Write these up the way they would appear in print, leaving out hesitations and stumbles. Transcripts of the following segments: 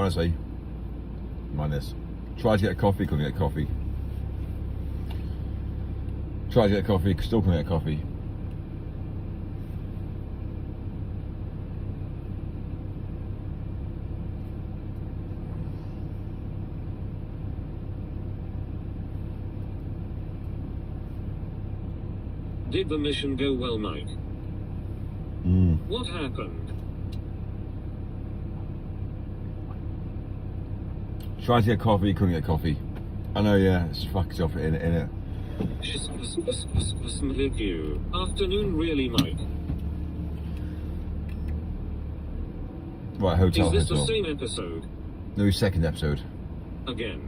What did I say? Mind this. Try to get a coffee, couldn't get a coffee. Try to get a coffee, still couldn't get a coffee. Did the mission go well, Mike? What happened? Tried to get coffee, couldn't get coffee. I know, yeah, it's fucked up in it. Afternoon, really, Mike? Right, hotel. Is this hotel. the same episode? No, second episode. Again.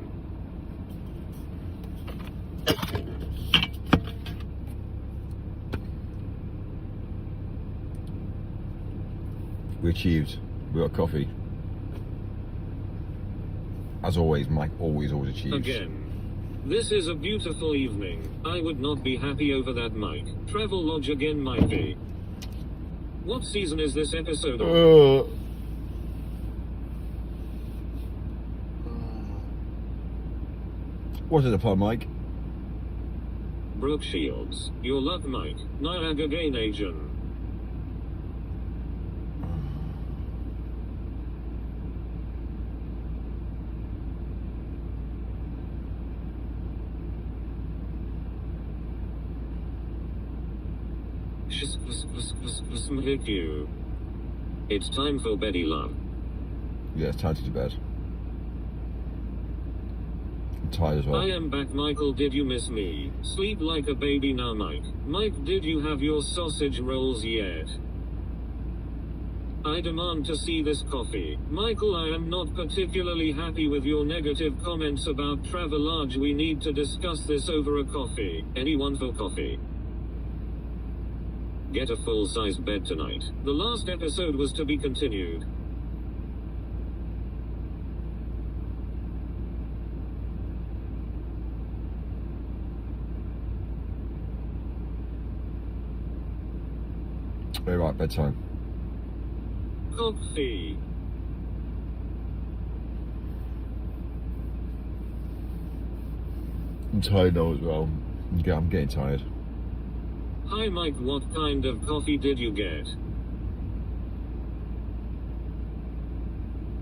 We achieved. We got coffee. As always, Mike always achieves. Again. This is a beautiful evening. I would not be happy over that, Mike. Travelodge again, might be. What season is this episode on? What's it upon, Mike? Brooke Shields. Your luck, Mike. Niagara Gain Agent. It's time for Betty Love. Yeah, it's time to bed. I'm tired as well. I am back, Michael. Did you miss me? Sleep like a baby now, Mike. Mike, did you have your sausage rolls yet? I demand to see this coffee. Michael, I am not particularly happy with your negative comments about Travelodge. We need to discuss this over a coffee. Anyone for coffee? Get a full-size bed tonight. The last episode was to be continued. Very right, bedtime. Coffee. I'm tired now as well. I'm getting tired. Hi Mike, what kind of coffee did you get?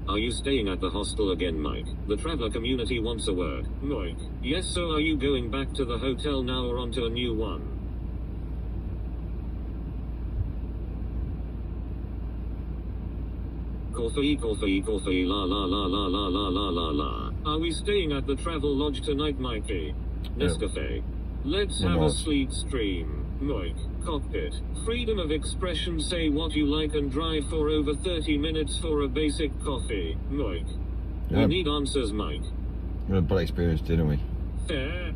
Are you staying at the hostel again, Mike? The traveler community wants a word. Mike. Yes, so are you going back to the hotel now or onto a new one? Coffee, la la la la la la la la la. Are we staying at the Travelodge tonight, Mikey? Nescafe. Let's have a sweet stream. Mike. Cockpit. Freedom of expression. Say what you like and drive for over 30 minutes for a basic coffee. Mike. We need answers, Mike. We had a bad experience, didn't we? Fair.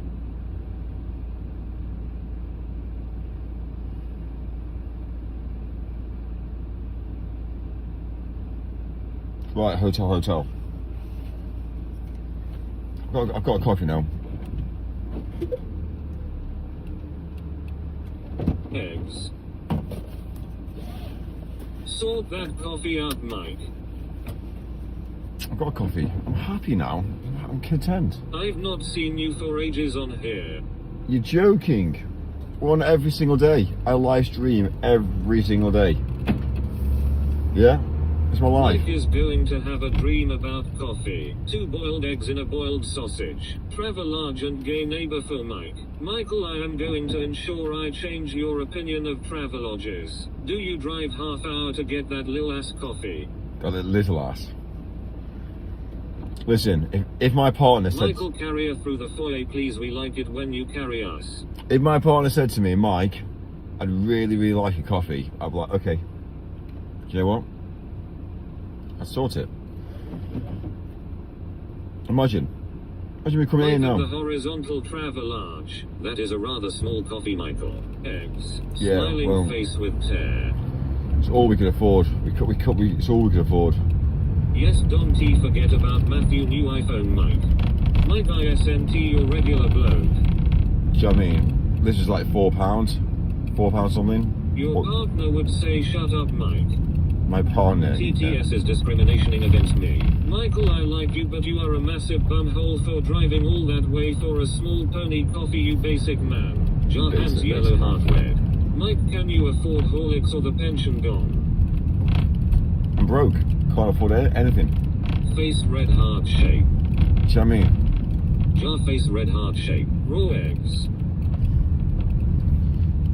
Right, hotel. I've got a coffee now. Eggs. Sort that coffee out, Mike. I've got a coffee. I'm happy now. I'm content. I've not seen you for ages on here. You're joking. We're on every single day. I live stream every single day. Yeah? It's my life. Mike is going to have a dream about coffee. 2 boiled eggs in a boiled sausage. Travelodge and gay neighbor for Mike. Michael, I am going to ensure I change your opinion of Travelodges. Do you drive half hour to get that lil ass coffee? Got a little ass. Listen, if my partner said... Michael, carrier through the foyer, please. We like it when you carry us. If my partner said to me, Mike, I'd really like a coffee, I'd be like, okay. Do you know what? I'd sort it. Imagine me coming in now. The horizontal Travelodge. That is a rather small coffee, Michael. Eggs. Yeah, Smiling well, face with tear. It's all we could afford. It's all we could afford. Yes, don't forget about Matthew new iPhone, Mike. Mike ISNT, your regular bloke. Do you know what I mean? This is like £4. £4 something. Your partner would say, shut up, Mike. My partner. TTS is discriminating against me. Michael, I like you, but you are a massive bumhole for driving all that way for a small pony coffee, you basic man. Jar hands Basic, yellow basic. heart red. Mike, can you afford Horlicks or the pension gone? I'm broke. Can't afford anything. Face red heart shape. Do you know what I mean? Jar face red heart shape. Raw eggs.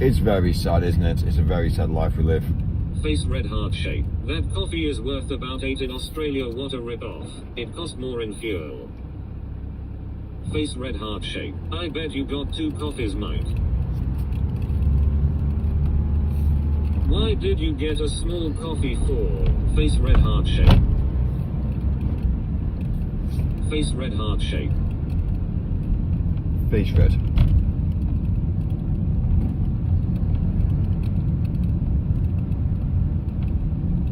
It's very sad, isn't it? It's a very sad life we live. Face red heart shape. That coffee is worth about 8 in Australia. What a rip-off. It cost more in fuel. Face red heart shape. I bet you got 2 coffees, Mike. Why did you get a small coffee for? Face red heart shape. Face red heart shape. Face red.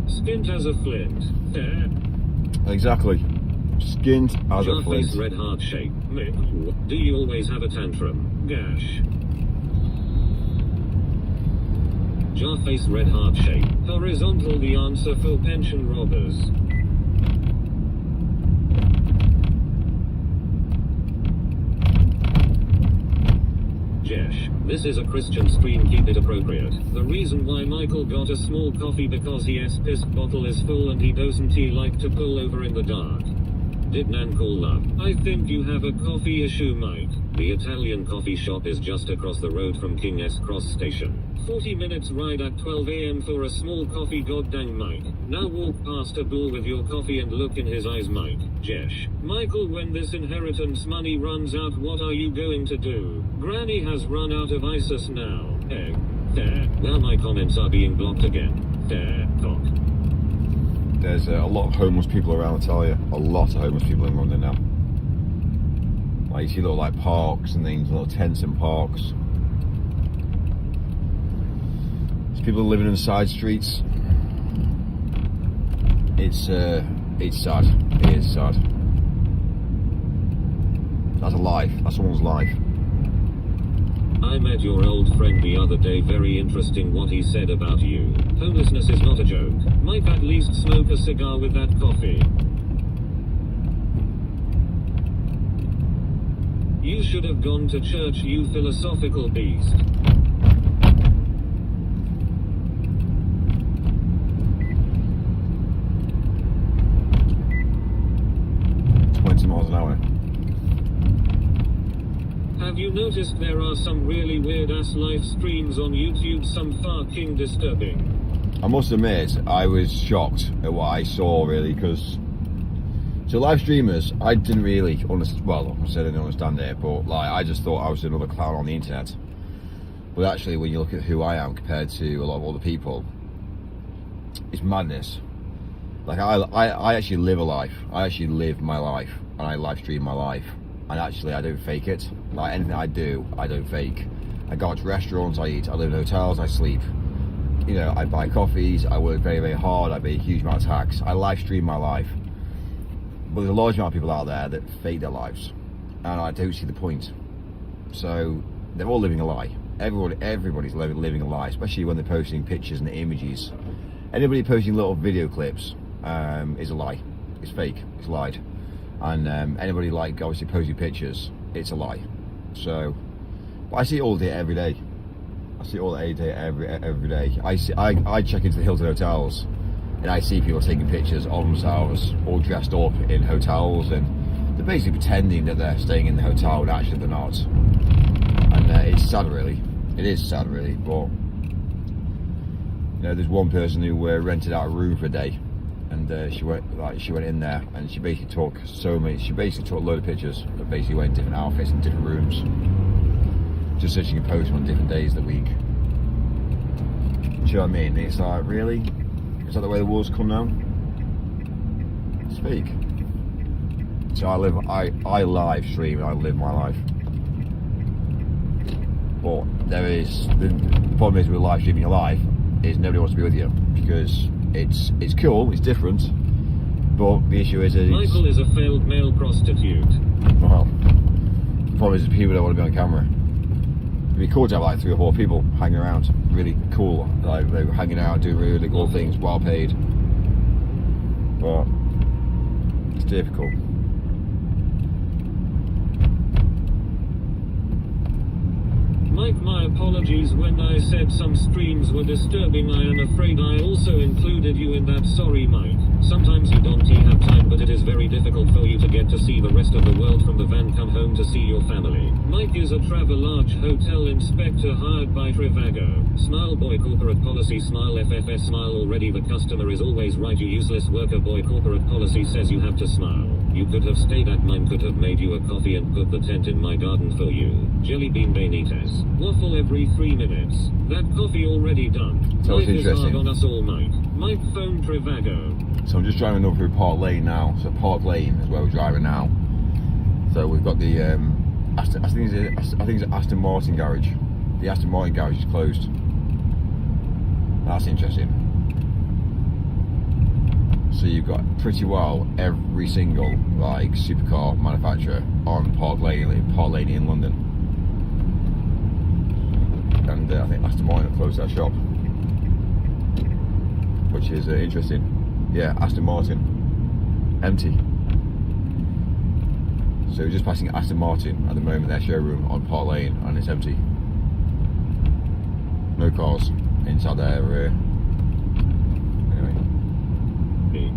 Skint as a flint. There. Exactly. Skint as a Jar face flint. red heart shape. Do you always have a tantrum? Gash. Jar face red heart shape. Horizontal the answer for pension robbers. Jesh, this is a Christian stream, keep it appropriate. The reason why Michael got a small coffee because his piss bottle is full and he doesn't like to pull over in the dark. Did Nan call up? I think you have a coffee issue, Mike. The Italian coffee shop is just across the road from King S Cross Station. 40 minutes ride at 12 AM for a small coffee, goddamn Mike. Now walk past a bull with your coffee and look in his eyes, Mike. Jesh. Michael, when this inheritance money runs out, what are you going to do? Granny has run out of ISIS now. Egg. There. Now my comments are being blocked again. There. Cock. There's a lot of homeless people around, I tell you. A lot of homeless people in London now. Like you see little like parks and things, little tents and parks. There's people living in the side streets. It's sad. It is sad. That's a life. That's someone's life. I met your old friend the other day, very interesting what he said about you. Homelessness is not a joke. Mike, at least smoke a cigar with that coffee. You should have gone to church, you philosophical beast. Miles an hour. Have you noticed there are some really weird ass live streams on YouTube, some fucking disturbing? I must admit, I was shocked at what I saw, really, because so live streamers, I didn't really understand. Well, I said I didn't understand it, but like I just thought I was another clown on the internet. But actually, when you look at who I am compared to a lot of other people, it's madness. Like I actually live a life. I actually live my life, and I live stream my life. And actually, I don't fake it. Like anything I do, I don't fake. I go out to restaurants, I eat. I live in hotels, I sleep. You know, I buy coffees. I work very, very hard. I pay a huge amount of tax. I live stream my life. But there's a large amount of people out there that fake their lives, and I don't see the point. So they're all living a lie. Everybody's living a lie, especially when they're posting pictures and images. Anybody posting little video clips is a lie. It's fake. It's lied. And anybody like obviously posting pictures, it's a lie. So, but I see it all day, every day. I see it all day, every day. I check into the Hilton hotels, and I see people taking pictures of themselves all dressed up in hotels, and they're basically pretending that they're staying in the hotel, and actually they're not. And it's sad, really. It is sad, really. But you know, there's one person who rented out a room for a day, and she went in there, and she basically took a load of pictures that basically went in different outfits and different rooms, just so she could post on different days of the week. Do you know what I mean? It's like, really? Is that the way the world's come now? It's fake. So I live stream and I live my life. But the problem is with live streaming your life is nobody wants to be with you, because it's cool, it's different, but the issue is Michael is a failed male prostitute. Well, the problem is people don't want to be on camera. It'd be cool to have like 3 or 4 people hanging around. Really cool. Like they were hanging out, doing really cool things, well paid. But it's difficult. Mike, my apologies when I said some streams were disturbing. I am afraid I also included you in that. Sorry, Mike. Sometimes you don't have time, but it is very difficult for you to get to see the rest of the world from the van. Come home to see your family. Mike is a Travelodge hotel inspector hired by Trivago. Smile boy, corporate policy. Smile FFS. Smile already. The customer is always right. You useless worker boy. Corporate policy says you have to smile. You could have stayed at mine. Could have made you a coffee and put the tent in my garden for you. Jelly bean Benitez. Waffle every 3 minutes. That coffee already done. So Life it's is hard interesting. on us all, Mike. Mike phone Trivago. So I'm just driving over through Park Lane now. So Park Lane is where we're driving now. So we've got the I think it's Aston Martin garage. The Aston Martin garage is closed. That's interesting. So you've got pretty well every single like supercar manufacturer on Park Lane in London. And I think Aston Martin have closed that shop, which is interesting. Yeah, Aston Martin, empty. So we're just passing Aston Martin at the moment, their showroom on Park Lane, and it's empty. No cars inside there. Anyway.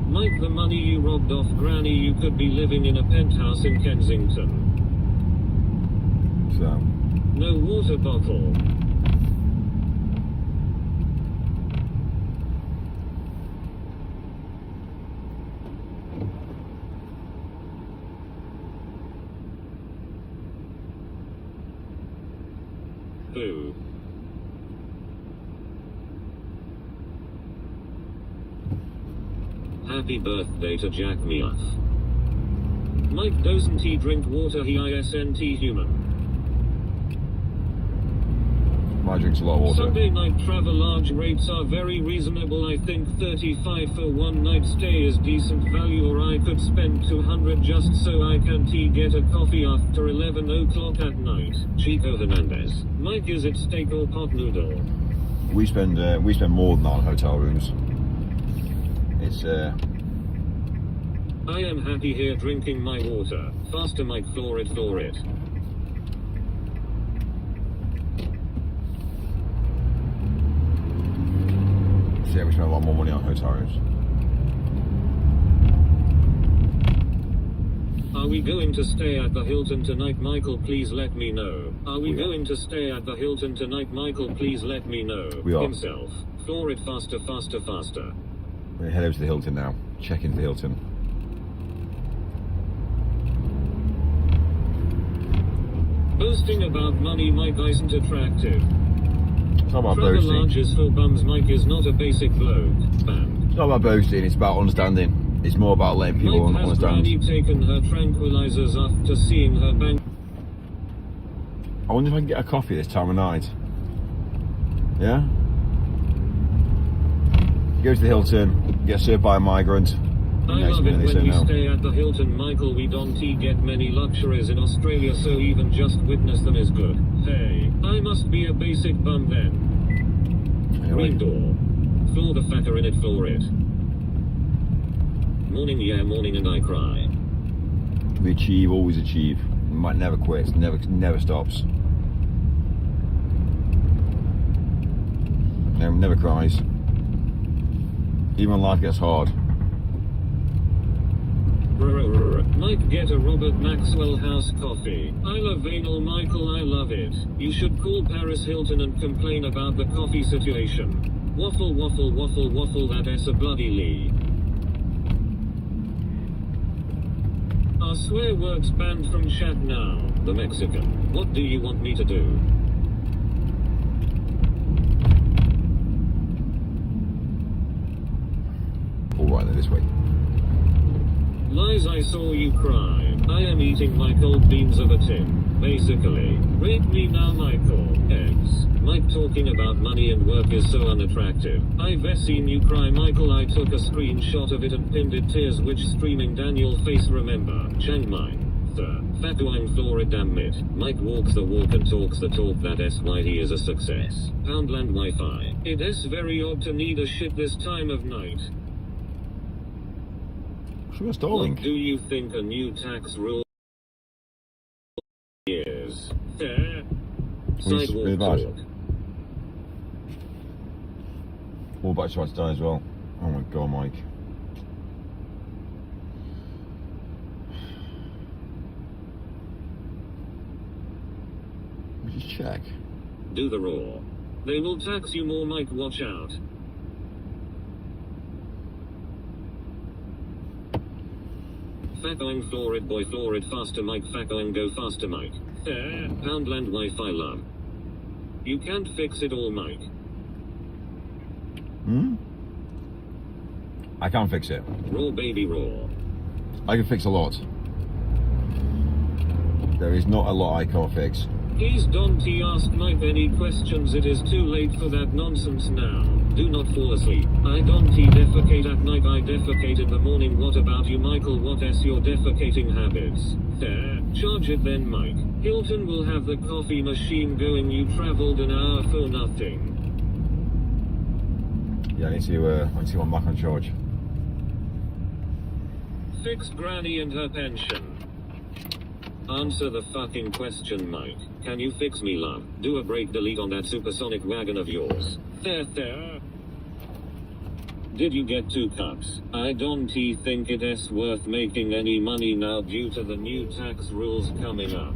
Mike, the money you robbed off Granny, you could be living in a penthouse in Kensington. So, No water bottle. Boo. Happy birthday to Jack Miath. Mike, doesn't he drink water? He isn't human. my drinks a lot of water. Sunday night Travelodge rates are very reasonable. I think 35 for one night stay is decent value, or I could spend 200 just so I can get a coffee after 11 o'clock at night. Chico Hernandez. Mike, is it steak or pot noodle? We spend more than that on hotel rooms. It's I am happy here drinking my water. Faster, Mike, floor it, floor it. yeah, we spend a lot more money on hotel rooms. Are we going to stay at the Hilton tonight, Michael? Please let me know. Are we going to stay at the Hilton tonight, Michael? Please let me know. We are. Himself. Floor it faster, faster, faster. We're gonna head over to the Hilton now. Check into the Hilton. Boasting about money, Mike isn't attractive. It's not about Travelodge boasting. is for bums. Mike is not a basic bloke. Bam. It's not about boasting, it's about understanding. It's more about letting people Mike, has understand. Granny taken her tranquilizers after seeing her bank? I wonder if I can get a coffee this time of night. Yeah? Go to the Hilton, get served by a migrant. I Next love it minute they say when we no. stay at the Hilton, Michael. We don't get many luxuries in Australia, so even just witness them is good. Hey, I must be a basic bum then. Anyway, Green door. Floor the fatter in it, floor it. Morning, yeah, morning, and I cry. we achieve, always achieve. Might never quits, never stops. Never cries. Even when life gets hard. Mike, get a Robert Maxwell House coffee. I love anal, Michael, I love it. You should call Paris Hilton and complain about the coffee situation. Waffle, waffle, waffle, waffle, that is a bloody lee. Are swear words banned from chat now? The Mexican. What do you want me to do? All right, then this way. Lies, I saw you cry. I am eating my cold beans of a tin. Basically. Rate me now, Michael. Eggs. Mike talking about money and work is so unattractive. I've seen you cry, Michael. I took a screenshot of it and pinned it. Tears which streaming Daniel face, remember. Chiang Mai. Panther. Fatuang Flora damn it. Mike walks the walk and talks the talk that SYD is a success. Poundland Wi-Fi. It is very odd to need a shit this time of night. Sugar stalling. What do you think a new tax rule is? Fair. Sidewalk really bad. talk. All back to die as well. Oh my god, Mike. Let me just check. Do the raw. They will tax you more, Mike, watch out. Facoing florid boy florid faster Mike facoing go faster Mike. Fair. Poundland Wi-Fi love. You can't fix it all, Mike. I can't fix it. Raw baby raw. I can fix a lot. There is not a lot I can't fix. Please don't ask Mike any questions, it is too late for that nonsense now. Do not fall asleep. I don't defecate at night, I defecate in the morning. What about you, Michael? What is your defecating habits? Fair. Charge it then, Mike. Hilton will have the coffee machine going, you traveled an hour for nothing. Yeah, I need to see one back on charge. Fix Granny and her pension. Answer the fucking question, Mike. Can you fix me, love? Do a brake delete on that supersonic wagon of yours. There. Did you get 2 cups? I don't think it is worth making any money now due to the new tax rules coming up.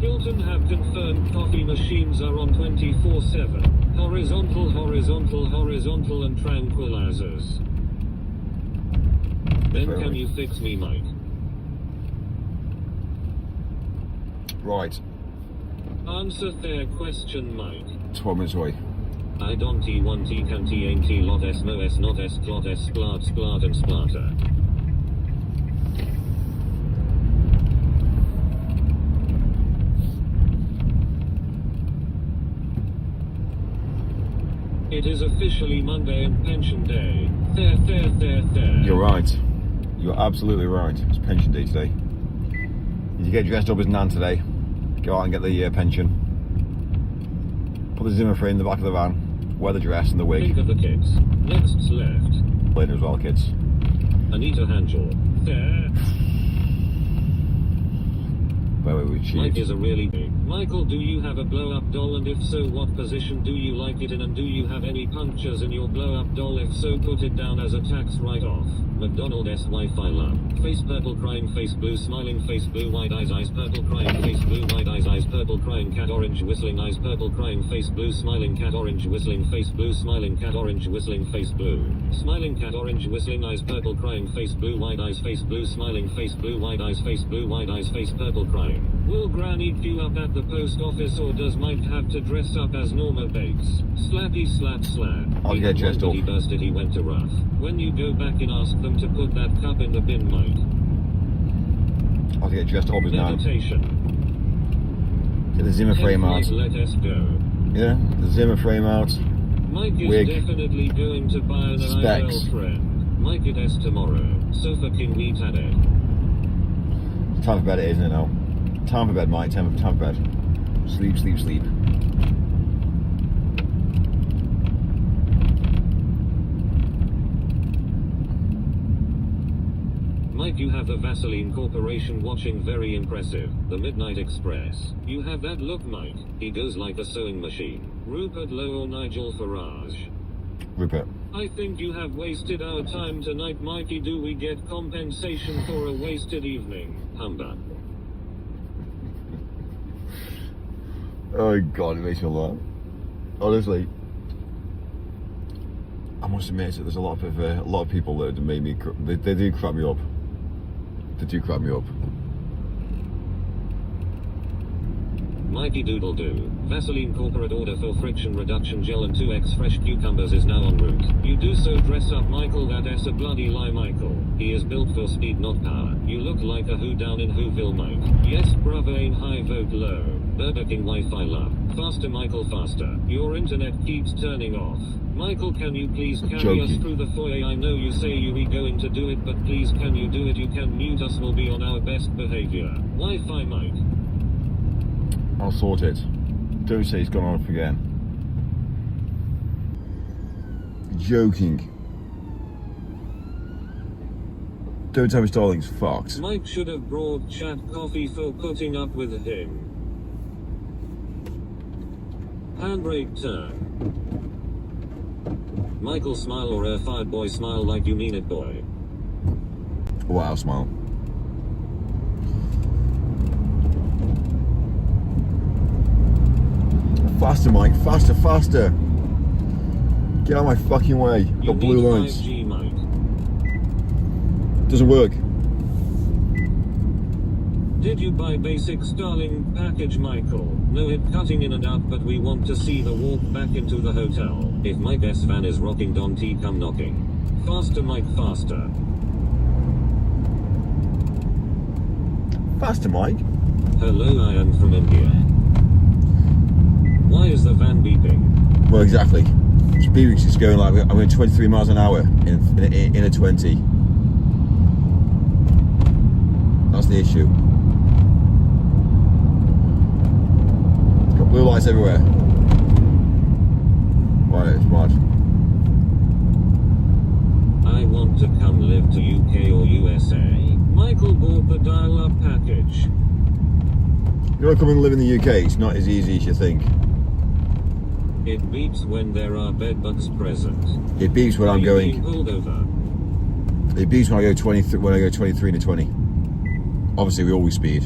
Hilton have confirmed coffee machines are on 24/7. Horizontal and tranquilizers. Then can you fix me, Mike? Right. Answer their question, Mike. 12 minutes away. I don't want can't ain't lot s no s not s clot s splat and splatter. It is officially Monday and pension day. There. You're right. You're absolutely right. It's pension day today. Did you get dressed up as Nan today? Go out and get the pension. Put the Zimmer frame in the back of the van. Wear the dress and the wig. Think of the kids. Next left. Later as well, kids. Anita Hanjel. There. Where we Mike achieved. is a really big. Michael, do you have a blow-up doll, and if so, what position do you like it in, and do you have any punctures in your blow-up doll? If so, put it down as a tax write-off. McDonald S. Wi-Fi love. Face purple crying face blue smiling face blue wide eyes purple crying face blue wide eyes purple crying cat orange whistling eyes purple crying face blue smiling cat orange whistling face blue smiling cat orange whistling face blue smiling cat orange whistling eyes purple crying face blue wide eyes face blue smiling face blue wide eyes face blue wide eyes face purple crying. Will Granny queue up at the post office, or does Mike have to dress up as Norma Bates? Slappy slap slap. I'll get dressed up. He bursted, he went to rough. When you go back and ask them to put that cup in the bin, Mike. I'll get dressed up as Nan. Meditation. Get the Zimmer frame out. Let us go. Yeah, the Zimmer frame out. Mike is Wig. definitely going to buy an Specs. IRL friend. Mike it is tomorrow. Sofa King we had it. Time for bed, it isn't it now? Time for bed, Mike. Time for bed. Sleep. Mike, you have the Vaseline Corporation watching, very impressive. The Midnight Express. You have that look, Mike. He goes like a sewing machine. Rupert Lowe or Nigel Farage. Rupert. I think you have wasted our time tonight, Mikey. Do we get compensation for a wasted evening? Humbug. Oh God, it makes me laugh. Honestly, I must admit that there's a lot of people that made me. They do crap me up. They do crap me up. Mikey Doodle Doo. Vaseline corporate order for friction reduction gel and 2x fresh cucumbers is now en route. You do so dress up, Michael. That is a bloody lie, Michael. He is built for speed, not power. You look like a who down in Whoville, Mike. Yes, brother, ain't high vote low. Burger King Wi-Fi la. Faster Michael, faster. Your internet keeps turning off. Michael, can you please carry us through the foyer? I know you say you are going to do it, but please can you do it? You can mute us, we'll be on our best behavior. Wi-Fi Mike. I'll sort it. Don't say it's gone off again. Joking. Don't tell me Starlink's fucked. Mike should have brought Chat coffee for putting up with him. Handbrake turn. Michael, smile or air fired boy, smile like you mean it, boy. Wow, smile. Faster, Mike, faster, faster. Get out of my fucking way. Got blue lines. 5G, Mike. Doesn't work. Did you buy basic Starlink package, Michael? No hit cutting in and out, but we want to see the walk back into the hotel. If Mike S van is rocking, Don T come knocking. Faster, Mike, faster. Faster, Mike. Hello, I am from India. Why is the van beeping? Well, exactly. It's beeping. It's going like I'm going 23 miles an hour in a 20. That's the issue. Got blue lights everywhere. Right, it's mad. I want to come live to UK or USA. Michael bought the dial-up package. You want to come and live in the UK? It's not as easy as you think. It beeps when there are bedbugs present. It beeps when I'm Are you going. being pulled over? It beeps when I go 23. When I go 23 to 20. Obviously, we always speed.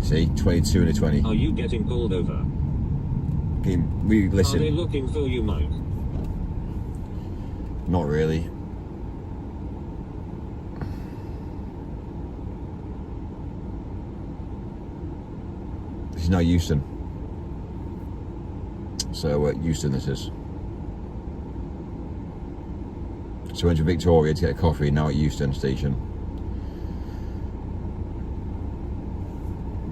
See, 22 and a 20. Are you getting pulled over? We Are they listen. looking for you, Mike? Not really. This is now Euston. So Euston this is. So went to Victoria to get a coffee, now at Euston station.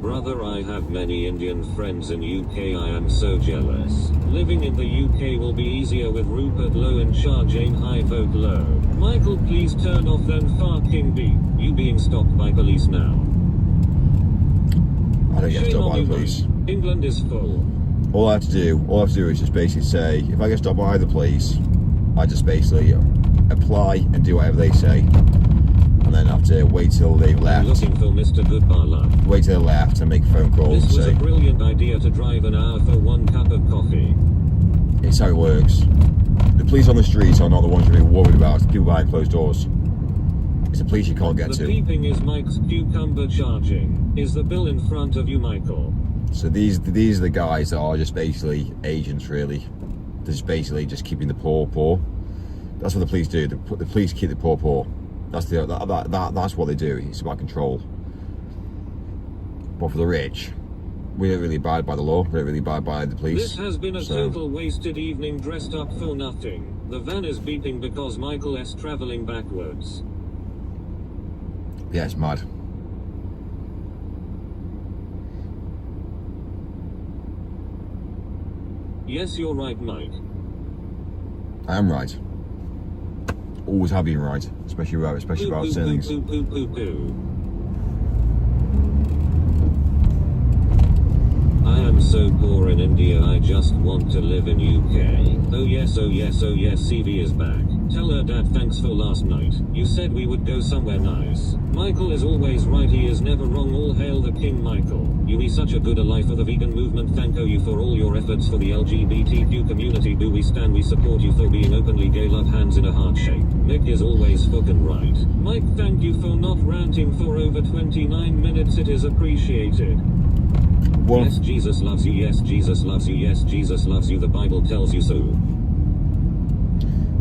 Brother, I have many Indian friends in UK. I am so jealous. Living in the UK will be easier with Rupert Lowe in charge. Aim high, vote low. Michael, please turn off then fucking beep. You being stopped by police now. I don't get Shame stopped on by the you, police. Mike. England is full. All I have to do is just basically say, if I get stopped by the police, I just basically apply and do whatever they say, and then have to wait till they've I'm left. looking for Mr. Goodbala. Wait till they left and make a phone call and This was say, a brilliant idea to drive an hour for one cup of coffee. it's how it works. The police on the streets are not the ones you're really worried about, it's the people behind closed doors. It's the police you can't get The to. beeping is Mike's cucumber charging. Is the bill in front of you, Michael? So these are the guys that are just basically agents, really. They're just basically just keeping the poor poor. That's what the police do. The police keep the poor poor. That's what they do. It's about control. But for the rich, we don't really abide by the law. We don't really abide by the police. This has been a So- total wasted evening dressed up for nothing. The van is beeping because Michael is traveling backwards. Yeah, it's mad. Yes, you're right, Mike. I am right. Always have been right, especially about certain things. Poo, poo, poo, poo. I am so poor in India, I just want to live in UK. Oh yes, oh yes, oh yes, CV is back. Tell her dad thanks for last night. You said we would go somewhere nice. Michael is always right, he is never wrong. All hail the King Michael. You be such a good ally for the vegan movement. Thank you for all your efforts for the LGBTQ community. Do we stand, we support you for being openly gay. Love, hands in a heart shape. Mick is always fucking right. Mike, thank you for not ranting for over 29 minutes. It is appreciated. Well, Yes, Jesus loves you. Yes, Jesus loves you. Yes, Jesus loves you. The Bible tells you so.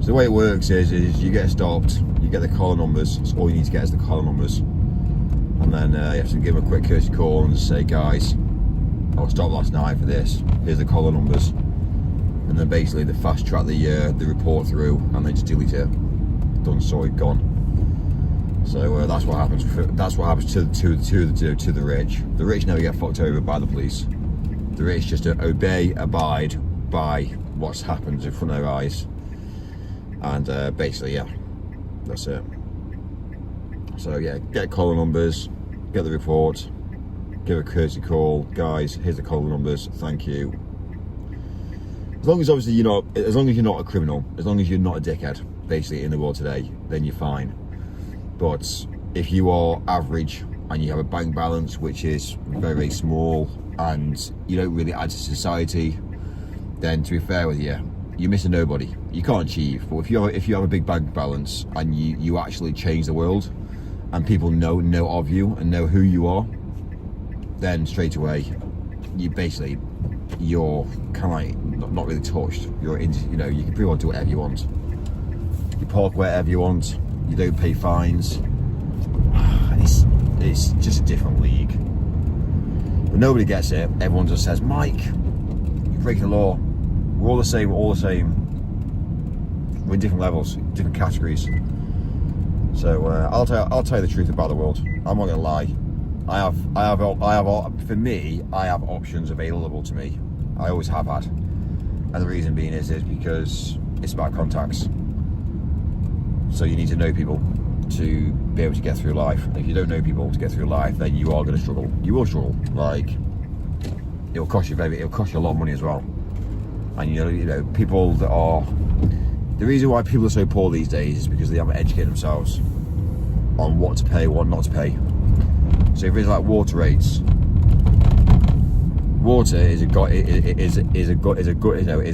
so the way it works is you get stopped, you get the collar numbers. So all you need to get is the collar numbers, and then you have to give them a quick courtesy call and just say, guys, I was stopped last night for this. Here's the collar numbers, and then basically they fast track the report through, and they just delete it. Done, sorry, gone. So that's what happens. That's what happens to the rich. The rich never get fucked over by the police. There is just to obey, abide by what's happened in front of their eyes. And basically, yeah, that's it. So yeah, get caller numbers, get the report, give a courtesy call. Guys, here's the caller numbers, thank you. As long as obviously as long as you're not a criminal, as long as you're not a dickhead, basically in the world today, then you're fine. But if you are average and you have a bank balance which is very, very small and you don't really add to society, then to be fair with you, you're missing nobody. You can't achieve. But if you have a big bank balance and you actually change the world and people know of you and know who you are, then straight away you're kind of like not really touched. You can pretty well do whatever you want. You park wherever you want. You don't pay fines. It's just a different league. But nobody gets it. Everyone just says, Mike, you're breaking the law. We're all the same. We're all the same. We're in different levels, different categories. So I'll tell you the truth about the world. I'm not gonna lie. I have for me, I have options available to me. I always have had, and the reason being is because it's about contacts. So you need to know people to be able to get through life. If you don't know people to get through life, then you are going to struggle. You will struggle. Like, it'll cost you a lot of money as well. And you know, people that are, the reason why people are so poor these days is because they haven't educated themselves on what to pay, what not to pay. So if it's like water rates, water is a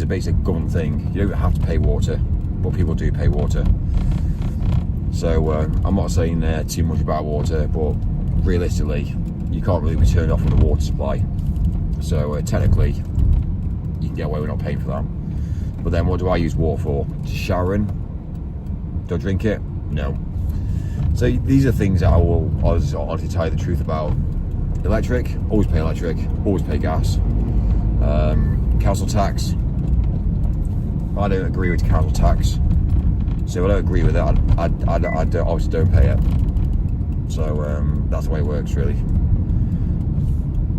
basic government thing. You don't have to pay water, but people do pay water. So I'm not saying too much about water, but realistically, you can't really be turned off from the water supply. So technically, you can get away with not paying for that. But then what do I use water for? To shower in? Do I drink it? No. So these are things that I will honestly tell you the truth about. Electric, always pay electric, always pay gas. Council tax, I don't agree with council tax. So if I don't agree with it, I obviously don't pay it. So that's the way it works, really.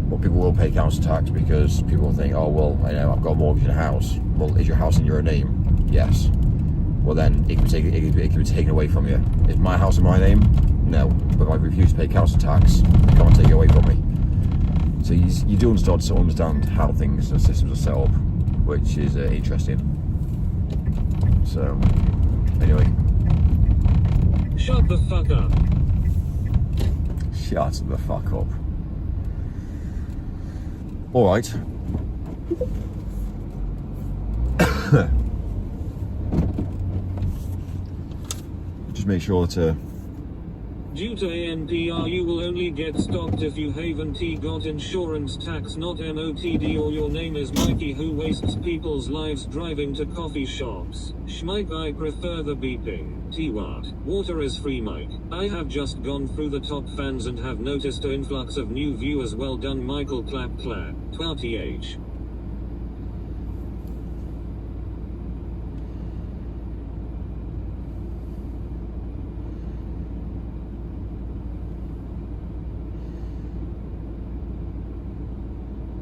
But people will pay council tax because people think, oh well, I've got a mortgage in a house. Well, is your house in your name? Yes. Well then, it can be taken away from you. Is my house in my name? No. But if I refuse to pay council tax, they can't take it away from me. So you do start to understand how things and systems are set up, which is interesting. So, anyway. Shut the fuck up. Shut the fuck up. Alright. Just make sure that Due to ANPR, you will only get stopped if you haven't got insurance tax, not MOTD, or your name is Mikey who wastes people's lives driving to coffee shops. Schmike, I prefer the beeping. T-Wat. Water is free, Mike. I have just gone through the top fans and have noticed an influx of new viewers. Well done, Michael. Clap clap. TH.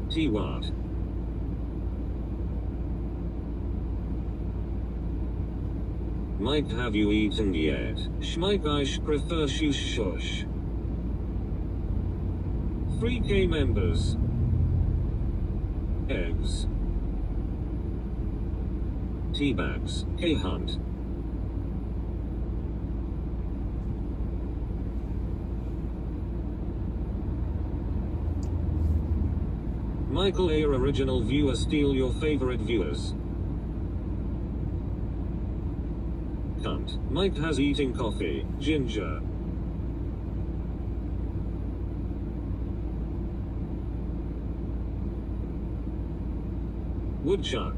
T-Wat. Mike, have you eaten yet? Schmike, I prefer shush shush. 3K members. Eggs. Teabags. K-Hunt. Michael A. Original viewer, steal your favorite viewers. Cunt. Mike has eating coffee. Ginger. Woodchuck.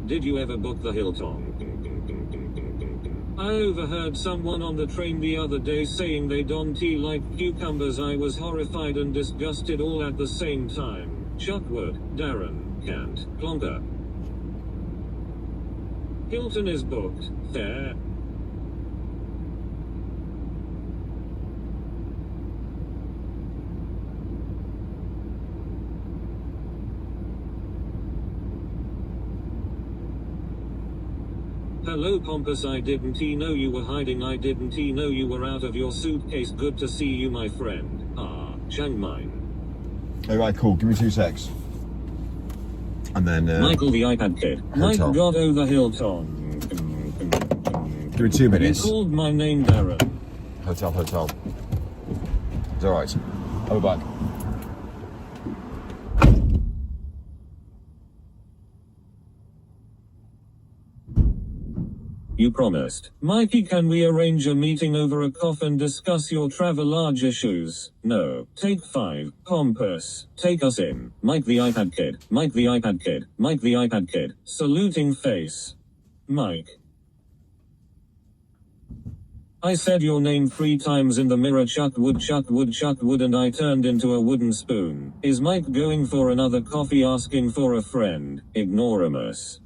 Did you ever book the Hilltong? I overheard someone on the train the other day saying they don't like cucumbers. I was horrified and disgusted all at the same time. Chuckwood, Darren, Cant, Plonker. Hilton is booked. Fair. Hello Pompous, I didn't know you were hiding, I didn't know you were out of your suitcase, good to see you my friend. Ah, Chiang Mai. Alright, cool, give me 2 secs. And then Michael the iPad Kid. Mike hotel. got over Hilton. Give me 2 You minutes. called my name Darren. Hotel. It's alright. I'll be back. You promised. Mikey, can we arrange a meeting over a coffee and discuss your travel-large issues? No. Take 5. Pompous. Take us in. Mike the iPad Kid. Mike the iPad Kid. Mike the iPad Kid. Saluting face. Mike. I said your name 3 times in the mirror, Chuck Wood, and I turned into a wooden spoon. Is Mike going for another coffee, asking for a friend? Ignoramus.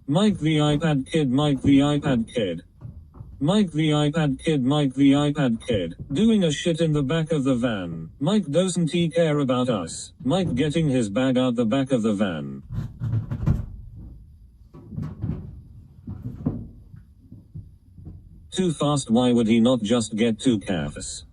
Mike the iPad Kid, Mike the iPad Kid. Mike the iPad Kid, Mike the iPad Kid. Doing a shit in the back of the van. Mike doesn't he care about us? Mike getting his bag out the back of the van. Too fast, why would he not just get 2 calves?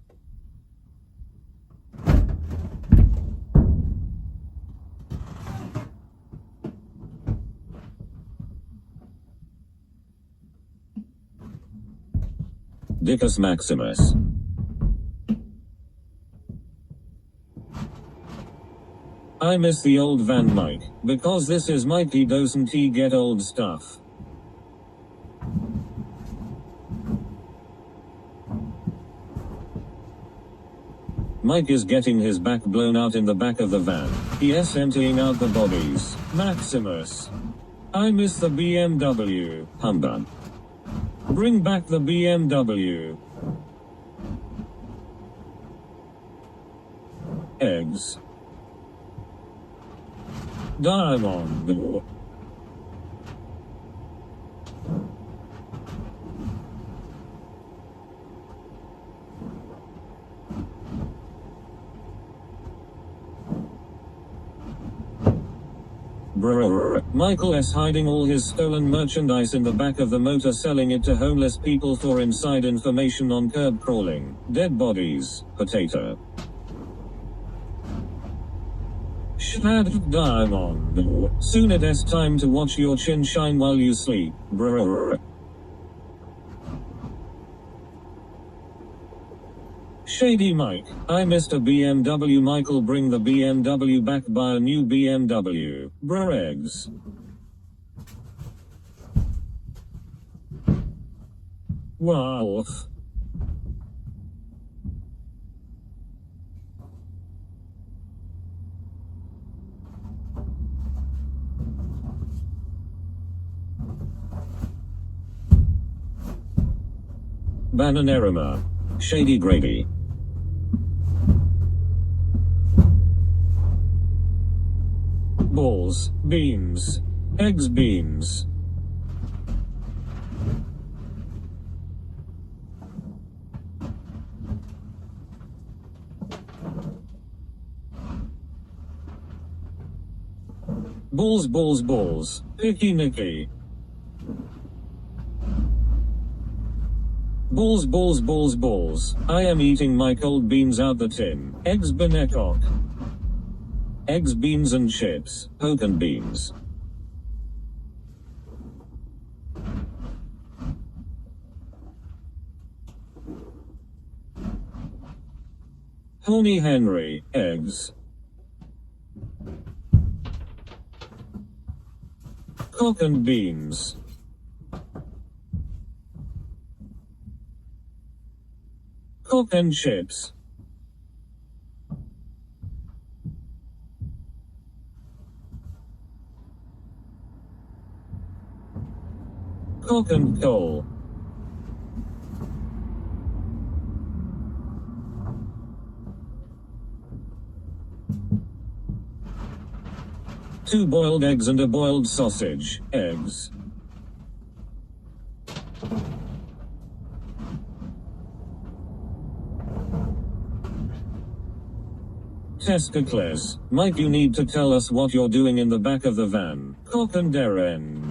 Dickus Maximus. I miss the old van Mike, because this is Mikey, doesn't he get old stuff? Mike is getting his back blown out in the back of the van. Yes, emptying out the bodies. Maximus. I miss the BMW. Humbug. Bring back the BMW. Eggs. Diamond. Brrr. Michael S. hiding all his stolen merchandise in the back of the motor, selling it to homeless people for inside information on curb crawling. Dead bodies. Potato. Shad Diamond. Soon it is time to watch your chin shine while you sleep. Brrr. Shady Mike. I missed a BMW. Michael, bring the BMW back, buy a new BMW. Brr eggs. Wolf. Bananarama. Shady Grady. Balls, beans, eggs, beans. Balls, balls, balls. Picky Nicky. Balls, balls, balls, balls. I am eating my cold beans out the tin. Eggs, Benecock. Eggs, beans and chips. Poke and beans. Horny Henry. Eggs. Cock and beans. Cock and chips. Cock and coal. Two boiled eggs and a boiled sausage. Eggs. Testicles. Mike, you need to tell us what you're doing in the back of the van. Cock and Darren.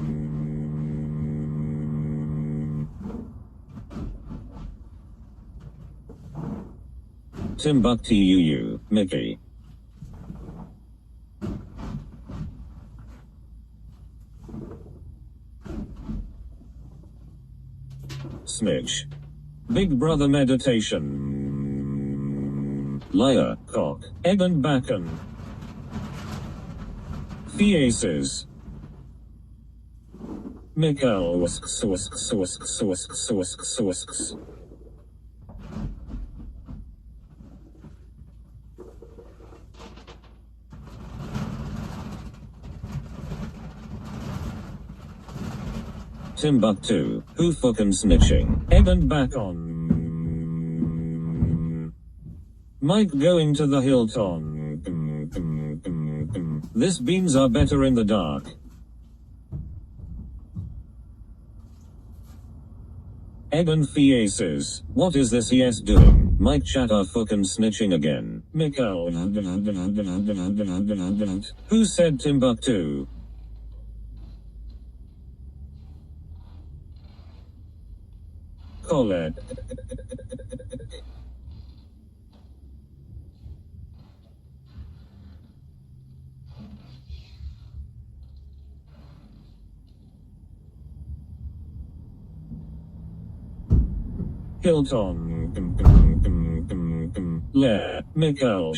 Timbuktu, Mickey. Smidge. Big Brother meditation. Liar, cock, egg and bacon. Faces. Mikkel whisks. Timbuktu, who fucking snitching? Egg and back on. Mike going to the Hilton. This beans are better in the dark. Egg and faces. What is this yes doing? Mike chat are fucking snitching again. Mikkel. Who said Timbuktu? Colette. Hilton. Le. Mikkel.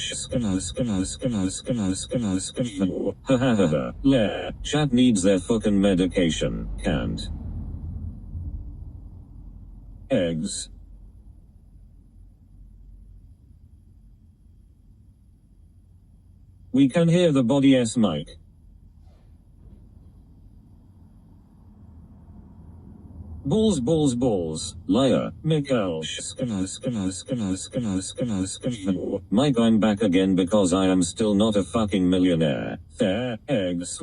Le. Chat needs their fucking medication. Can't. Eggs. We can hear the body S mic. Balls. Liar. Mikkel. Mike, I'm back again because I am still not a fucking millionaire. Fair. Eggs.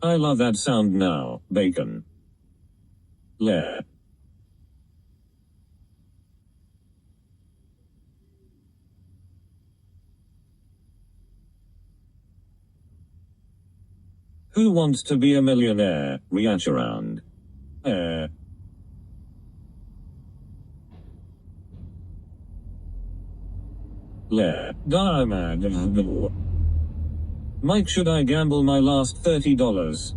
I love that sound now. Bacon. Le. Who wants to be a millionaire? Reach around. Le. Diamond. Mike, should I gamble my last $30?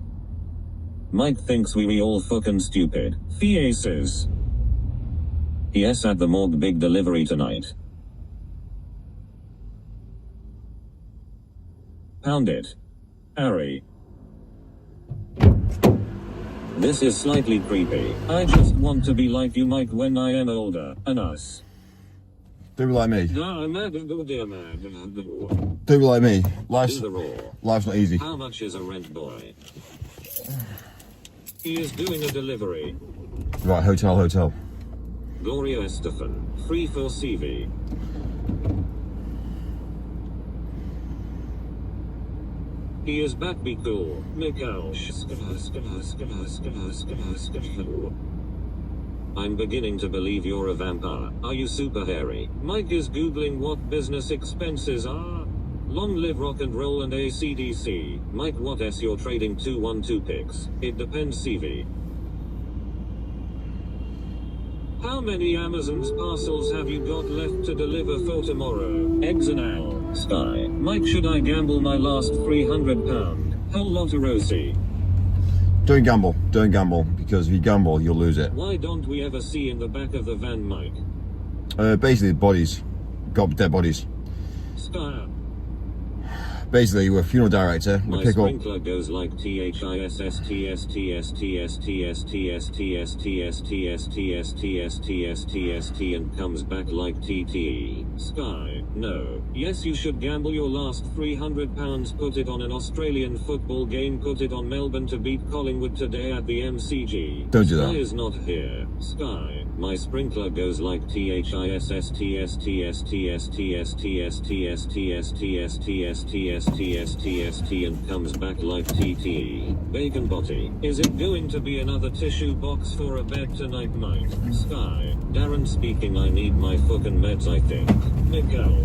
Mike thinks we all fucking stupid. Faces. Yes, at the morgue, big delivery tonight. Pound it. Harry. This is slightly creepy. I just want to be like you, Mike, when I am older. And us. Do like me. Do like me. Life's not easy. How much is a rent boy? He is doing a delivery. Right, hotel. Gloria Estefan, free for CV. He is back, be cool. Mikkel. I'm beginning to believe you're a vampire. Are you super hairy? Mike is googling what business expenses are. Long live rock and roll and AC/DC. Mike, what S you're trading 212 picks? It depends, CV. How many Amazon's parcels have you got left to deliver for tomorrow? Eggs and owl. Sky. Mike, should I gamble my last £300? Whole lot of Rosie. Don't gamble, because if you gamble, you'll lose it. Why don't we ever see in the back of the van, Mike? Basically, bodies. Got dead bodies. Sky. Basically, we're a funeral director. We My pick up. sprinkler goes like THISSTSTSTSTSTSTSTSTSTSTSTSTST and comes back like TTE. Sky. No. Yes, you should gamble your last £300. Put it on an Australian football game. Put it on Melbourne to beat Collingwood today at the MCG. Don't do that. Sky is not here. Sky. My sprinkler goes like THISSTSTSTSTSTSTSTSTSTSTSTSTST and comes back like TTE. Bacon botty. Is it going to be another tissue box for a bed tonight, Mike? Sky. Darren speaking. I need my fucking meds, I think. Miguel.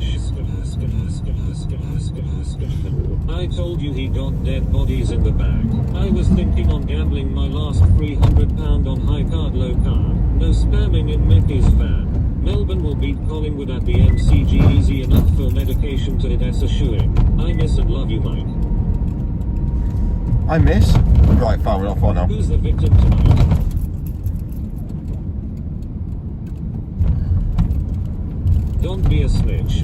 I told you he got dead bodies in the bag. I was thinking on gambling my last £300 on high card, low card. No spamming in Mickey's fan. Melbourne will beat Collingwood at the MCG. Easy enough for medication to Edessa Shoeing. I miss and love you, Mike. I miss? Right, fine, we're not far now. Who's the victim tonight? Don't be a snitch.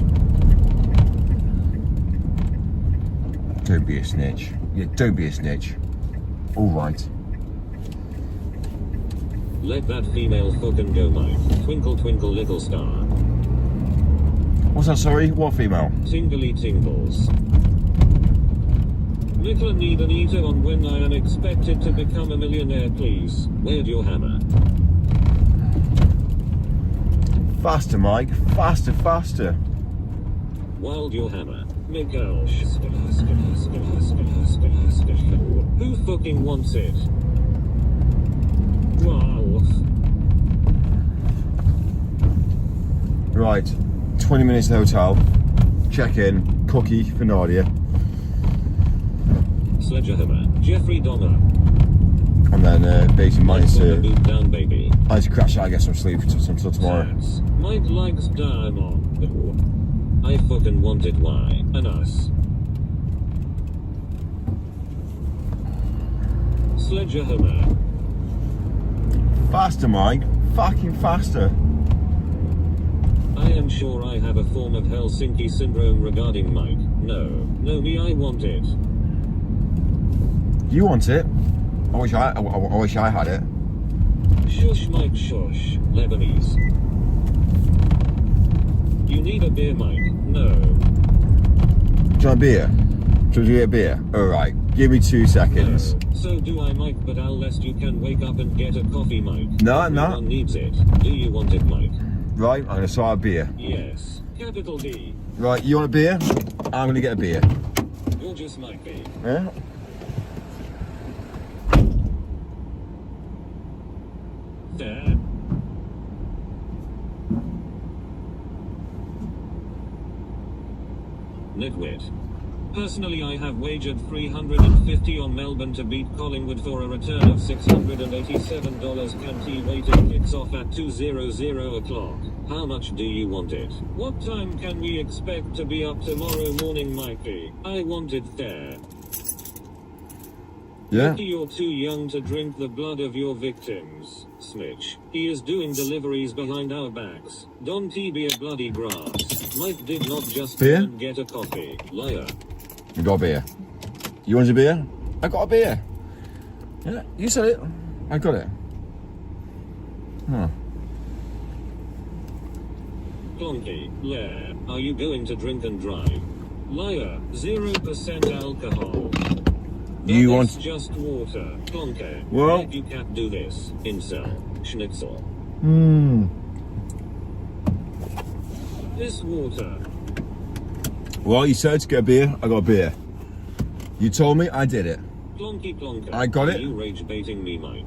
Don't be a snitch. Yeah, don't be a snitch. Alright. Let that female fucking go, Mike. Twinkle twinkle little star. What's that, sorry? What female? Tingly tingles. Nicola need an eater on when I am expected to become a millionaire, please. Where'd your hammer? Faster, Mike. Faster, faster. Wild your hammer. Miguel. Who fucking wants it? Wow. Right. 20 minutes in the hotel. Check in. Cookie for Nadia. Sledgehammer. Jeffrey Dahmer. And then basically managed to Boot down, baby. crash out, get some sleep until tomorrow. Stats. Mike likes diamond. I fucking want it. Why? And us. Sledgehammer. Faster, Mike. Fucking faster. I am sure I have a form of Helsinki syndrome regarding Mike. No me, I want it. You want it? I wish I had it. Shush, Mike, shush. Lebanese. You need a beer, Mike. No. Do you want a beer? Do you get a beer? Alright, give me 2 seconds. No. So do I, Mike, but I'll lest you can wake up and get a coffee, Mike. No. Everyone needs it. Do you want it, Mike? Right, I'm gonna start a beer. Yes. Capital D. Right, you want a beer? I'm gonna get a beer. Gorgeous, Mikey. Yeah? There. Nitwit. Personally, I have wagered $350 on Melbourne to beat Collingwood for a return of $687. Canty waiting kicks off at 2:00 o'clock. How much do you want it? What time can we expect to be up tomorrow morning, Mikey? I want it there. Yeah? Mickey, you're too young to drink the blood of your victims. Snitch. He is doing deliveries behind our backs. Don't he be a bloody grass. Mike did not just Beer? go and get a coffee. Liar. You got a beer. You want a beer? I got a beer. Yeah, you said it. I got it. Huh. Clonky. Lair. Are you going to drink and drive? Liar. 0% alcohol. You That want- is just water. Clonky. Well- Like you can't do this. Incel. Schnitzel. This water. Well, you said to get a beer, I got a beer. You told me, I did it. Clonky clonker. I got it. Are you rage baiting me, Mike?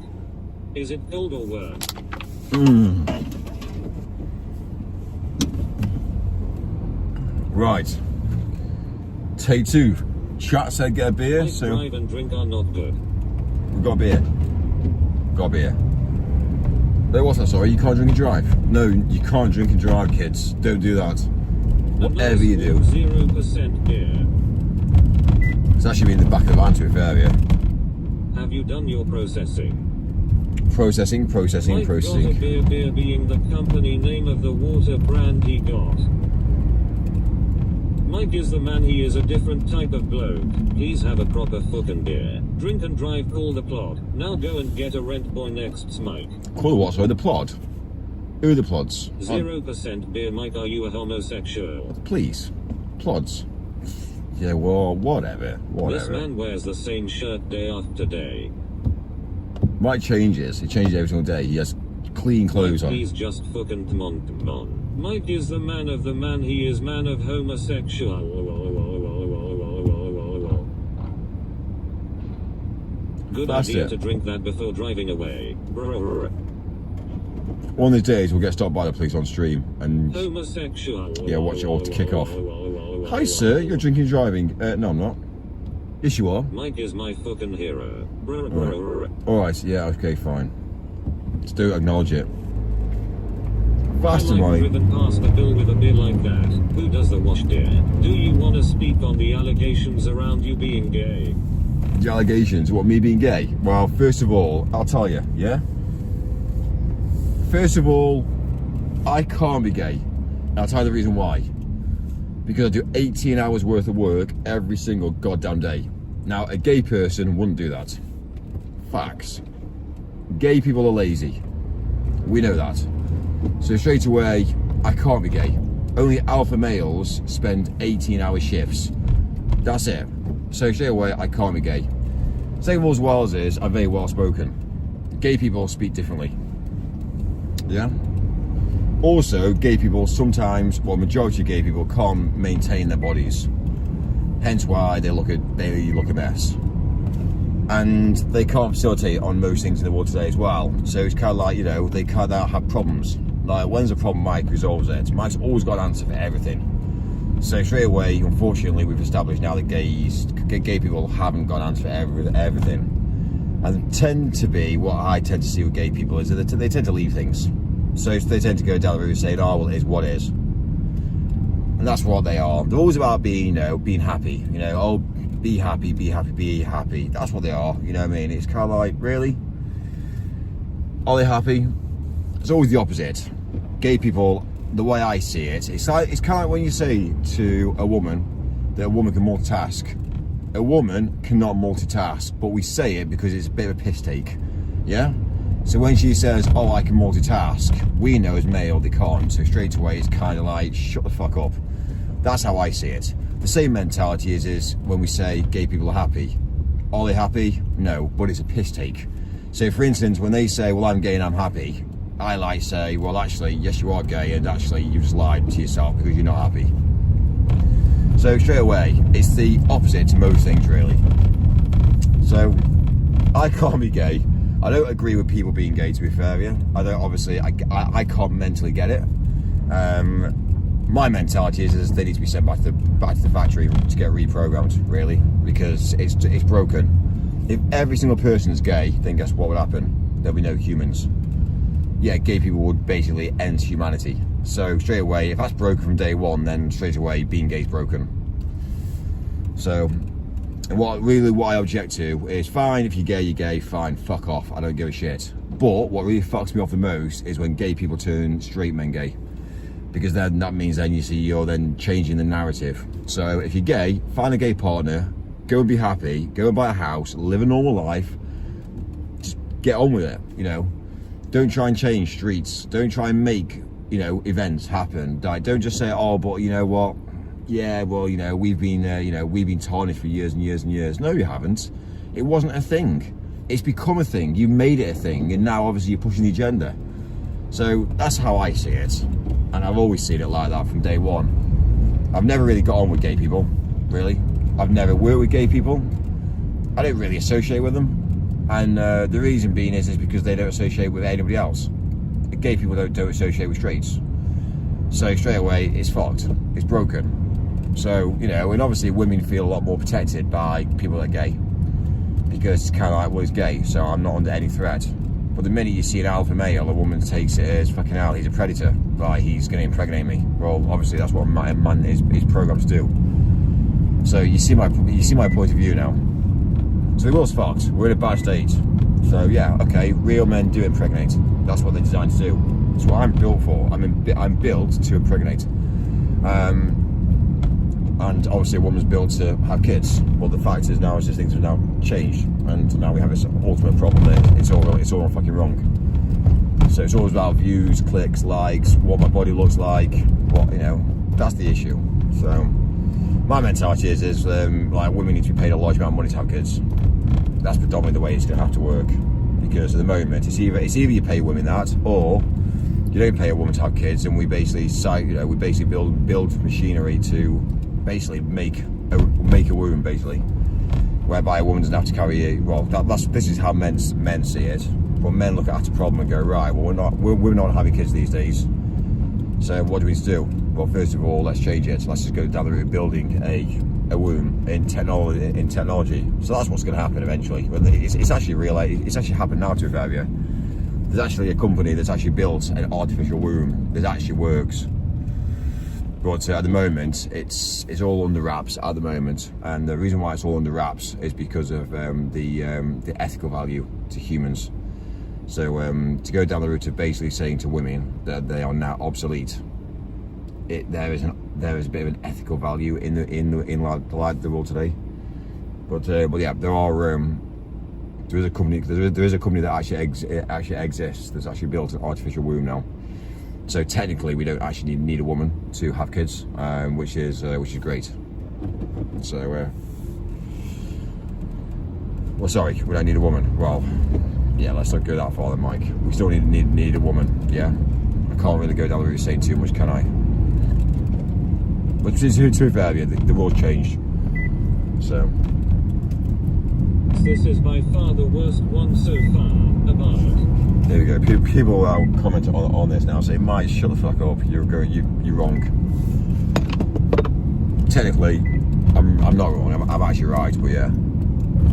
Is it cold or warm? Right. Take 2. Chat said get a beer, Mike, so drive and drink are not good. we got a beer. Got a beer. No, what's that, sorry? You can't drink and drive? No, you can't drink and drive, kids. Don't do that. Whatever you do. 0% beer. It's actually in the back of the van, to be fair, yeah. Have you done your processing? Processing. Mike got a beer being the company name of the water brand he got. Mike is the man, he is a different type of bloke. Please have a proper fucking beer. Drink and drive, call the plot. Now go and get a rent boy next, Mike. Call the what, sorry? The plod? Who are the plods? 0% beer, Mike, are you a homosexual? Please. Plods. Yeah, well, whatever. This Whatever. man wears the same shirt day after day. Mike changes. He changes every single day. He has clean clothes Mike, on. please just fucking come on. Mike is the man of the man, he is man of homosexual. Good That's idea it. to drink that before driving away. One of these days we'll get stopped by the police on stream and Homosexual. yeah, watch it all to kick off. Hi sir, you're drinking and driving. No, I'm not. Yes you are. Mike is my fucking hero. Alright, yeah, okay, fine. Just do acknowledge it. Faster, I've Mike. driven past a bill with a beer like that. Who does the wash, dear? Do you want to speak on the allegations around you being gay? The allegations, what, me being gay? Well, first of all, I'll tell you, yeah? First of all, I can't be gay. And I'll tell you the reason why. Because I do 18 hours worth of work every single goddamn day. Now, a gay person wouldn't do that. Facts. Gay people are lazy. We know that. So straight away, I can't be gay. Only alpha males spend 18-hour shifts. That's it. So straight away, I can't be gay. Second of all, as well as I'm very well spoken. Gay people speak differently. Yeah? Also, gay people sometimes, well, majority of gay people can't maintain their bodies. Hence why they look a mess. And they can't facilitate on most things in the world today as well. So it's kind of like, you know, they kind of have problems. Like, when's a problem, Mike resolves it. Mike's always got an answer for everything. So straight away, unfortunately, we've established now that gay people haven't got an answer for everything. And tend to be, what I tend to see with gay people is that they tend to leave things. So they tend to go down the route saying, oh, well, it is what it is. And that's what they are. They're always about being, you know, being happy. You know, oh, be happy, be happy, be happy. That's what they are, you know what I mean? It's kind of like, really? Are they happy? It's always the opposite. Gay people, the way I see it, it's kind of like when you say to a woman that a woman can multitask. A woman cannot multitask, but we say it because it's a bit of a piss take, yeah? So when she says, oh, I can multitask, we know as male they can't, so straight away it's kind of like, shut the fuck up. That's how I see it. The same mentality is when we say gay people are happy. Are they happy? No, but it's a piss take. So for instance, when they say, well, I'm gay and I'm happy, I like say, well, actually, yes, you are gay, and actually you just lied to yourself because you're not happy. So straight away, it's the opposite to most things, really. So I can't be gay. I don't agree with people being gay, to be fair, yeah. I don't, obviously, I can't mentally get it. My mentality is they need to be sent back to the factory to get reprogrammed, really, because it's broken. If every single person is gay, then guess what would happen? There'll be no humans. Yeah, gay people would basically end humanity. So straight away, if that's broken from day one, then straight away being gay is broken. So, and what I object to is, fine, if you're gay, fine, fuck off, I don't give a shit. But what really fucks me off the most is when gay people turn straight men gay. Because then that means then you see you're then changing the narrative. So if you're gay, find a gay partner, go and be happy, go and buy a house, live a normal life, just get on with it, you know. Don't try and change streets, don't try and make, you know, events happen. Like, don't just say, oh, but you know what, yeah, well, you know, we've been tarnished for years and years and years. No, you haven't. It wasn't a thing. It's become a thing. You made it a thing, and now obviously you're pushing the agenda. So that's how I see it. And I've always seen it like that from day one. I've never really got on with gay people, really. I've never worked with gay people. I don't really associate with them. And the reason being is because they don't associate with anybody else. Gay people don't associate with straights. So straight away, it's fucked. It's broken. So, you know, and obviously women feel a lot more protected by people that are gay. Because it's kind of like, well, he's gay, so I'm not under any threat. But the minute you see an alpha male, a woman takes it as fucking hell, he's a predator. Like, he's going to impregnate me. Well, obviously that's what a man is programmed to do. So you see my point of view now. So the world's fucked. We're in a bad state. So yeah, okay, real men do impregnate. That's what they're designed to do. That's what I'm built for. I'm built to impregnate. And obviously a woman's built to have kids. Well, the fact is now is just things have now changed, and now we have this ultimate problem that it's all fucking wrong. So it's always about views, clicks, likes, what my body looks like, what, you know, that's the issue. So my mentality is like, women need to be paid a large amount of money to have kids. That's predominantly the way it's going to have to work, because at the moment it's either you pay women that, or you don't pay a woman to have kids, and we basically build machinery to basically make a womb, basically, whereby a woman doesn't have to carry it. Well, this is how men see it. But men look at a problem and go, right, well, we're not having kids these days. So what do we need to do? Well, first of all, let's change it. Let's just go down the route of building a womb in technology. So that's what's going to happen eventually. It's actually real. It's actually happened now, to a fair view. There's actually a company that's actually built an artificial womb that actually works. But at the moment, it's all under wraps at the moment, and the reason why it's all under wraps is because of the ethical value to humans. So to go down the route of basically saying to women that they are now obsolete, there is a bit of an ethical value in the world today. But yeah, there is a company that actually exists that's actually built an artificial womb now. So technically, we don't actually need a woman to have kids, which is great. So well, sorry, we don't need a woman. Well, yeah, let's not go that far then, Mike. We still need a woman. Yeah, I can't really go down the route of saying too much, can I? But to be fair, yeah, the world's changed. So. This is by far the worst one so far. Abide. There we go. People comment on this now, saying, "Mike, shut the fuck up. You're wrong." Technically, I'm not wrong. I'm actually right, but yeah.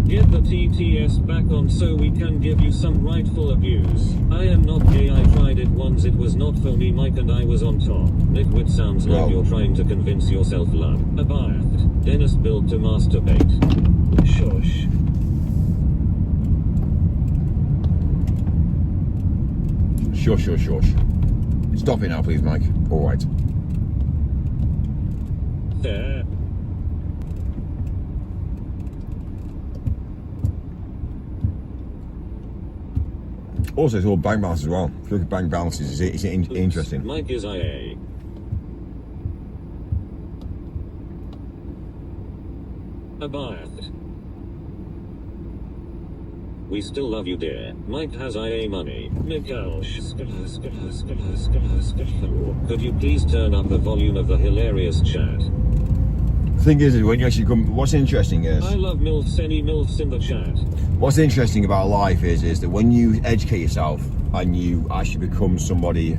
Get the TTS back on so we can give you some rightful abuse. I am not gay, I tried it once, it was not for me, Mike, and I was on top. Nitwit sounds like Well, you're trying to convince yourself love. Abide. Dennis built to masturbate. Shush. Shush. Stop it now, please, Mike. All right. There. Also, it's all bank balance as well. If you look at bank balances, it's interesting. Mike is IA. Abide. We still love you, dear. Mike has IA money. Could you please turn up the volume of the hilarious chat? The thing is when you actually come, what's interesting is, I love MILFs, any MILFs in the chat. what's interesting about life is that when you educate yourself and you actually become somebody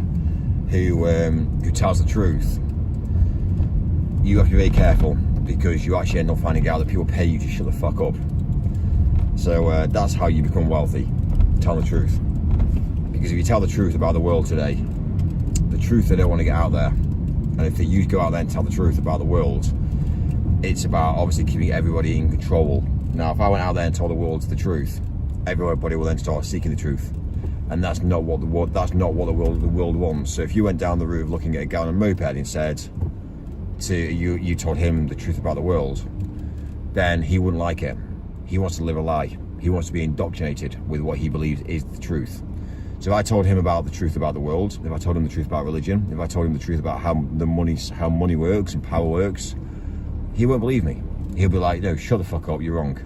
who tells the truth, you have to be very careful, because you actually end up finding out that people pay you to shut the fuck up. So that's how you become wealthy. Tell the truth. Because if you tell the truth about the world today, the truth they don't want to get out there, and if you go out there and tell the truth about the world, it's about obviously keeping everybody in control. Now, if I went out there and told the world the truth, everybody will then start seeking the truth, and that's not what the world wants. So if you went down the route of looking at a guy on a moped and said to you told him the truth about the world, then he wouldn't like it. He wants to live a lie. He wants to be indoctrinated with what he believes is the truth. So if I told him about the truth about the world, if I told him the truth about religion, if I told him the truth about how money works and power works, he won't believe me. He'll be like, no, shut the fuck up, you're wrong.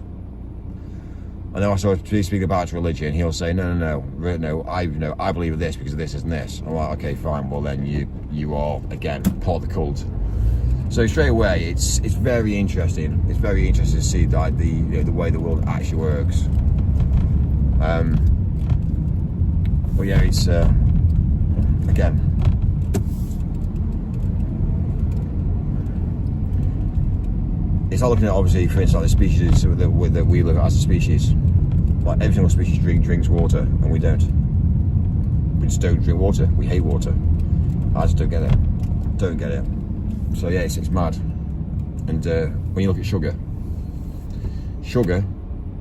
And then I start speaking about religion, he'll say, no, I believe this because of this and this. I'm like, okay, fine, well then you are, again, part of the cult. So straight away, it's very interesting. It's very interesting to see that the way the world actually works. But yeah, it's again. It's not looking at, obviously, for instance, like the species that we live as a species. Like every single species drinks water, and we don't. We just don't drink water. We hate water. I just don't get it. Don't get it. So yeah, it's mad. And when you look at sugar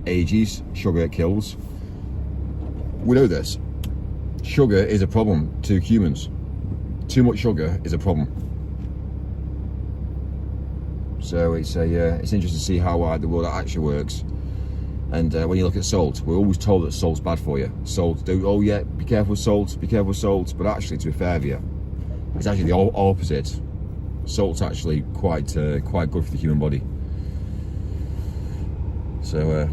ages, sugar kills. We know this. Sugar is a problem to humans. Too much sugar is a problem. So it's interesting to see how the world actually works. And when you look at salt, we're always told that salt's bad for you. Be careful with salt. But actually, to be fair with you, it's actually the opposite. Salt's actually quite good for the human body. So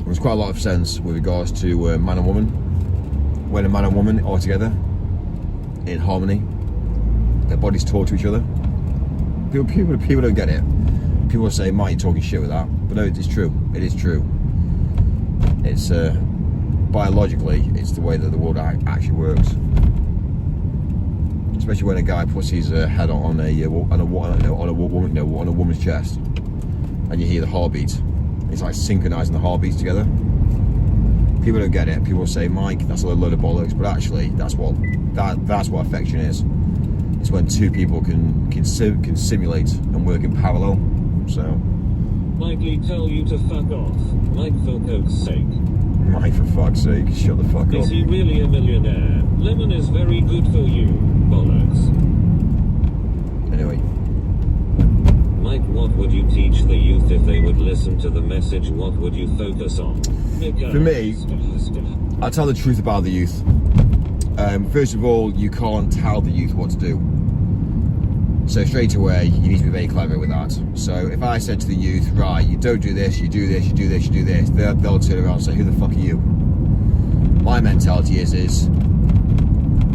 there's quite a lot of sense with regards to man and woman. When a man and woman are together in harmony, their bodies talk to each other. People don't get it. People say, "Mate, you're talking shit with that," but no, it's true. It is true. It's biologically, it's the way that the world actually works. Especially when a guy puts his head on a woman's chest, and you hear the heartbeat. It's like synchronizing the heartbeats together. People don't get it. People say, "Mike, that's a load of bollocks," but actually, that's what affection is. It's when two people can simulate and work in parallel. So, Mikey tell you to fuck off. Mike, for Coke's sake. Mike, for fuck's sake, shut the fuck up. Is he really a millionaire? Lemon is very good for you. Bollocks. Anyway. Mike, what would you teach the youth if they would listen to the message? What would you focus on? For me, I tell the truth about the youth. First of all, you can't tell the youth what to do. So straight away, you need to be very clever with that. So if I said to the youth, right, you don't do this, you do this, you do this, you do this, they'll turn around and say, "Who the fuck are you?" My mentality is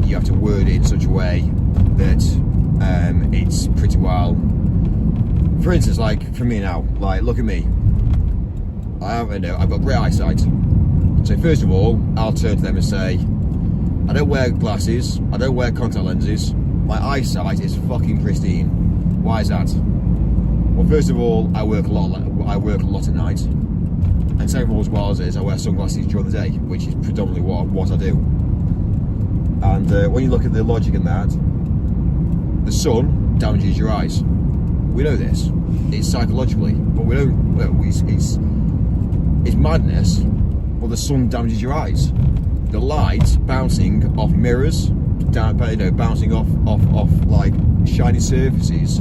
you have to word it in such a way that it's pretty well. For instance, like for me now, like look at me. I've got great eyesight. So first of all, I'll turn to them and say, I don't wear glasses, I don't wear contact lenses, my eyesight is fucking pristine. Why is that? Well, first of all, I work a lot at night. And second of all, as well as I wear sunglasses during the day, which is predominantly what I do. And when you look at the logic in that, the sun damages your eyes. We know this. It's psychologically, but we don't. It's madness. But the sun damages your eyes. The light bouncing off mirrors, bouncing off like shiny surfaces,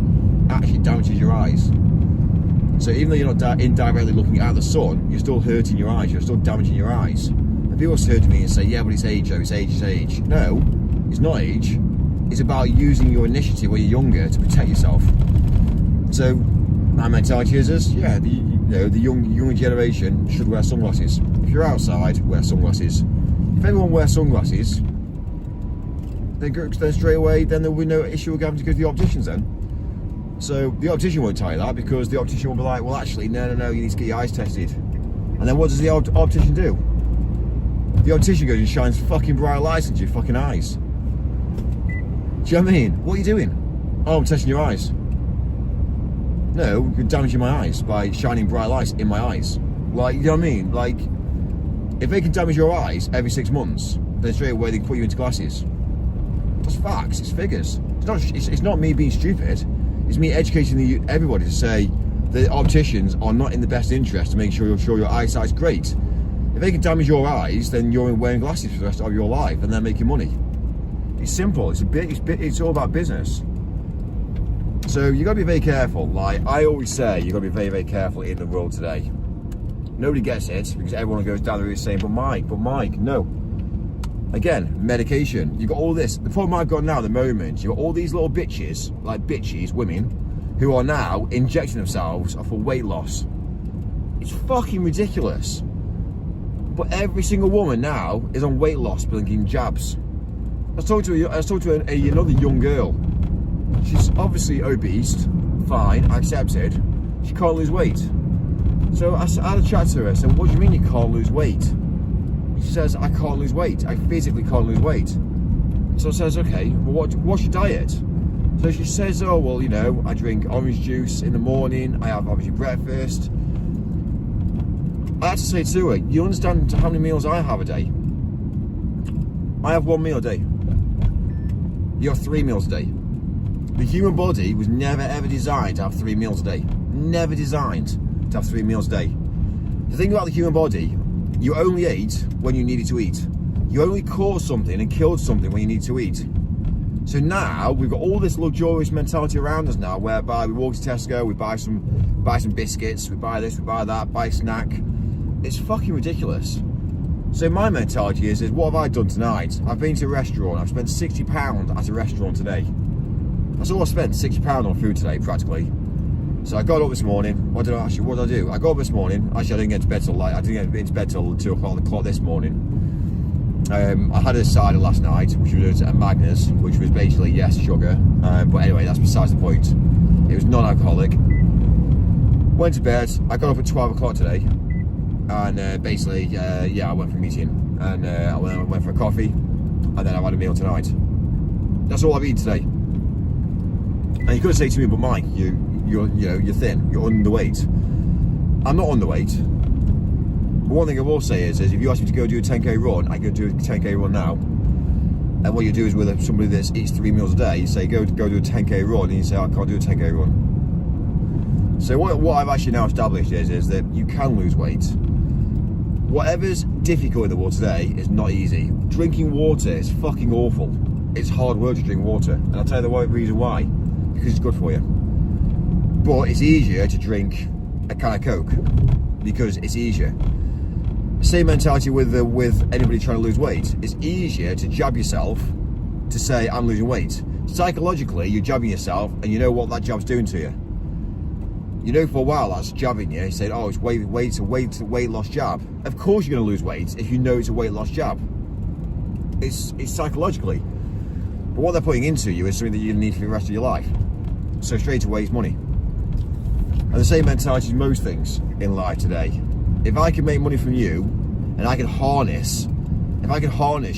actually damages your eyes. So even though you're not indirectly looking at the sun, you're still hurting your eyes. You're still damaging your eyes. And people turn to me and say, "Yeah, but it's age, though. It's age. It's age." No, it's not age. It's about using your initiative when you're younger to protect yourself. So my mentality is the younger generation should wear sunglasses. If you're outside, wear sunglasses. If everyone wears sunglasses, then straight away, then there will be no issue with having to go to the opticians then. So the optician won't tell you that, because the optician will be like, "Well, actually, no, you need to get your eyes tested." And then what does the optician do? The optician goes and shines fucking bright lights into your fucking eyes. Do you know what I mean? What are you doing? "Oh, I'm testing your eyes." No, you're damaging my eyes by shining bright lights in my eyes. Like, you know what I mean? Like, if they can damage your eyes every 6 months, then straight away they can put you into glasses. That's facts, it's figures. It's not me being stupid. It's me educating everybody to say that opticians are not in the best interest to make sure your eyesight's great. If they can damage your eyes, then you're wearing glasses for the rest of your life, and they're making money. It's simple. It's all about business. So you got to be very careful. Like I always say, you got to be very, very careful in the world today. Nobody gets it because everyone goes down the route saying, but Mike, no. Again, medication. You got all this. The problem I've got now at the moment, you got all these little bitches, women, who are now injecting themselves for weight loss. It's fucking ridiculous. But every single woman now is on weight loss, blinking jabs. I was talking to another young girl. She's obviously obese, fine, I accept it. She can't lose weight. So I had a chat to her. I said, "What do you mean you can't lose weight?" She says, "I can't lose weight. I physically can't lose weight." So I says, "Okay, well, what's your diet?" So she says, "Oh, well, I drink orange juice in the morning. I have obviously breakfast." I had to say to her, "You understand how many meals I have a day? I have 1 meal a day. You have 3 meals a day. The human body was never ever designed to have 3 meals a day. Never designed to have 3 meals a day. The thing about the human body, you only ate when you needed to eat. You only caught something and killed something when you need to eat. So now we've got all this luxurious mentality around us now, whereby we walk to Tesco, we buy some biscuits, we buy this, we buy that, buy a snack. It's fucking ridiculous. So my mentality is what have I done tonight? I've been to a restaurant. I've spent £60 at a restaurant today. That's all I spent, £60 on food today, practically. So I got up this morning. What did I do? I got up this morning. Actually, I didn't get to bed till I didn't get into bed till 2 o'clock this morning. I had a cider last night, which was a Magnus, which was basically, yes, sugar. But anyway, that's besides the point. It was non-alcoholic. Went to bed. I got up at 12 o'clock today. And basically, yeah, I went for a meeting. And I went for a coffee. And then I had a meal tonight. That's all I've eaten today. And you could say to me, but Mike, you're thin. You're underweight. I'm not underweight. But one thing I will say is if you ask me to go do a 10k run, I go do a 10k run now. And what you do is with somebody that eats 3 meals a day, you say go do a 10k run, and you say I can't do a 10k run. So what I've actually now established is that you can lose weight. Whatever's difficult in the world today is not easy. Drinking water is fucking awful. It's hard work to drink water, and I'll tell you the reason why. Because it's good for you. But it's easier to drink a can of Coke because it's easier. Same mentality with anybody trying to lose weight. It's easier to jab yourself to say I'm losing weight. Psychologically, you're jabbing yourself, and you know what that jab's doing to you. You know for a while that's jabbing you. You say, oh, it's weight loss jab. Of course you're going to lose weight if you know it's a weight loss jab. It's psychologically. But what they're putting into you is something that you need for the rest of your life. So straight away, it's money. And the same mentality as most things in life today. If I can make money from you, and I can harness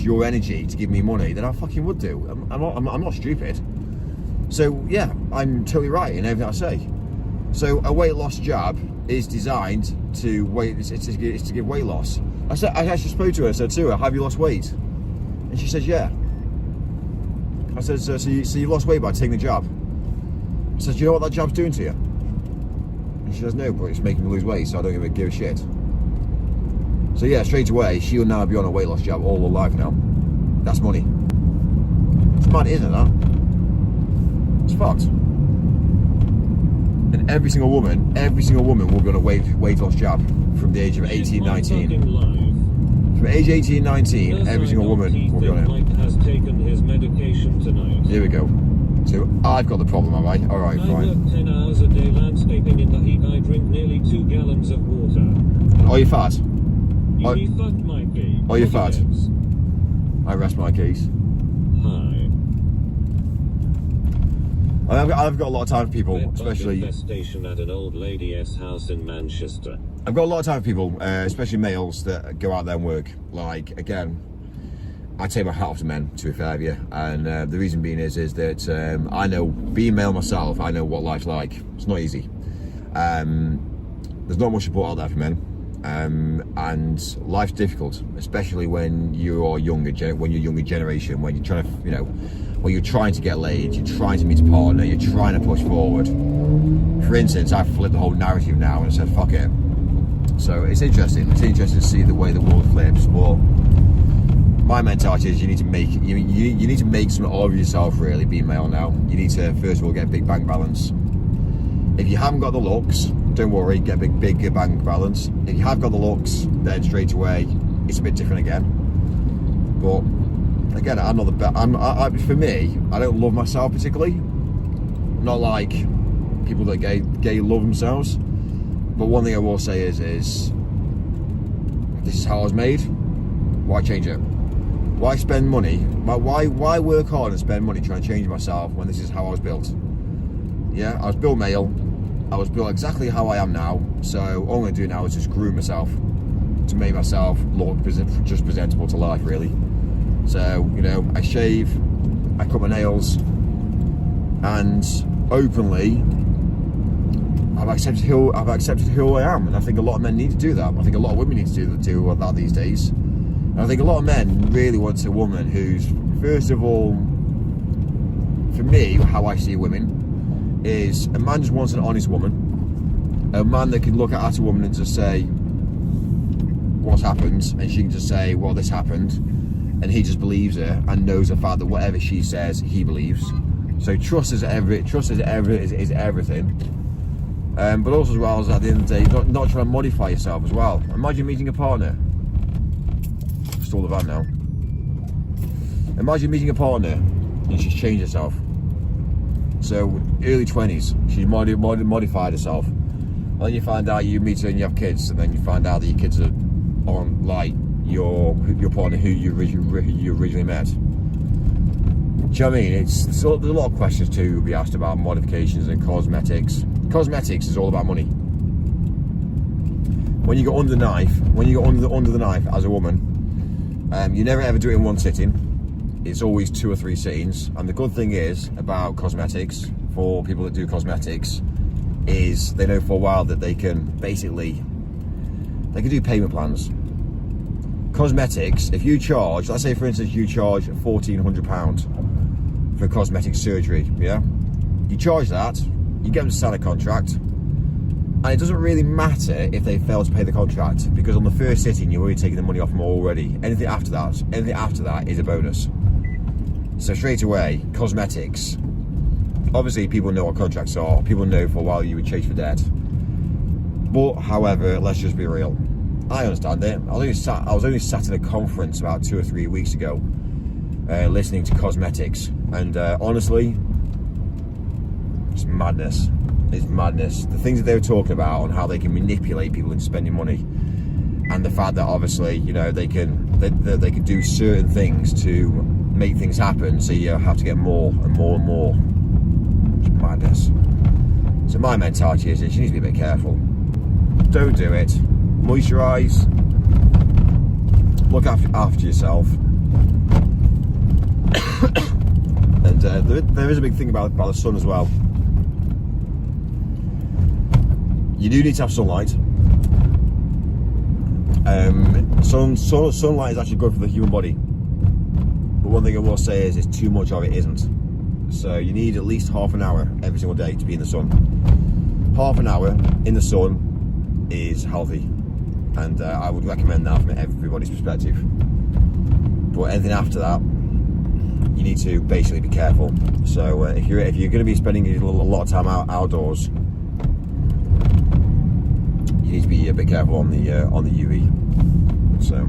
your energy to give me money, then I fucking would do. I'm not stupid. So yeah, I'm totally right in everything I say. So a weight loss jab is designed to give weight loss. I actually spoke to her. I said to her, "Have you lost weight?" And she said, "Yeah." I said, "So you lost weight by taking the jab?" I said, "Do you know what that jab's doing to you?" And she says, "No, but it's making me lose weight, so I don't give a shit." So yeah, straight away, she'll now be on a weight loss jab all her life now. That's money. It's mad, isn't it, that? It's fucked. And every single woman will be on a weight loss jab from the age of 18, 19. From age 18, 19, every single woman will be on it. Mike has taken his medication tonight. Here we go. So I've got the problem, have I? Alright, I fine. work 10 hours a day landscaping in the heat. I drink nearly 2 gallons of water. Are you fat? You be fucked, Mikey. Are you fat? Yes. I rest my case. Hi. I've got a lot of time for people, especially. Infestation at an old lady's house in Manchester. I've got a lot of time for people, especially males that go out there and work. Like, again, I take my hat off to men, to be fair with you, and the reason being is that I know, being male myself, I know what life's like. It's not easy. There's not much support out there for men, and life's difficult, especially when you're younger generation, when you're trying to, when you're trying to get laid, you're trying to meet a partner, you're trying to push forward. For instance, I've flipped the whole narrative now and said, fuck it. So it's interesting. It's interesting to see the way the world flips. But my mentality is you need to make something of yourself, really, being male now. You need to, first of all, get a big bank balance. If you haven't got the looks, don't worry, get a big bank balance. If you have got the looks, then straight away, it's a bit different again. But again, I'm not the best. For me, I don't love myself particularly. Not like people that gay love themselves. But one thing I will say is this is how I was made. Why change it? Why spend money? Why work hard and spend money trying to change myself when this is how I was built? Yeah, I was built male. I was built exactly how I am now. So all I'm going to do now is just groom myself to make myself look just presentable to life, really. So, I shave, I cut my nails, and openly, I've accepted who I am, and I think a lot of men need to do that. I think a lot of women need to do that these days. And I think a lot of men really want a woman who's, first of all, for me, how I see women, is a man just wants an honest woman, a man that can look at a woman and just say what's happened, and she can just say, well, this happened, and he just believes her and knows the fact that whatever she says, he believes. So trust is everything. But also, as well, as at the end of the day, not trying to modify yourself as well. Imagine meeting a partner. Stole the van now. Imagine meeting a partner and she's changed herself. So early 20s, she modified herself. And then you find out you meet her and you have kids, and then you find out that your kids are on like your partner who you originally met. Do you know what I mean? There's a lot of questions to be asked about modifications and cosmetics. Cosmetics is all about money. When you go under the knife, under the knife as a woman, you never ever do it in one sitting. It's always 2 or 3 sittings. And the good thing is about cosmetics, for people that do cosmetics, is they know for a while that they can do payment plans. Cosmetics, if you charge, let's say for instance you charge £1,400 for cosmetic surgery, yeah? You charge that, you get them to sign a contract, and it doesn't really matter if they fail to pay the contract, because on the first sitting you're already taking the money off them already. Anything after that is a bonus. So straight away, cosmetics, obviously people know what contracts are, people know for a while you would chase for debt. But however, let's just be real. I understand it. I was only sat in a conference about 2 or 3 weeks ago, listening to cosmetics, and honestly, it's madness. It's madness. The things that they were talking about on how they can manipulate people into spending money, and the fact that obviously, you know, they can do certain things to make things happen, so you have to get more and more and more. It's madness. So my mentality is you need to be a bit careful. Don't do it. Moisturise. Look after yourself. And there is a big thing about the sun as well. You do need to have sunlight. Sunlight is actually good for the human body. But one thing I will say is too much of it isn't. So you need at least half an hour every single day to be in the sun. Half an hour in the sun is healthy. And I would recommend that from everybody's perspective. But anything after that, you need to basically be careful. So if you're going to be spending a lot of time outdoors, you need to be a bit careful on the UV. So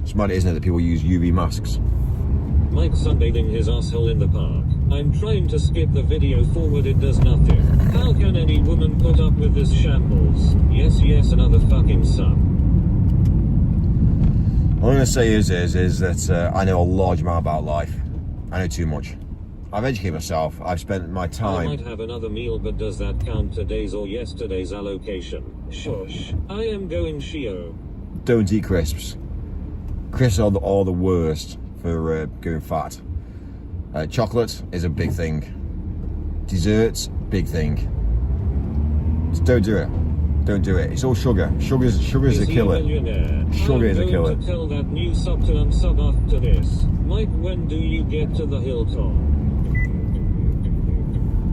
it's mad, isn't it, that people use UV masks? Mike sunbathing his asshole in the park. I'm trying to skip the video forward, it does nothing. How can any woman put up with this shambles? Yes, another fucking sun. All I'm going to say is that I know a large amount about life. I know too much. I've educated myself. I've spent my time. I might have another meal, but does that count today's or yesterday's allocation? Shush. I am going Shio. Don't eat crisps. Crisps are the worst for going fat. Chocolate is a big thing. Desserts, big thing. Just don't do it. Don't do it. It's all sugar. Sugar is a killer. Sugar is a killer. I'm going to tell that new sub to unsub after this. Mike, when do you get to the hilltop?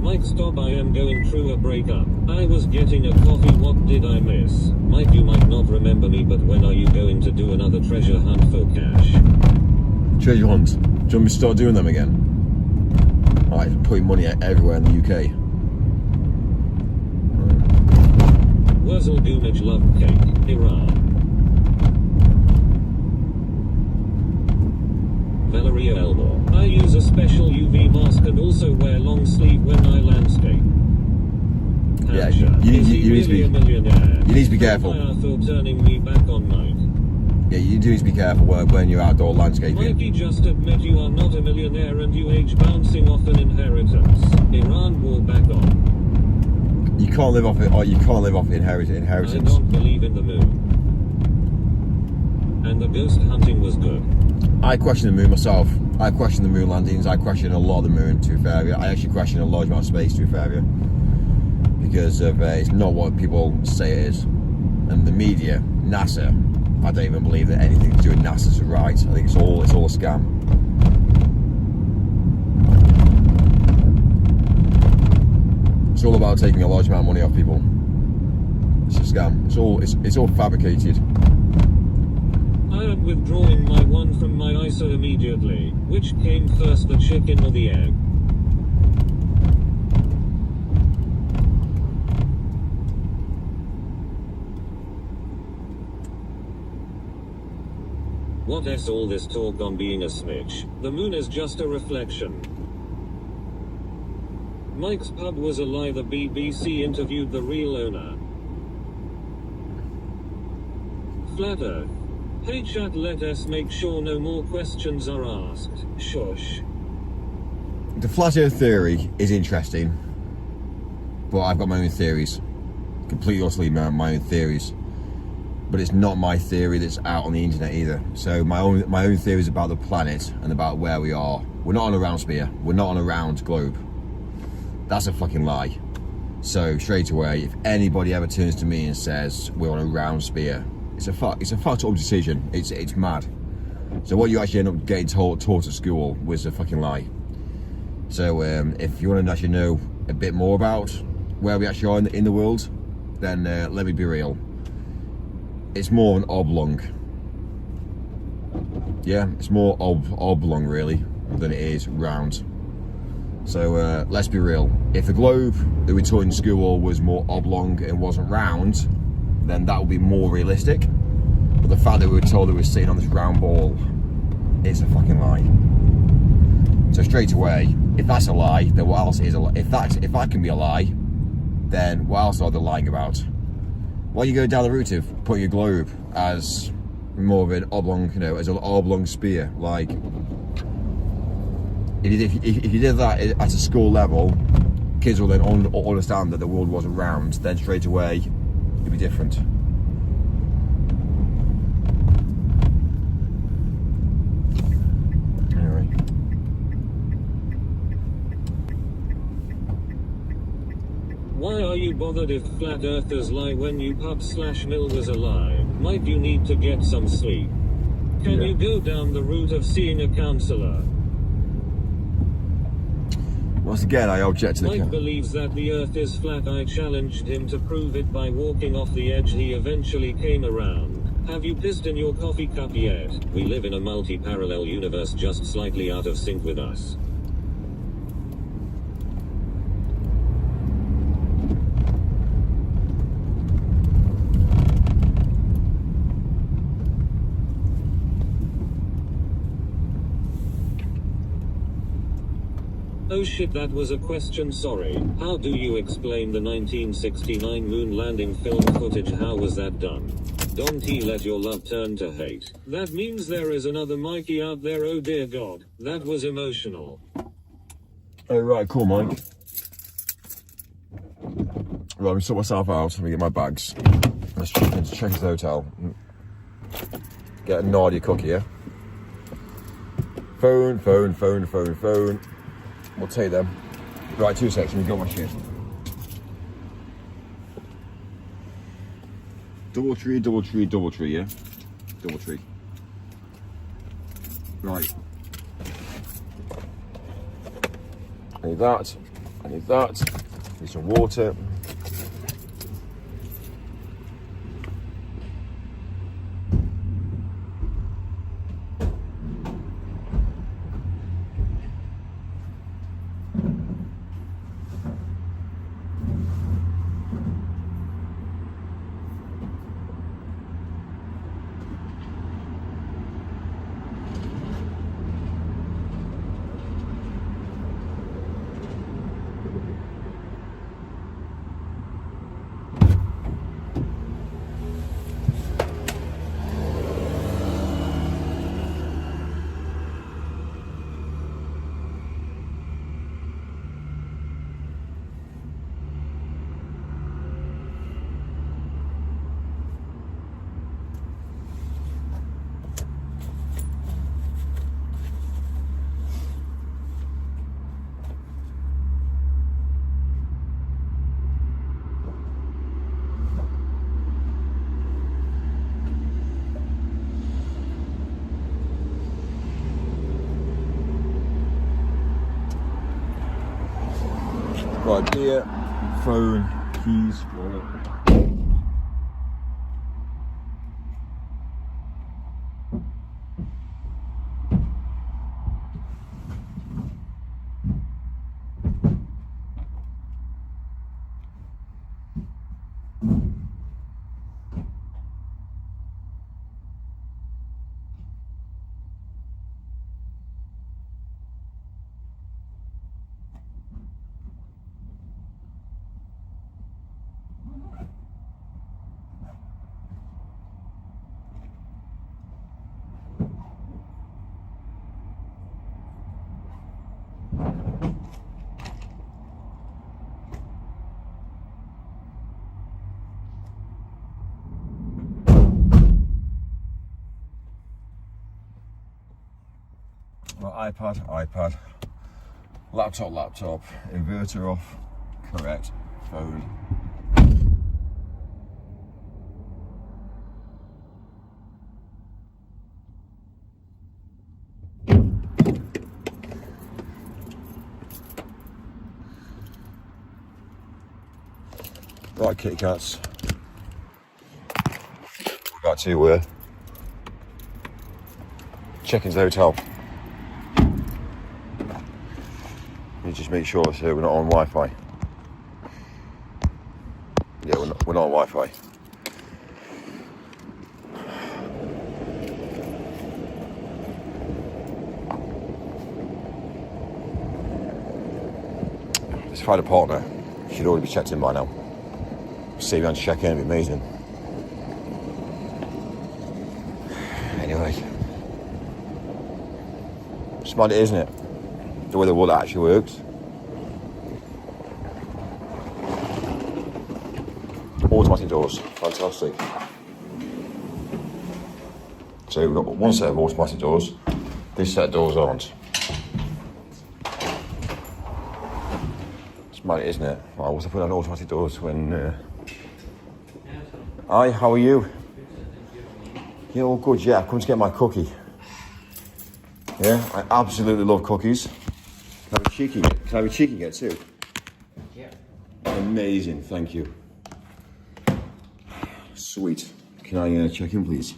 Mike, stop, I am going through a breakup. I was getting a coffee, what did I miss? Mike, you might not remember me, but when are you going to do another treasure hunt for cash? Treasure hunt? Do you want me to start doing them again? Alright, putting money everywhere in the UK. Wurzel Doomage love cake, Iran. Valeria Elmore. I use a special UV mask and also wear long sleeve when I landscape. Yeah, Hampshire. you Is he need to be- really a millionaire? you need to be careful. Why are Phil turning me back on Mike? Yeah, you do need to be careful when you're outdoor landscaping. Mikey, just admit you are not a millionaire and you age bouncing off an inheritance. Iran war back on. You can't live off it, or you can't live off inheritance. I don't believe in the moon. And the ghost hunting was good. I question the moon myself. I question the moon landings. I question a lot of the moon, to be fair. I actually question a large amount of space, to be fair. Because of it's not what people say it is. And the media, NASA, I don't even believe that anything to do with NASA is right. I think it's all a scam. It's all about taking a large amount of money off people. It's a scam. It's all fabricated. I am withdrawing my one from my ISA immediately. Which came first, the chicken or the egg? What is all this talk on being a snitch? The moon is just a reflection. Mike's pub was a lie. The BBC interviewed the real owner. Flat Earth. Hey chat, let us make sure no more questions are asked. Shush. The flat earth theory is interesting, but I've got my own theories. Completely utterly my own theories. But it's not my theory that's out on the internet either. So my own theories about the planet and about where we are. We're not on a round sphere. We're not on a round globe. That's a fucking lie. So straight away, if anybody ever turns to me and says we're on a round sphere, it's a fucked up decision. It's mad. So what you actually end up getting taught at school was a fucking lie. So if you want to actually know a bit more about where we actually are in the world, then let me be real. It's more an oblong. Yeah, it's more oblong really than it is round. So let's be real. If the globe that we taught in school was more oblong and wasn't round, then that would be more realistic. But the fact that we were told that we were sitting on this round ball, it's a fucking lie. So straight away, if that's a lie, then what else is a lie? If that can be a lie, then what else are they lying about? Why you go down the route of putting a globe as more of an oblong, as an oblong sphere? Like, if you did that at a school level, kids will then understand that the world wasn't round. Then straight away, it'd be different. Anyway. Why are you bothered if flat earthers lie when you pub/mill was a lie? Might you need to get some sleep? Can you go down the route of seeing a counsellor? Once again, I object to the... Mike believes that the earth is flat. I challenged him to prove it by walking off the edge. He eventually came around. Have you pissed in your coffee cup yet? We live in a multi-parallel universe just slightly out of sync with us. Oh shit, that was a question, sorry. How do you explain the 1969 moon landing film footage? How was that done? Don T, let your love turn to hate. That means there is another Mikey out there, oh dear god. That was emotional. Oh right, cool Mike. Right, let me sort myself out, let me get my bags. Let's check into the hotel. Get a Nadia cookie, yeah? Phone. We'll take them. Right, 2 seconds, we got my shit. Double tree, yeah? Double tree. Right. I need that. Need some water. Right, beer, phone, keys, wallet. Well, iPad, laptop, inverter off, correct, phone. Right, kitty cats. We've got to check into the hotel. You just make sure so we're not on Wi-Fi. Yeah, we're not on Wi-Fi. Let's find a partner. Should already be checked in by now. See me on check in, it'd be amazing. Anyway. It's mad, isn't it? The way the water actually works. Automatic doors, fantastic. So we've got one set of automatic doors. This set of doors aren't. It's mad, isn't it? Why was I putting on automatic doors when... Hi, how are you? Yeah, all good, yeah. I've come to get my cookie. Yeah, I absolutely love cookies. Can I have a cheeky get too? Yeah. Amazing, thank you. Sweet. Can I check in, please?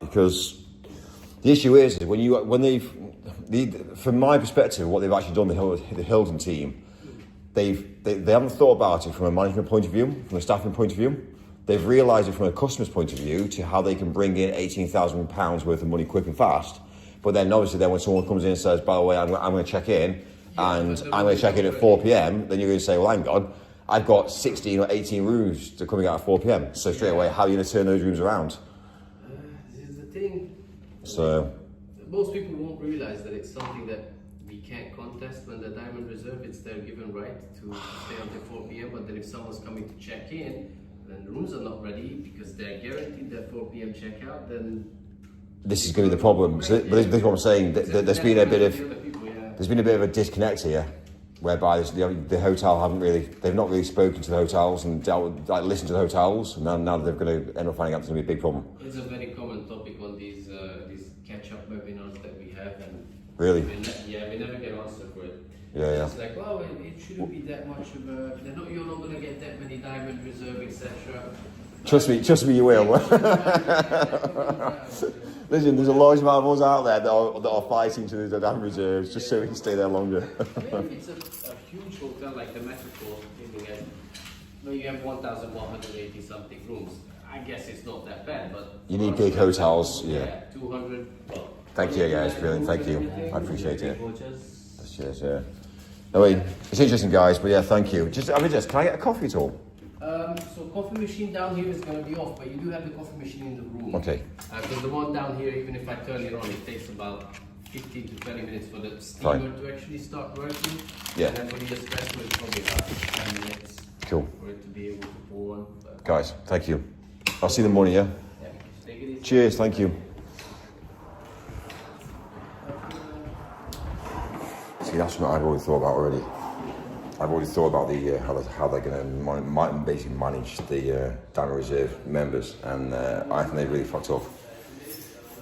Because the issue is from my perspective, what they've actually done, the Hilton team, they haven't thought about it from a management point of view, from a staffing point of view. They've realised it from a customer's point of view to how they can bring in £18,000 worth of money quick and fast. But then obviously when someone comes in and says, by the way, I'm going to check in and I'm going to check in at 4 p.m, then you're going to say, well, hang on, I've got 16 or 18 rooms that are coming out at 4 p.m. So straight away, how are you going to turn those rooms around? This is the thing. So most people won't realize that it's something that we can't contest. When the Diamond Reserve, it's their given right to stay until 4 p.m. But then if someone's coming to check in, then the rooms are not ready because they're guaranteed that 4 p.m. checkout, then this is going to be the problem. So this is what I'm saying. There's been a bit of a disconnect here, whereby the hotel they've not really spoken to the hotels and listened to the hotels, and now they're going to end up finding out there's going to be a big problem. It's a very common topic on these catch-up webinars that we have, and really, we never get answered for it. Yeah. It's like, well, it shouldn't be that much of a. You're not going to get that many Diamond Reserve, etc. Trust me, you will. Listen, there's a large amount of us out there that are fighting to the Diamond Reserves just so we can stay there longer. It's a huge hotel like the Metropole where you have 1,180 something rooms. I guess it's not that bad, but you need big hotels, yeah. 200. Well, thank you, guys. Brilliant. Thank you. I appreciate it. Cheers. Yeah. I mean, it's interesting, guys, but yeah, thank you. Can I get a coffee at all? So coffee machine down here is going to be off, but you do have the coffee machine in the room. Okay. Because the one down here, even if I turn it on, it takes about 15 to 20 minutes for the steamer to actually start working. Yeah. And then for the espresso, it's probably about 10 minutes. Cool. For it to be able to pour one. Guys, thank you. I'll see you in the morning, yeah? Yeah, take it easy. Cheers, thank you. See, that's what I've already thought about already. I've already thought about how they're going to basically manage the Diamond Reserve members, and I think they really fucked up.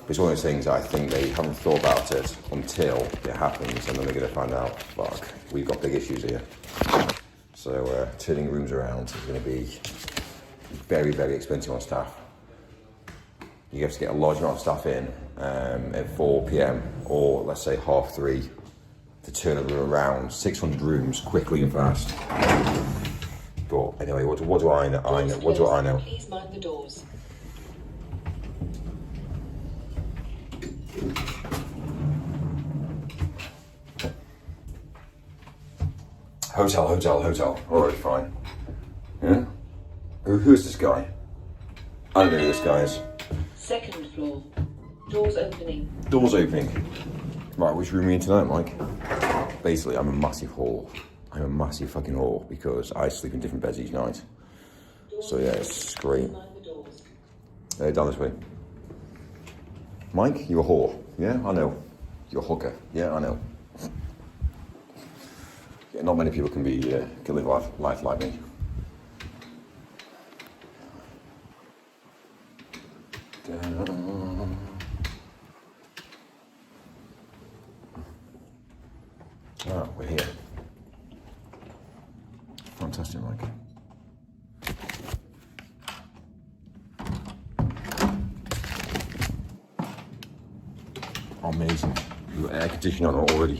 It's one of those things I think they haven't thought about it until it happens, and then they're going to find out, fuck, we've got big issues here. So turning rooms around is going to be very, very expensive on staff. You have to get a large amount of staff in at 4 p.m. or let's say 3:30 to turn a room around 600 rooms quickly and fast. But anyway, what do I know? What do I know? Please mind the doors. Hotel. All right, fine. Yeah. Who's this guy? I don't know who this guy is. Second floor. Doors opening. Doors opening. Right, which room are you in tonight, Mike? Basically, I'm a massive whore. I'm a massive fucking whore because I sleep in different beds each night. So yeah, it's great. Down this way. Mike, you're a whore. Yeah, I know. You're a hooker. Yeah, I know. Yeah, not many people can live life like me. Ah, we're here. Fantastic, Mike. Amazing. You've got air conditioning on already.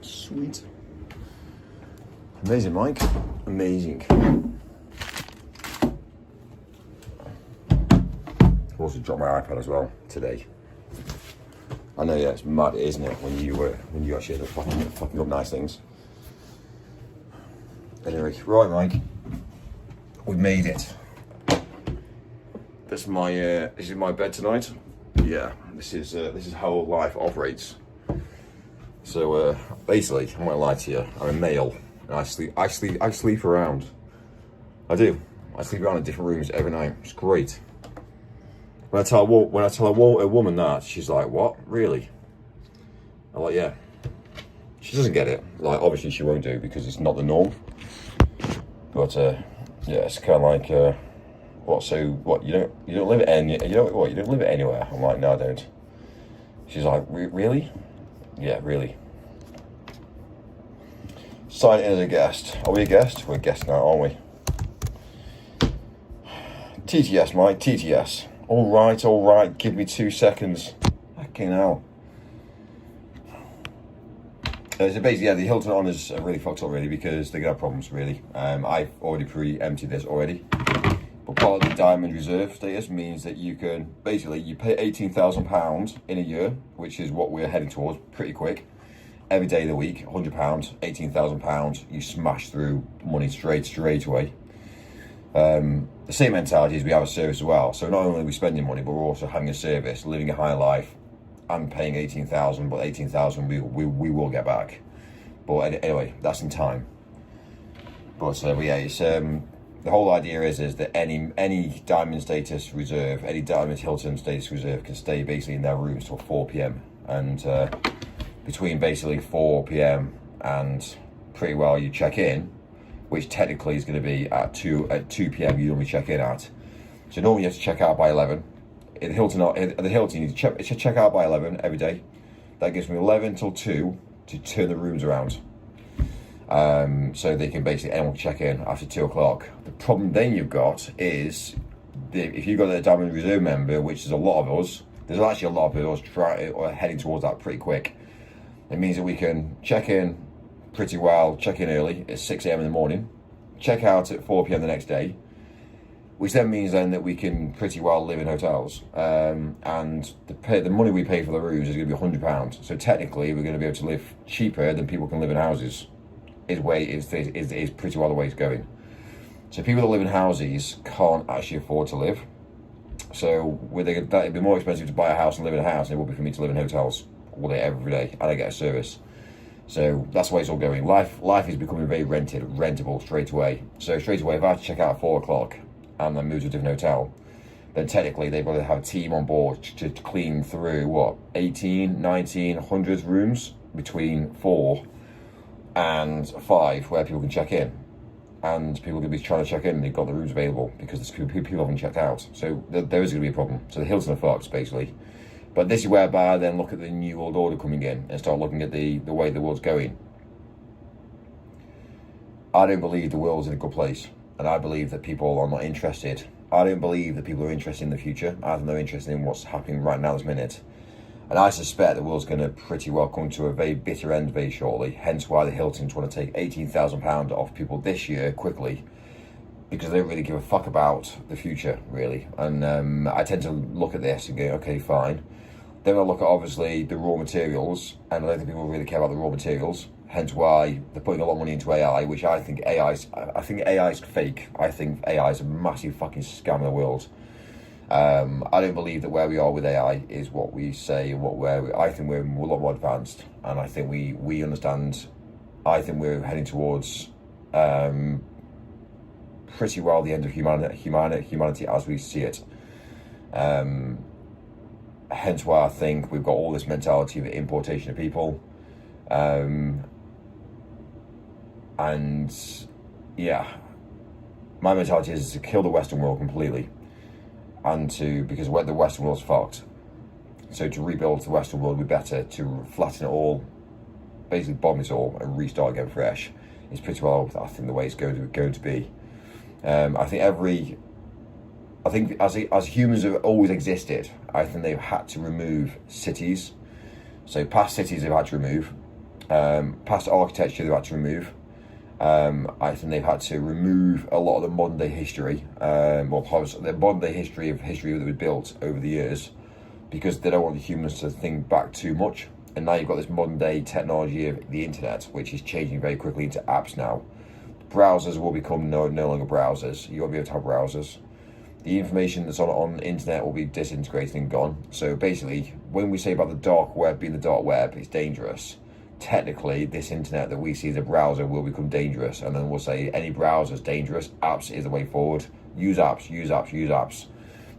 Sweet. Amazing, Mike. Amazing. I've also dropped my iPad as well today. I know, yeah, it's mad, isn't it, when you actually end up fucking up nice things. Anyway, right, Mike, we've made it. This is my bed tonight. Yeah, this is how life operates. So basically, I'm not gonna lie to you, I'm a male, and I sleep around. I do. I sleep around in different rooms every night. It's great. When I tell a woman that, she's like, "What? Really?" I'm like, "Yeah." She doesn't get it. Like, obviously, she won't do because it's not the norm. But yeah, it's kind of like, what? So what? You don't live you don't live anywhere? I'm like, "No, I don't." She's like, "Really?" Yeah, really. Sign in as a guest. Are we a guest? We're a guest now, aren't we? TTS, Mike. TTS. All right. Give me 2 seconds. Fucking hell. So basically, yeah, the Hilton Honors are really fucked up, really, because they're gonna have problems, really. I've already pre-emptied this already. But part of the Diamond Reserve status means that you can, basically, you pay £18,000 in a year, which is what we're heading towards pretty quick. Every day of the week, £100, £18,000, you smash through money straight away. The same mentality is we have a service as well. So not only are we spending money, but we're also having a service, living a high life, and paying 18,000. But 18,000 we will get back. But anyway, that's in time. But yeah, it's the whole idea is that any Diamond status reserve, any Diamond Hilton status reserve can stay basically in their rooms till 4 p.m. and between basically 4 p.m. and pretty well you check in, which technically is going to be at 2 p.m. you normally check in at. So normally you have to check out by 11. At the Hilton you need to check out by 11 every day. That gives me 11 till 2 to turn the rooms around. So they can basically, anyone can check in after 2 o'clock. The problem then you've got is, if you've got a Diamond Reserve member, which is a lot of us, there's actually a lot of us heading towards that pretty quick. It means that we can check in pretty well, check in early at 6 a.m. in the morning, check out at 4 p.m. the next day, which then means then that we can pretty well live in hotels. And the money we pay for the rooms is going to be £100. So technically we're going to be able to live cheaper than people can live in houses. Is pretty well the way it's going. So people that live in houses can't actually afford to live. So it'd be more expensive to buy a house and live in a house than it would be for me to live in hotels all day, every day, and I get a service. So that's the way it's all going. Life is becoming very rentable straight away. So straight away, if I have to check out at 4 o'clock and then move to a different hotel, then technically they've got to have a team on board to clean through 18, 19, 100 rooms between 4 and 5 where people can check in, and people are going to be trying to check in and they've got the rooms available because there's people haven't checked out. So there is going to be a problem. So the Hilton are fucked basically. But this is whereby I then look at the new world order coming in and start looking at the way the world's going. I don't believe the world's in a good place, and I believe that people are not interested. I don't believe that people are interested in the future. I think they're interested in what's happening right now this minute. And I suspect the world's going to pretty well come to a very bitter end very shortly, hence why the Hiltons want to take £18,000 off people this year quickly, because they don't really give a fuck about the future, really. And I tend to look at this and go, okay, fine. Then I look at, obviously, the raw materials, and I don't think people really care about the raw materials, hence why they're putting a lot of money into AI, which I think AI is fake. I think AI is a massive fucking scam in the world. I don't believe that where we are with AI is what we say. I think we're a lot more advanced, and I think we understand. I think we're heading towards pretty well the end of humanity as we see it. Hence why I think we've got all this mentality of importation of people, and yeah, my mentality is to kill the Western world completely. And because the Western world's fucked, so to rebuild the Western world would be better, to flatten it all, basically bomb it all and restart again fresh. It's pretty well, I think, the way it's going to be. I think as humans have always existed, I think they've had to remove cities. So past cities they've had to remove, past architecture they've had to remove. I think they've had to remove a lot of the modern day history, the modern day history that was built over the years, because they don't want the humans to think back too much. And now you've got this modern day technology of the internet, which is changing very quickly into apps now. Browsers will become no longer browsers. You won't be able to have browsers. The information that's on the internet will be disintegrated and gone. So basically, when we say about the dark web being the dark web, it's dangerous. Technically, this internet that we see as a browser will become dangerous, and then we'll say any browser is dangerous. Apps is the way forward. Use apps.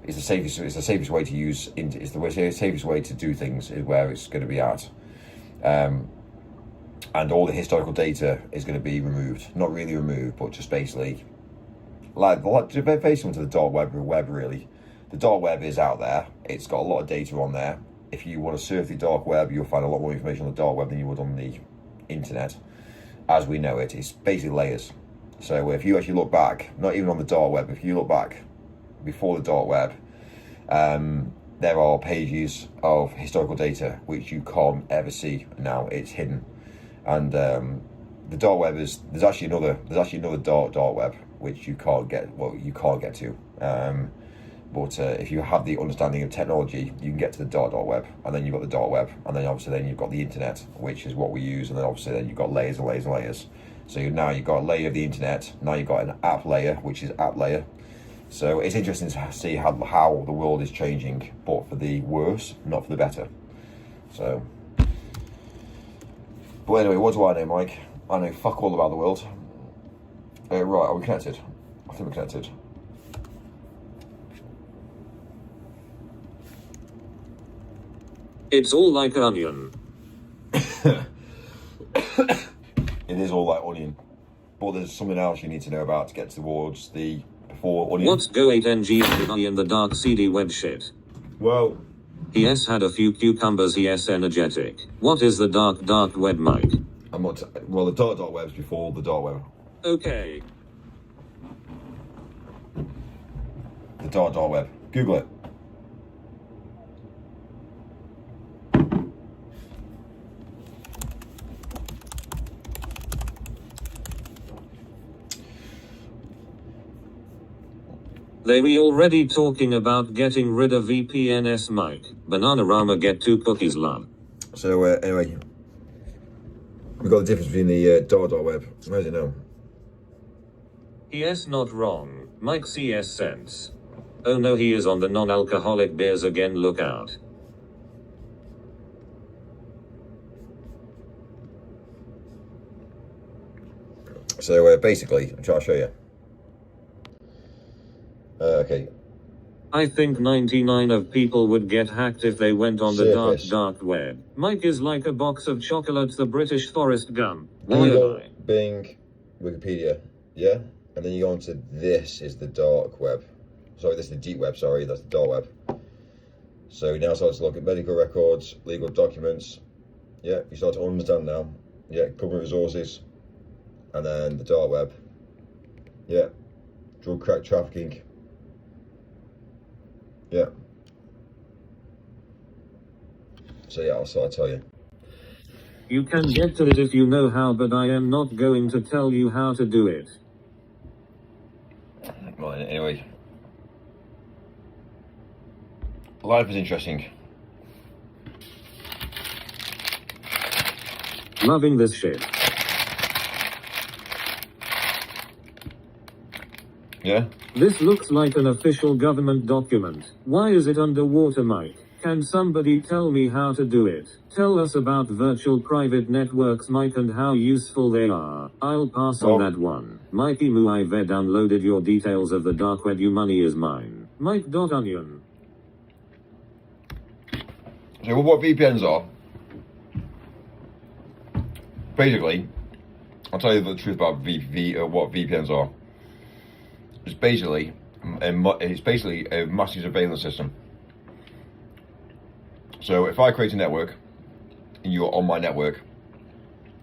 It's the safest way to use. It's the safest way to do things is where it's going to be at. And all the historical data is going to be removed. Not really removed, but just basically very similar to the dark web. Really, the dark web is out there. It's got a lot of data on there. If you want to surf the dark web, you'll find a lot more information on the dark web than you would on the internet. As we know it, it's basically layers. So if you actually look back, not even on the dark web, if you look back before the dark web, there are pages of historical data which you can't ever see now. It's hidden. And the dark web there's actually another dark web which you can't get to. But if you have the understanding of technology, you can get to the dark web, and then you've got the dark web, and then obviously then you've got the internet, which is what we use, and then obviously then you've got layers and layers and layers. So now you've got a layer of the internet. Now you've got an app layer, which is app layer. So it's interesting to see how the world is changing, but for the worse, not for the better. So, but anyway, what do I know, Mike? I know fuck all about the world. Right, are we connected? I think we're connected. It's all like onion. It is all like onion, but there's something else you need to know about to get towards the before onion. What's go 8ng in the dark seedy web shit? Well, Yes, had a few cucumbers. Yes, energetic. What is the dark web, Mike? I'm not. Well, the dark web's before the dark web. Okay. The dark web. Google it. They were already talking about getting rid of VPNs, Mike. Bananarama get 2 cookies, love. So anyway, we've got the difference between the dark web. How's it now? Yes, not wrong. Mike CS sense. Oh no, he is on the non-alcoholic beers again, look out. So basically, I'm trying to show you. Okay. I think 99 of people would get hacked if they went on the dark web. Mike is like a box of chocolates, the British Forrest Gump. Why Google, am I? Bing, Wikipedia, yeah? And then you go on to this is the dark web. Sorry, this is the deep web, sorry, that's the dark web. So you now start to look at medical records, legal documents. Yeah, you start to understand now. Yeah, government resources. And then the dark web. Yeah, drug crack trafficking. Yeah. So yeah, I'll tell you. You can get to it if you know how, but I am not going to tell you how to do it. Well, anyway. Life is interesting. Loving this shit. Yeah? This looks like an official government document. Why is it underwater, Mike? Can somebody tell me how to do it? Tell us about virtual private networks, Mike, and how useful they are. I'll pass on that one. Mikey Moo, I've downloaded your details of the dark web. You money is mine. Mike.onion. So what VPNs are, basically, I'll tell you the truth about what VPNs are. It's basically a massive surveillance system. So if I create a network, and you're on my network,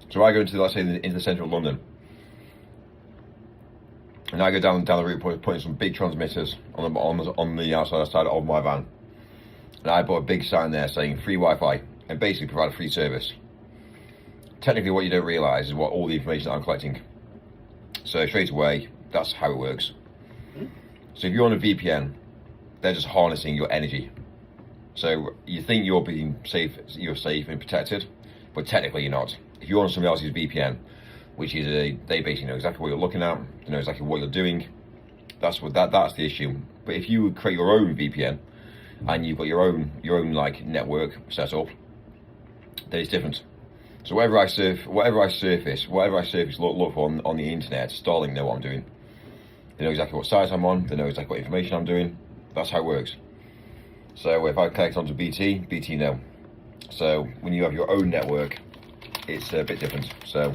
so I go into, let's say, into the centre of London, and I go down the route, putting some big transmitters on the outside of my van, and I put a big sign there saying free Wi-Fi, and basically provide a free service. Technically, what you don't realise is what all the information that I'm collecting. So straight away, that's how it works. So if you're on a VPN, they're just harnessing your energy. So you think you're being safe, you're safe and protected, but technically you're not. If you're on somebody else's VPN, which is they basically know exactly what you're looking at, they know exactly what you're doing. That's the issue. But if you create your own VPN and you've got your own like network set up, then it's different. So whatever I surface, look on the internet, Starlink know what I'm doing. They know exactly what site I'm on. They know exactly what information I'm doing. That's how it works. So if I connect onto BT know. So when you have your own network, it's a bit different. So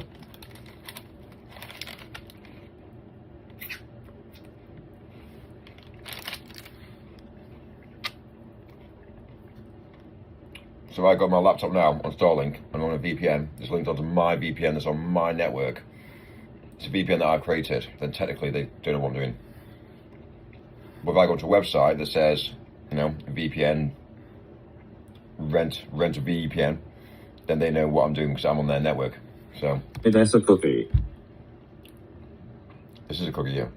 I got my laptop now on Starlink. I'm on a VPN. It's linked onto my VPN that's on my network. It's a VPN that I've created. Then technically they don't know what I'm doing. But if I go to a website that says, VPN, rent a VPN, then they know what I'm doing because I'm on their network. So It's a cookie. This is a cookie, yeah.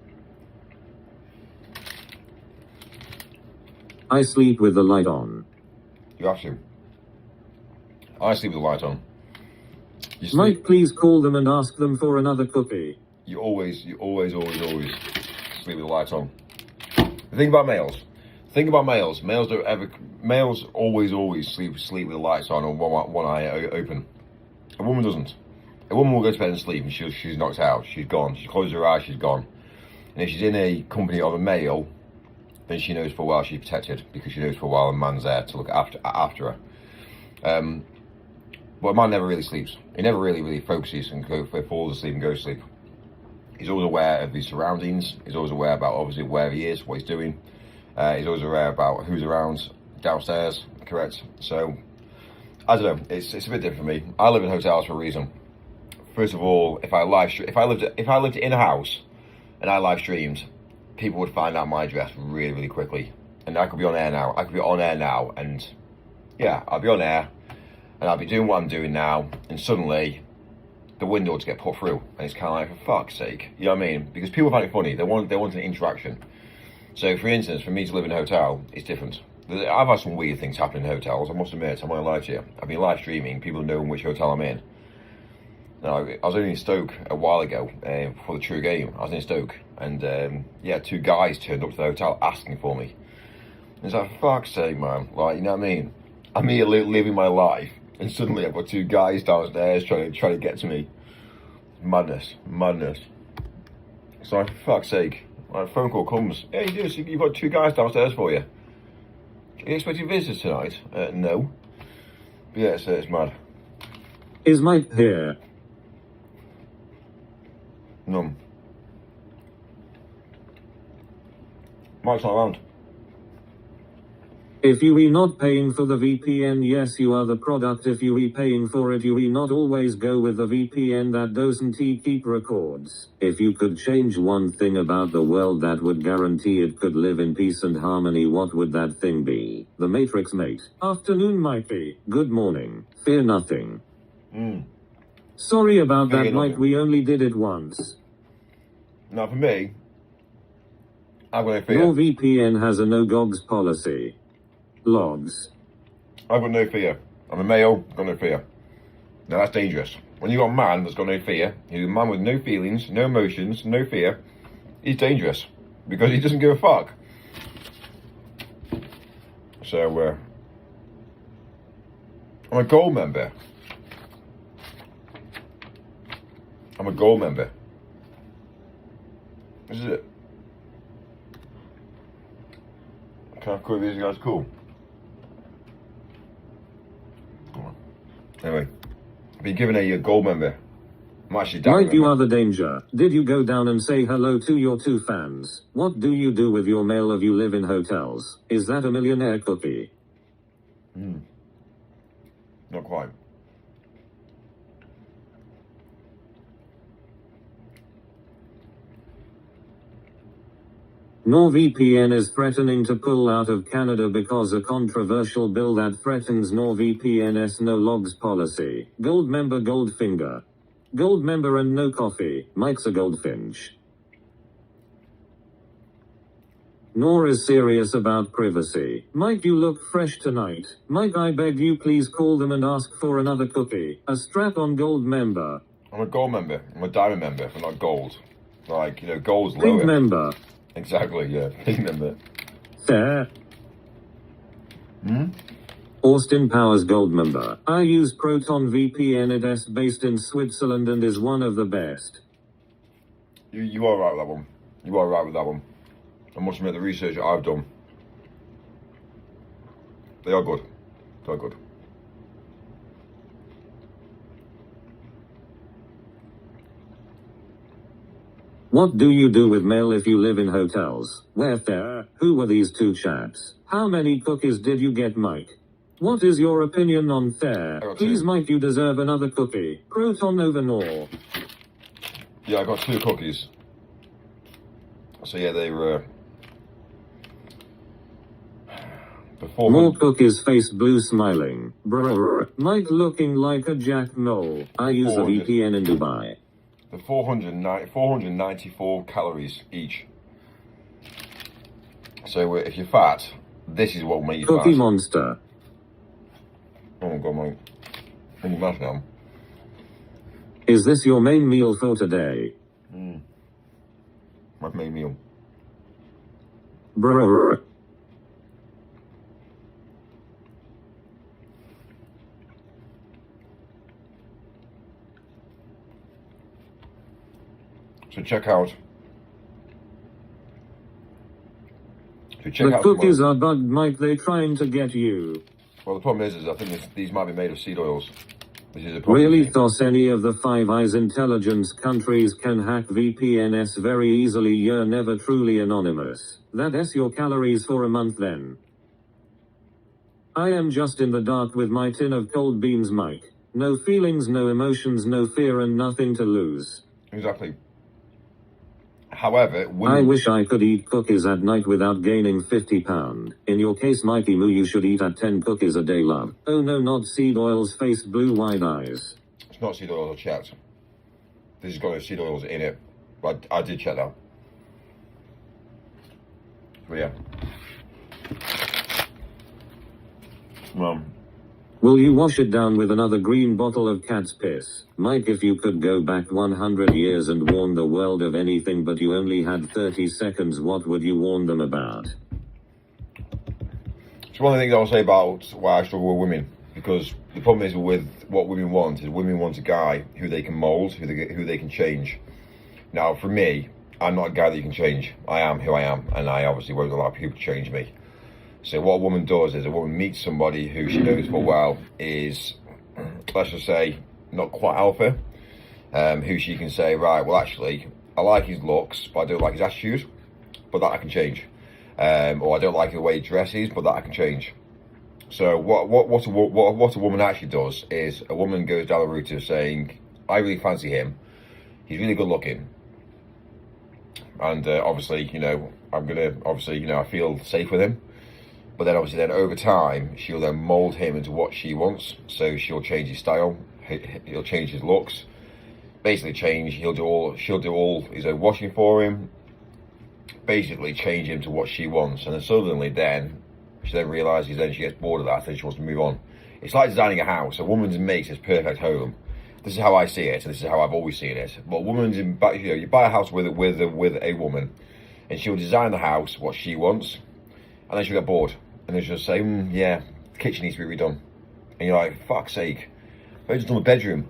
I sleep with the light on. You have to. I sleep with the light on. You sleep, Mike, please call them and ask them for another cookie. you always sleep with the lights on. The thing about males, males always sleep with the lights on or one eye open. A woman doesn't. A woman will go to bed and sleep and she's knocked out, she's gone. She closes her eyes, she's gone. And if she's in a company of a male, then she knows for a while she's protected because she knows for a while a man's there to look after her. But a man never really sleeps. He never really focuses and falls asleep and goes to sleep. He's always aware of his surroundings. He's always aware about obviously where he is, what he's doing. He's always aware about who's around downstairs. Correct. So I don't know. It's a bit different for me. I live in hotels for a reason. First of all, if I lived in a house and I live streamed, people would find out my address really quickly. And I could be on air now. And yeah, I'll be on air and I'll be doing what I'm doing now. And suddenly the window would get put through. And it's kind of like, for fuck's sake. You know what I mean? Because people find it funny. They want an interaction. So for instance, for me to live in a hotel, it's different. I've had some weird things happen in hotels, I must admit. I'm not gonna lie to you. I've been live streaming, people know which hotel I'm in. Now, I was only in Stoke a while ago for the True Game. I was in Stoke, and yeah, two guys turned up to the hotel asking for me. And it's like, for fuck's sake, man. Like, you know what I mean? I'm here living my life, and suddenly I've got two guys downstairs trying to get to me. Madness. So, like, for fuck's sake, when a phone call comes, hey, you've got two guys downstairs for you. Are you expecting visitors tonight? No. But yeah, it's mad. Is Mike here? None. Mike's not around. If you are not paying for the VPN, yes, you are the product. If you are paying for it, you will not always go with the VPN that doesn't keep records. If you could change one thing about the world that would guarantee it could live in peace and harmony, what would that thing be? The Matrix, mate. Afternoon, Mikey. Good morning. Fear nothing. Sorry about that, Mike. We only did it once. Now for me, I've got no fear. Your VPN has a no-gogs policy. Logs. I've got no fear. I'm a male, I've got no fear. Now that's dangerous. When you've got a man that's got no fear, he's a man with no feelings, no emotions, no fear, he's dangerous. Because he doesn't give a fuck. So, I'm a gold member. This is it. Kind of cool. These guys cool. Anyway, I've been given a gold member. I'm actually down. Mike, you are the danger. Did you go down and say hello to your two fans? What do you do with your mail if you live in hotels? Is that a millionaire cookie? Not quite. NordVPN is threatening to pull out of Canada because a controversial bill that threatens NordVPN's no logs policy. Gold member Goldfinger. Gold member and no coffee. Mike's a goldfinch. Nor is serious about privacy. Mike, you look fresh tonight. Mike, I beg you please call them and ask for another cookie. A strap-on gold member. I'm a gold member. I'm a diamond member, but not gold. Like, you know, gold's lower. Pink member. Exactly, yeah. Pink member. Fair. Austin Powers Gold member. I use Proton VPN. It is based in Switzerland and is one of the best. You are right with that one. You are right with that one. I must admit the research that I've done. They are good. They are good. What do you do with mail if you live in hotels? Where fair? Who were these two chaps? How many cookies did you get, Mike? What is your opinion on fair? Please, Mike, you deserve another cookie. Proton over Nor. Yeah, I got 2 cookies. So yeah, they were before. More cookies, face blue smiling. Brr. Mike looking like a Jack Mole. I use a VPN in Dubai. The 494 calories each. So if you're fat, this is what will make you Cookie fat. Monster. Oh my god, mate. I'm mad now. Is this your main meal for today? My main meal. Brr. So check out. The tomorrow. cookies are bugged, Mike. They trying to get you. Well, the problem is I think these might be made of seed oils. This is a problem. Really thought any of the Five Eyes intelligence countries can hack VPNs very easily. You're never truly anonymous. That's your calories for a month then. I am just in the dark with my tin of cold beans, Mike. No feelings, no emotions, no fear, and nothing to lose. Exactly. However, I wish I could eat cookies at night without gaining 50 pounds. In your case, Mikey Moo, you should eat at 10 cookies a day, love. Oh no, not seed oils, face blue wide eyes. It's not seed oils, I checked. This has got seed oils in it. But I did check that. But yeah. Will you wash it down with another green bottle of cat's piss? Mike, if you could go back 100 years and warn the world of anything but you only had 30 seconds, what would you warn them about? It's one of the things I'll say about why I struggle with women. Because the problem is with what women want is women want a guy who they can mould, who they can change. Now, for me, I'm not a guy that you can change. I am who I am, and I obviously won't allow people to change me. So what a woman does is a woman meets somebody who she knows full well is, let's just say, not quite alpha, who she can say, right, well, actually, I like his looks, but I don't like his attitude, but that I can change. Or I don't like the way he dresses, but that I can change. So what a woman actually does is a woman goes down the route of saying, I really fancy him, he's really good looking, and obviously, I feel safe with him. But then obviously over time, she'll then mould him into what she wants. So she'll change his style, he'll change his looks, basically she'll do all his own washing for him, basically change him to what she wants. And then suddenly she then realises, then she gets bored of that and she wants to move on. It's like designing a house. A woman makes his perfect home. This is how I see it, and this is how I've always seen it. But you buy a house with a woman, and she'll design the house what she wants, and then she'll get bored. And then she'll say, yeah, the kitchen needs to be redone. And you're like, fuck's sake, I just done the bedroom.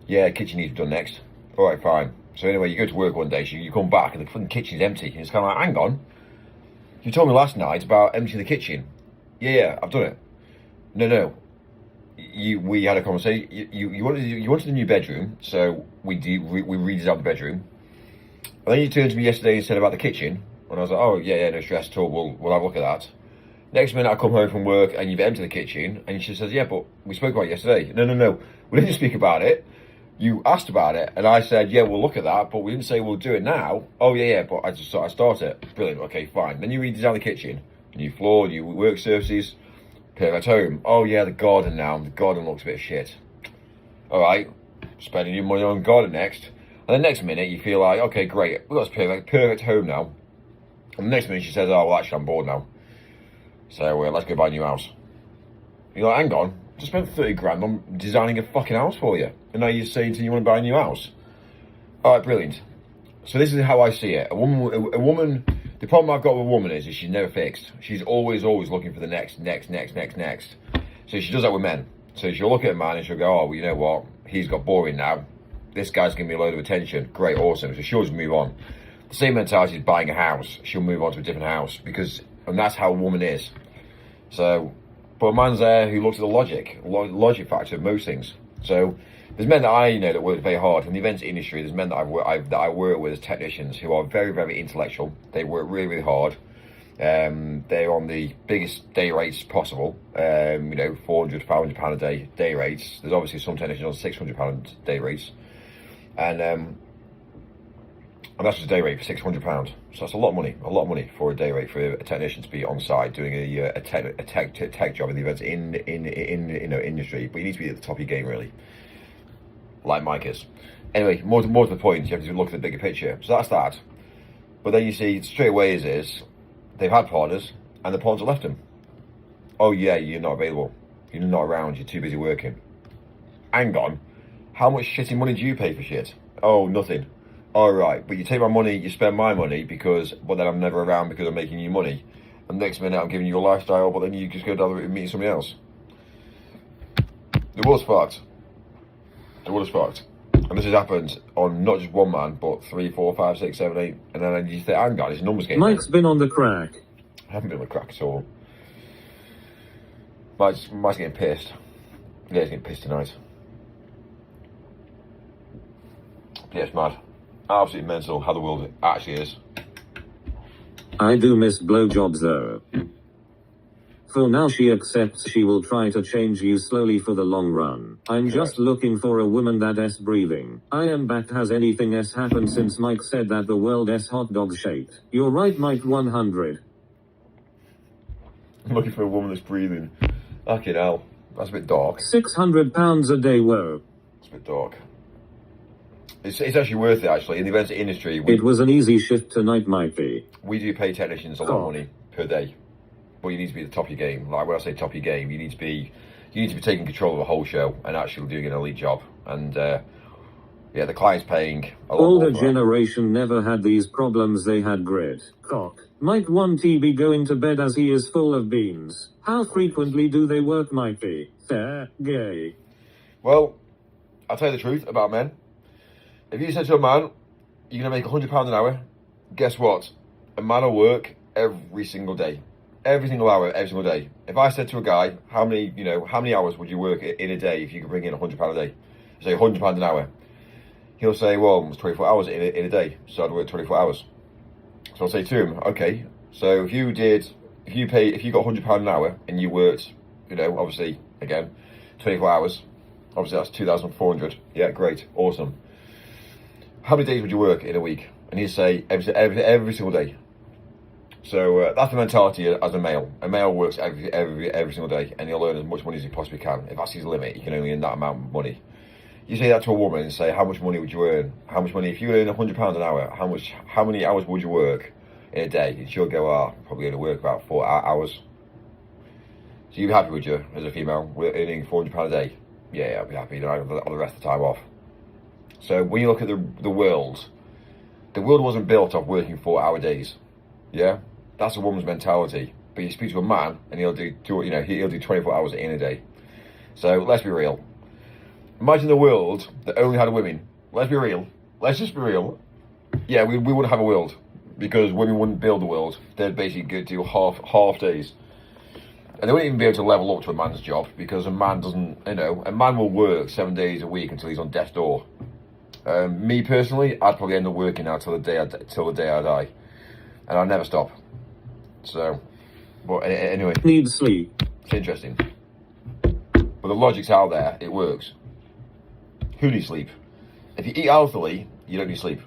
Yeah, kitchen needs to be done next. All right, fine. So anyway, you go to work one day, so you come back, and the fucking kitchen's empty. And it's kind of like, hang on, you told me last night about emptying the kitchen. Yeah, I've done it. No. We had a conversation. You wanted a new bedroom, so we redesigned the bedroom. And then you turned to me yesterday and said about the kitchen, and I was like, oh yeah, no stress at all. We'll have a look at that. Next minute I come home from work and you've emptied the kitchen, and she says, yeah, but we spoke about it yesterday. No, we didn't speak about it. You asked about it, and I said, yeah, we'll look at that, but we didn't say we'll do it now. Oh yeah, but I just thought I'd start it. Brilliant. Okay, fine. Then you redesign the kitchen, new floor, new work surfaces. Perfect home. Oh yeah, the garden now. The garden looks a bit shit. All right, spending your money on garden next. And the next minute you feel like, okay, great, well, that's perfect home now. And the next minute she says, oh, well, actually I'm bored now. So let's go buy a new house. You're like, hang on, just spent 30 grand on designing a fucking house for you. And now you're saying to me you want to buy a new house. All right, brilliant. So this is how I see it. A woman, the problem I've got with a woman is she's never fixed. She's always looking for the next. So she does that with men. So she'll look at a man and she'll go, oh, well, you know what? He's got boring now. This guy's giving me a load of attention. Great, awesome. So she'll just move on. The same mentality is buying a house. She'll move on to a different house and that's how a woman is. So, but a man's there who looks at the logic factor of most things. So there's men that I know that work very hard. In the events industry, there's men that I work with as technicians who are very, very intellectual. They work really, really hard. They're on the biggest day rates possible. £400, £500 a day rates. There's obviously some technicians on £600 day rates. And that's just a day rate for £600. So that's a lot of money for a day rate for a technician to be on site doing a tech job in the events in industry. But you need to be at the top of your game, really, like Mike is. Anyway, more to the point, you have to look at the bigger picture. So that's that. But then you see straight away is they've had partners and the partners have left them. Oh yeah, you're not available. You're not around. You're too busy working. Hang on. How much shitty money do you pay for shit? Oh, nothing. All right, but you take my money, you spend my money but then I'm never around because I'm making you money. And next minute I'm giving you a lifestyle, but then you just go down the route and meet somebody else. The world's fucked. The world is fucked. And this has happened on not just one man, but 3, 4, 5, 6, 7, 8. And then you think, hang on, his numbers game. Mike's been on the crack. I haven't been on the crack at all. Mike's getting pissed. Yeah, he's getting pissed tonight. Yeah, it's mad. Absolutely mental how the world actually is. I do miss blowjobs though. For now she accepts she will try to change you slowly for the long run. I'm just looking for a woman that s breathing. I am back. Has anything s happened since Mike said that the world s hot dog shaped? You're right, Mike 100. I'm looking for a woman that's breathing. Fucking hell. That's a bit dark. 600 pounds a day, whoa. It's a bit dark. It's actually worth it, actually. In the events industry, It was an easy shift tonight, Mikey. we do pay technicians a lot of money per day. But you need to be at the top of your game. Like when I say top of your game, you need to be taking control of the whole show and actually doing an elite job. And yeah, the client's paying a lot more Older for that. generation never had these problems, they had grit. Cock. Mike 1TB going to bed as he is full of beans. How frequently do they work, Mikey? Fair, gay. Well, I'll tell you the truth about men. If you said to a man, you're going to make £100 an hour, guess what? A man will work every single day. Every single hour, every single day. If I said to a guy, how many hours would you work in a day if you could bring in £100 a day? Say £100 an hour. He'll say, well, it's 24 hours in a day, so I'd work 24 hours. So I'll say to him, okay, so if you got £100 an hour and you worked, obviously, again, 24 hours, obviously that's 2,400. Yeah, great, awesome. How many days would you work in a week? And he'd say, every single day. So that's the mentality as a male. A male works every single day, and he'll earn as much money as he possibly can. If that's his limit, he can only earn that amount of money. You say that to a woman and say, how much money would you earn? How much money, if you earn £100 an hour, how many hours would you work in a day? And she'll go, probably going to work about 4 hours. So you'd be happy, would you, as a female, earning £400 a day? Yeah, I'd be happy. Then I'd have the rest of the time off. So when you look at the world wasn't built off working 4-hour days. Yeah? That's a woman's mentality. But you speak to a man and he'll do 24 hours in a day. So let's be real. Imagine the world that only had women. Let's be real. Let's just be real. Yeah, we wouldn't have a world because women wouldn't build the world. They'd basically do half days. And they wouldn't even be able to level up to a man's job because a man doesn't, a man will work 7 days a week until he's on death's door. Me personally, I'd probably end up working now till the day I die. And I'll never stop. So, but anyway. Need sleep. It's interesting. But the logic's out there, it works. Who needs sleep? If you eat healthily, you don't need sleep.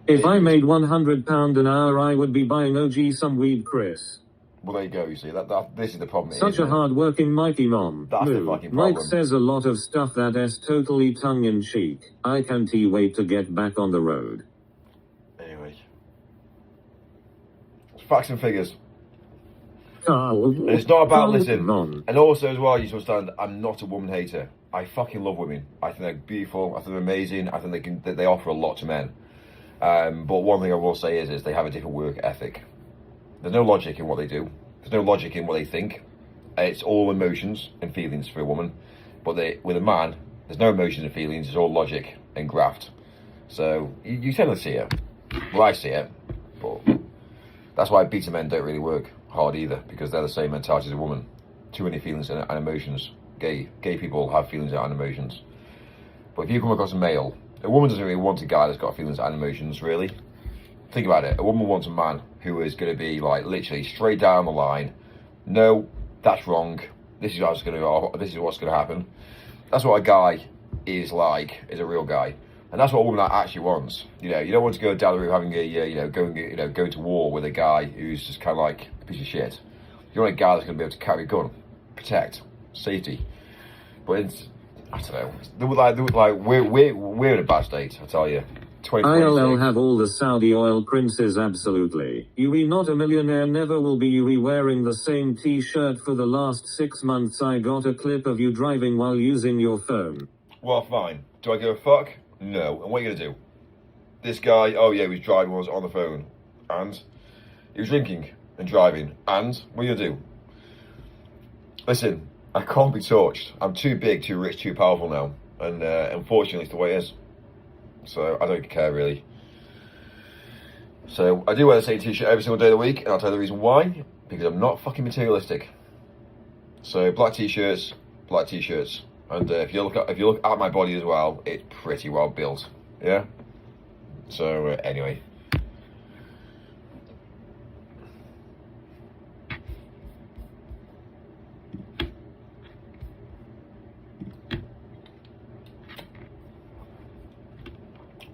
If I made £100 an hour, I would be buying OG some weed, Chris. Well, there you go, you see. This is the problem. Such a hard-working mighty mom. That's the fucking problem. Mike says a lot of stuff that's totally tongue-in-cheek. I can't wait to get back on the road. Anyway. It's facts and figures. And it's not about listen. And also as well, you should understand, I'm not a woman hater. I fucking love women. I think they're beautiful. I think they're amazing. I think they offer a lot to men. But one thing I will say is they have a different work ethic. There's no logic in what they do. There's no logic in what they think. It's all emotions and feelings for a woman. But with a man, there's no emotions and feelings. It's all logic and graft. So you tend to see it. Well, I see it. But that's why beta men don't really work hard either, because they're the same mentality as a woman. Too many feelings and emotions. Gay people have feelings and emotions. But if you come across a male, a woman doesn't really want a guy that's got feelings and emotions, really. Think about it. A woman wants a man who is going to be like literally straight down the line. No, that's wrong. This is what's going to happen. That's what a guy is like, is a real guy. And that's what a woman actually wants. You don't want to go down the route having going to war with a guy who's just kind of like a piece of shit. You want a guy that's going to be able to carry a gun, protect, safety. But it's, I don't know. We're in a bad state, I tell you. ILL have all the Saudi oil princes, absolutely. Yui not a millionaire, never will be. Yui wearing the same t-shirt for the last 6 months. I got a clip of you driving while using your phone. Well, fine. Do I give a fuck? No. And what are you going to do? This guy, oh yeah, he was driving, was on the phone. And? He was drinking and driving. And? What are you going to do? Listen, I can't be touched. I'm too big, too rich, too powerful now. And unfortunately, it's the way it is. So I don't care, really. So I do wear the same t-shirt every single day of the week. And I'll tell you the reason why. Because I'm not fucking materialistic. So black t-shirts. And if you look at my body as well, it's pretty well built. Yeah. So anyway.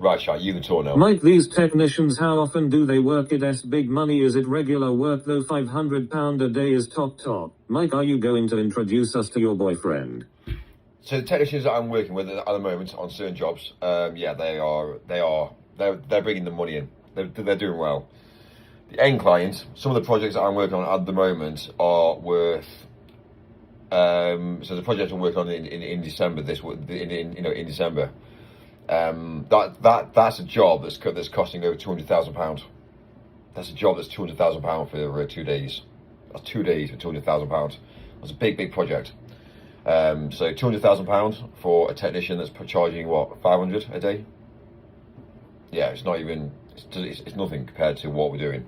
Right, Shaq, you can talk now. Mike, these technicians, how often do they work it? S big money, is it regular work though? £500 a day is top. Mike, are you going to introduce us to your boyfriend? So the technicians that I'm working with at the moment on certain jobs, yeah, they're bringing the money in. They're doing well. The end client, some of the projects that I'm working on at the moment are worth. So the project I'm working on in December, in December. That's a job that's costing over £200,000. That's a job that's £200,000 for 2 days. That's 2 days for £200,000. That's a big project. So £200,000 for a technician that's charging what, £500 a day? Yeah, it's not even. It's nothing compared to what we're doing.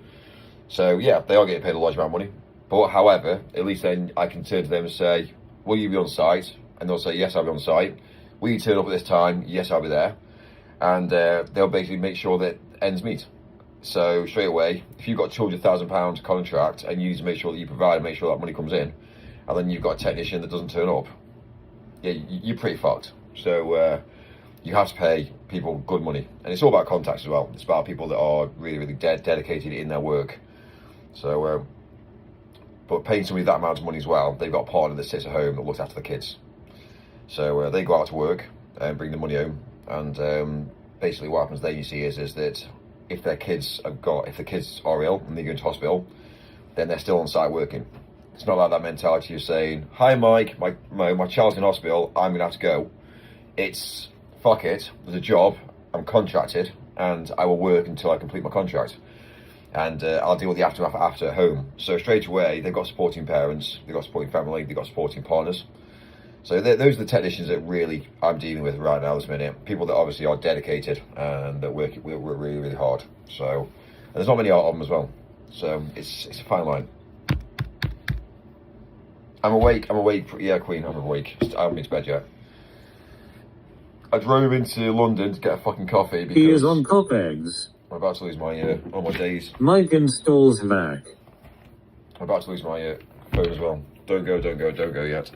So yeah, they are getting paid a large amount of money. But however, at least then I can turn to them and say, "Will you be on site?" And they'll say, "Yes, I'll be on site." Will you turn up at this time? Yes, I'll be there. And they'll basically make sure that ends meet. So straight away, if you've got a £200,000 contract and you need to make sure that you provide and make sure that money comes in, and then you've got a technician that doesn't turn up, yeah, you're pretty fucked. So you have to pay people good money. And it's all about contacts as well. It's about people that are really dedicated in their work. So, but paying somebody that amount of money as well, they've got a partner that sits at home that looks after the kids. So they go out to work and bring the money home, and basically what happens then, you see, is that if the kids are ill and they go into hospital, then they're still on site working. It's not like that mentality of saying, "Hi Mike, my child's in hospital, I'm gonna have to go." It's fuck it, there's a job, I'm contracted, and I will work until I complete my contract, and I'll deal with the aftermath after home. So straight away, they've got supporting parents, they've got supporting family, they've got supporting partners. So those are the technicians that really I'm dealing with right now this minute. People that obviously are dedicated and that work really hard. So, and there's not many of them as well. So it's a fine line. I'm awake. Yeah, Queen, I'm awake. I haven't been to bed yet. I drove into London to get a fucking coffee because he is on cop eggs. I'm about to lose my all my days. Mike installs VAC. I'm about to lose my phone as well. Don't go yet.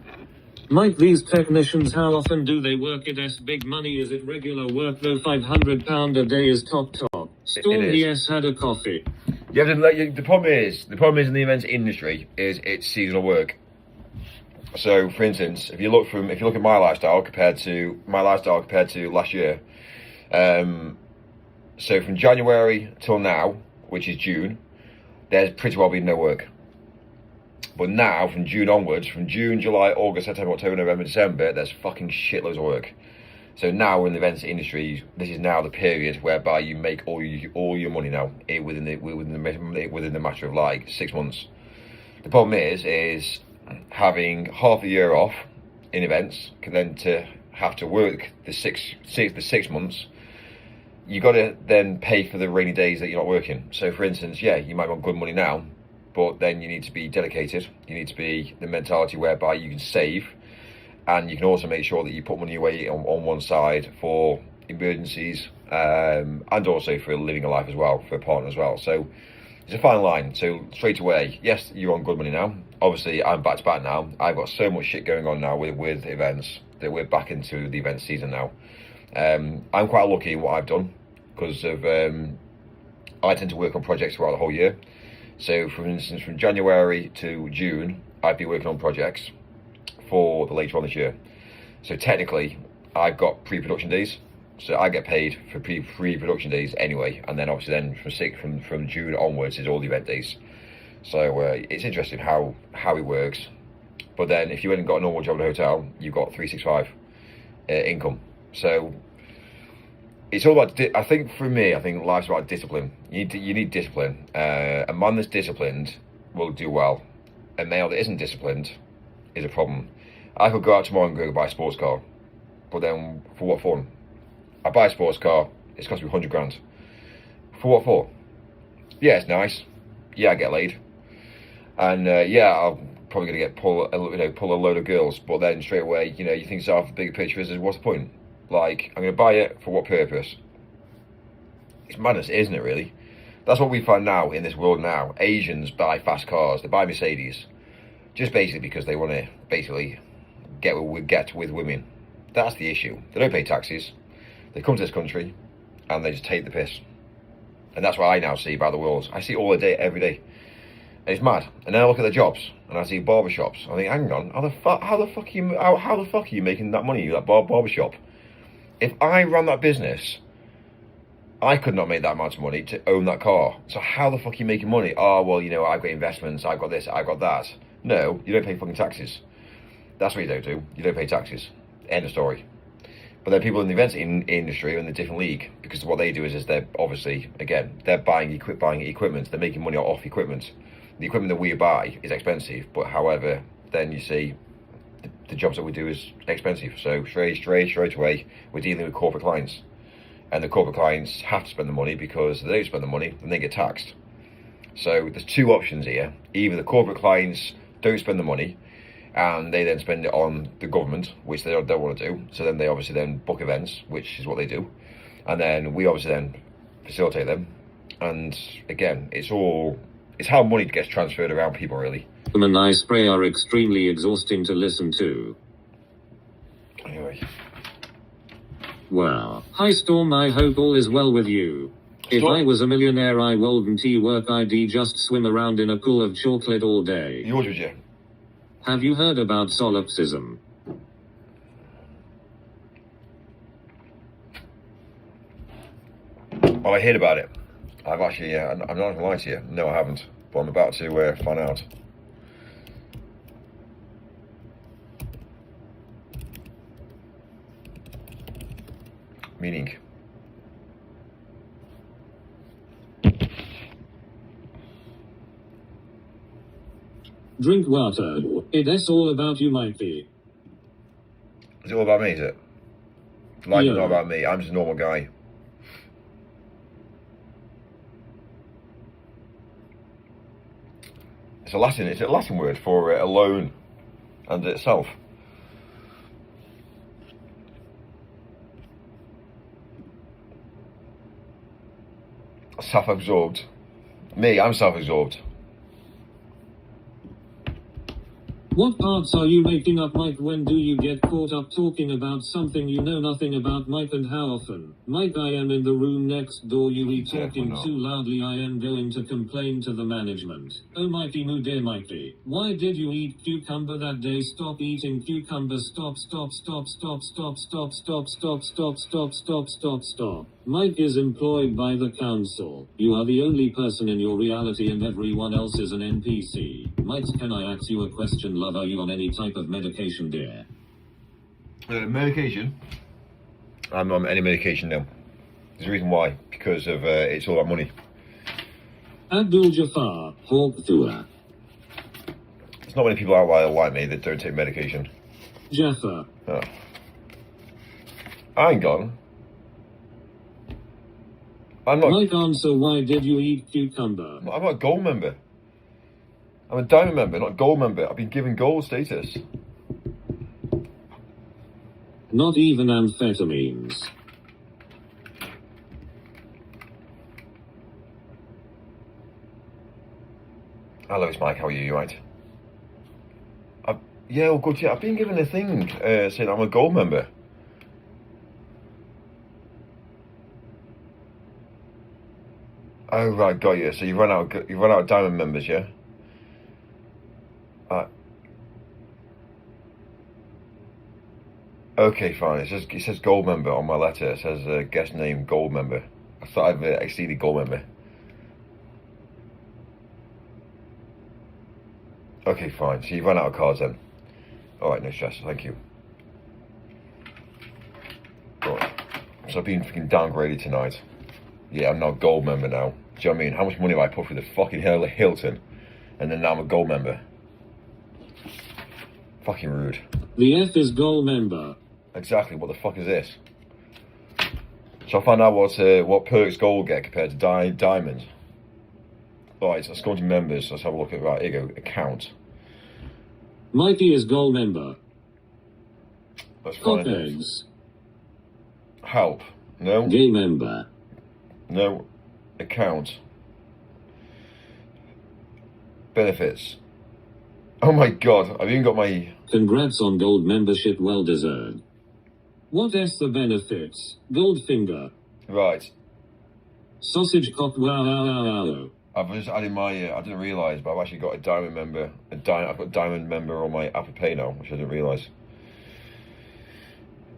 Mike, these technicians, how often do they work it? S big money, is it regular work though? £500 a day is top. Storm DS had a coffee. The problem is in the events industry is it's seasonal work. So for instance, if you look at my lifestyle compared to last year, so from January till now, which is June, there's pretty well been no work. But now, from June onwards, from June, July, August, September, October, November, December, there's fucking shitloads of work. So now we're in the events industry. This is now the period whereby you make all your money now within the matter of like 6 months. The problem is having half a year off in events, then to have to work the six months. You got to then pay for the rainy days that you're not working. So, for instance, yeah, you might want good money now, but then you need to be dedicated. You need to be the mentality whereby you can save, and you can also make sure that you put money away on one side for emergencies, and also for living a life as well, for a partner as well. So it's a fine line. So straight away, yes, you're on good money now. Obviously, I'm back to back now. I've got so much shit going on now with events that we're back into the event season now. I'm quite lucky in what I've done because of I tend to work on projects throughout the whole year. So, for instance, from January to June, I'd be working on projects for the later on this year. So technically, I've got pre-production days. So I get paid for pre-production days anyway, and then obviously then from June onwards is all the event days. So it's interesting how it works. But then if you hadn't got a normal job in a hotel, you've got 365. income. So it's all about. I think for me, I think life's about discipline. You need discipline. A man that's disciplined will do well. A male that isn't disciplined is a problem. I could go out tomorrow and go buy a sports car, but then for what fun? I buy a sports car. It's cost me 100 grand. For what for? Yeah, it's nice. Yeah, I get laid, and yeah, I'm probably gonna pull a load of girls. But then straight away, you think to yourself, the bigger picture is what's the point? Like, I'm gonna buy it for what purpose? It's madness, isn't it? Really, that's what we find now in this world. Now, Asians buy fast cars. They buy Mercedes, just basically because they want to get with women. That's the issue. They don't pay taxes. They come to this country, and they just take the piss. And that's what I now see about the world. I see it all the day, every day. And it's mad. And then I look at the jobs, and I see barbershops. I think, hang on, how the fuck are you making that money, that barbershop? If I ran that business, I could not make that amount of money to own that car. So how the fuck are you making money? Oh, well, I've got investments, I've got this, I've got that. No, you don't pay fucking taxes. That's what you don't do. You don't pay taxes. End of story. But then people in the events industry are in a different league, because what they do is they're obviously, again, they're buying equipment. They're making money off equipment. The equipment that we buy is expensive, but however, then you see the jobs that we do is expensive. So straight away, we're dealing with corporate clients. And the corporate clients have to spend the money, because if they don't spend the money, then they get taxed. So there's two options here. Either the corporate clients don't spend the money, and they then spend it on the government, which they don't want to do. So then they obviously then book events, which is what they do. And then we obviously then facilitate them. And again, it's how money gets transferred around people, really. And I spray are extremely exhausting to listen to. Anyway. Wow. Hi Storm, I hope all is well with you. If Storm? I was a millionaire, I wouldn't work, I'd just swim around in a pool of chocolate all day. Yours would you? Have you heard about solipsism? Oh, I heard about it. I've actually, I'm not going to lie to you. No, I haven't. But I'm about to find out. Meaning? Drink water. It's all about you, Mikey. Is it all about me, is it? Life Yeah. is not about me. I'm just a normal guy. It's a Latin word for alone and itself. Self-absorbed. Me, I'm self-absorbed. What parts are you making up, Mike? When do you get caught up talking about something you know nothing about, Mike, and how often? Mike, I am in the room next door. You be talking Careful now. too loudly. I am going to complain to the management. Oh, Mikey, moo dear Mikey. Why did you eat cucumber that day? Stop eating cucumber. Stop. Mike is employed by the council. You are the only person in your reality and everyone else is an NPC. Mike, can I ask you a question, love? Are you on any type of medication, dear? Medication? I'm not on any medication now. There's a reason why. Because of it's all about money. Abdul Jafar, Hawk Thua. There's not many people out there like me that don't take medication. Jaffa. Oh. I ain't gone. I'm not. Mike, answer, why did you eat cucumber? I'm not a gold member. I'm a diamond member, not a gold member. I've been given gold status. Not even amphetamines. Hello, it's Mike. How are you? You right? Yeah, well, good. Yeah, I've been given a thing saying I'm a gold member. Oh right, got you. So you run out of diamond members, yeah? Okay, fine. It says gold member on my letter. It says guest name gold member. I thought I've exceeded gold member. Okay, fine. So you run out of cards then. All right, no stress. Thank you. So I've been freaking downgraded tonight. Yeah, I'm now a gold member now. Do you know what I mean? How much money have I put through the fucking Hilton? And then now I'm a gold member. Fucking rude. The F is gold member. Exactly, what the fuck is this? So I found out what perks gold get compared to diamond. Right, so let's go into members. Let's have a look at, right, here you go, account. Mikey is gold member. Let's find it. Copeggs. Help. No. Gay member. No. Account. Benefits. Oh my god, I've even got my... Congrats on gold membership, well deserved. What is the benefits? Goldfinger. Right. Sausage cock wow. I've just added my, I didn't realise, but I've actually got a diamond member. I've got diamond member on my Apple Pay now, which I didn't realise.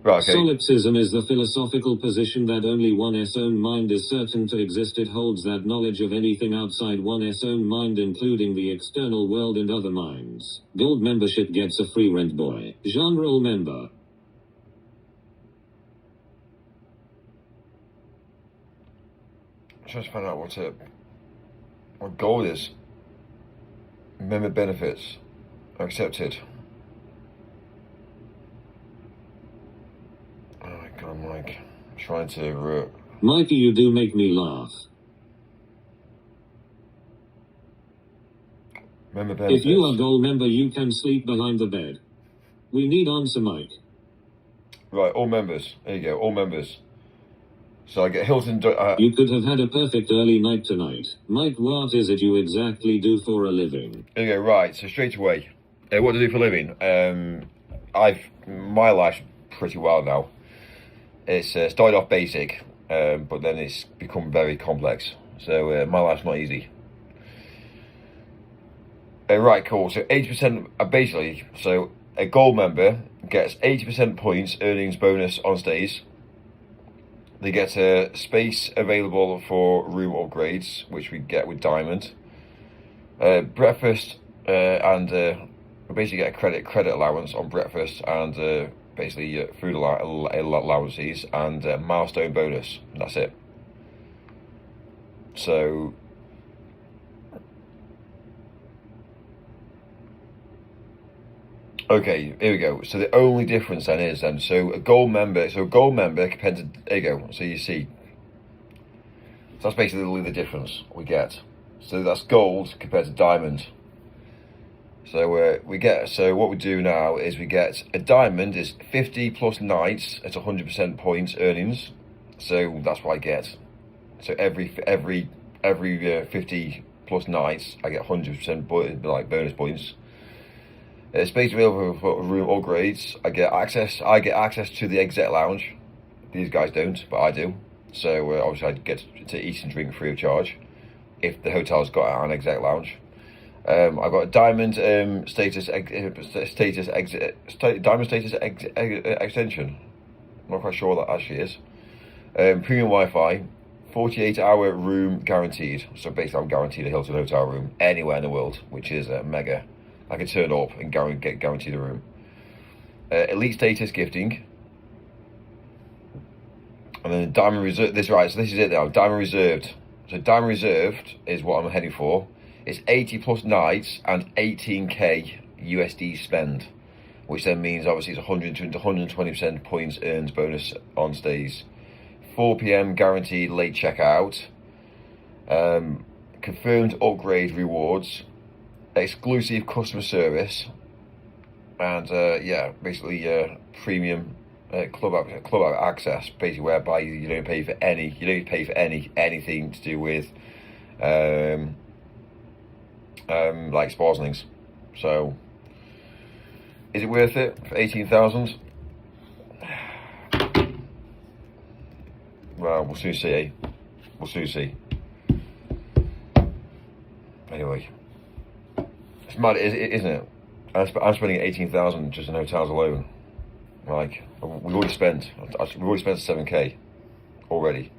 Right, okay. Solipsism is the philosophical position that only one's own mind is certain to exist. It holds that knowledge of anything outside one's own mind, including the external world and other minds. Gold membership gets a free rent boy. Genre member. Just find out what gold is. Member benefits. Accepted. Oh my god, Mike. I'm trying to... Mikey, you do make me laugh. member benefits. If you are gold member, you can sleep behind the bed. We need answer, Mike. Right, all members. There you go, all members. So I get Hilton... You could have had a perfect early night tonight. Mike, what is it you exactly do for a living? There you go, right, so straight away. What do I do for a living? My life's pretty wild now. It's started off basic, but then it's become very complex. So my life's not easy. Right, cool. So 80%, basically, so a gold member gets 80% points earnings bonus on stays. They get a space available for room upgrades, which we get with diamond. Breakfast and we basically get a credit allowance on breakfast and basically food allowances and milestone bonus. And that's it. So okay, here we go. So the only difference then is so a gold member compared to, there you go. So you see, so that's basically the difference we get. So that's gold compared to diamond. So what we do now is we get a diamond is 50 plus nights at 100% points earnings. So that's what I get. So every 50 plus nights I get 100% bonus points. Space available for room upgrades. I get access to the exec lounge. These guys don't, but I do. So obviously I get to eat and drink free of charge if the hotel's got an exec lounge. I've got a diamond diamond status extension. I'm not quite sure what that actually is. Premium Wi-Fi, 48-hour room guaranteed. So basically I'm guaranteed a Hilton hotel room anywhere in the world, which is mega. I can turn up and get guaranteed a room. Elite status gifting. And then diamond reserve. This is it now. Diamond reserved. So diamond reserved is what I'm heading for. It's 80 plus nights and 18k USD spend, which then means obviously it's 100 to 120% points earned bonus on stays. 4 p.m. guaranteed late checkout. Confirmed upgrade rewards. Exclusive customer service, and basically premium club access, basically whereby you don't pay for anything to do with like spas and things. So is it worth it for 18,000? Well, we'll soon see. Eh? We'll soon see. Anyway. It's mad, isn't it? I'm spending 18,000 just in hotels alone. Like we've already spent 7k already.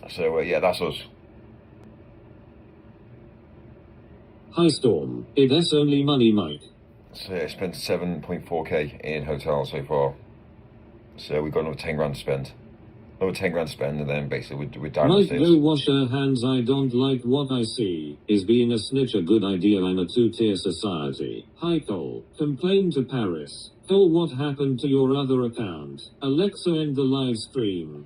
So yeah, that's us. Hi Storm, it's only money Mike. So yeah, I spent 7.4k in hotels so far. So we've got another 10 grand to spend. Another 10 grand to spend, and then basically we're down the Mike, stairs. go wash her hands. I don't like what I see. Is being a snitch a good idea? I'm a two-tier society. Hi Cole. Complain to Paris. Cole, what happened to your other account? Alexa, end the live stream.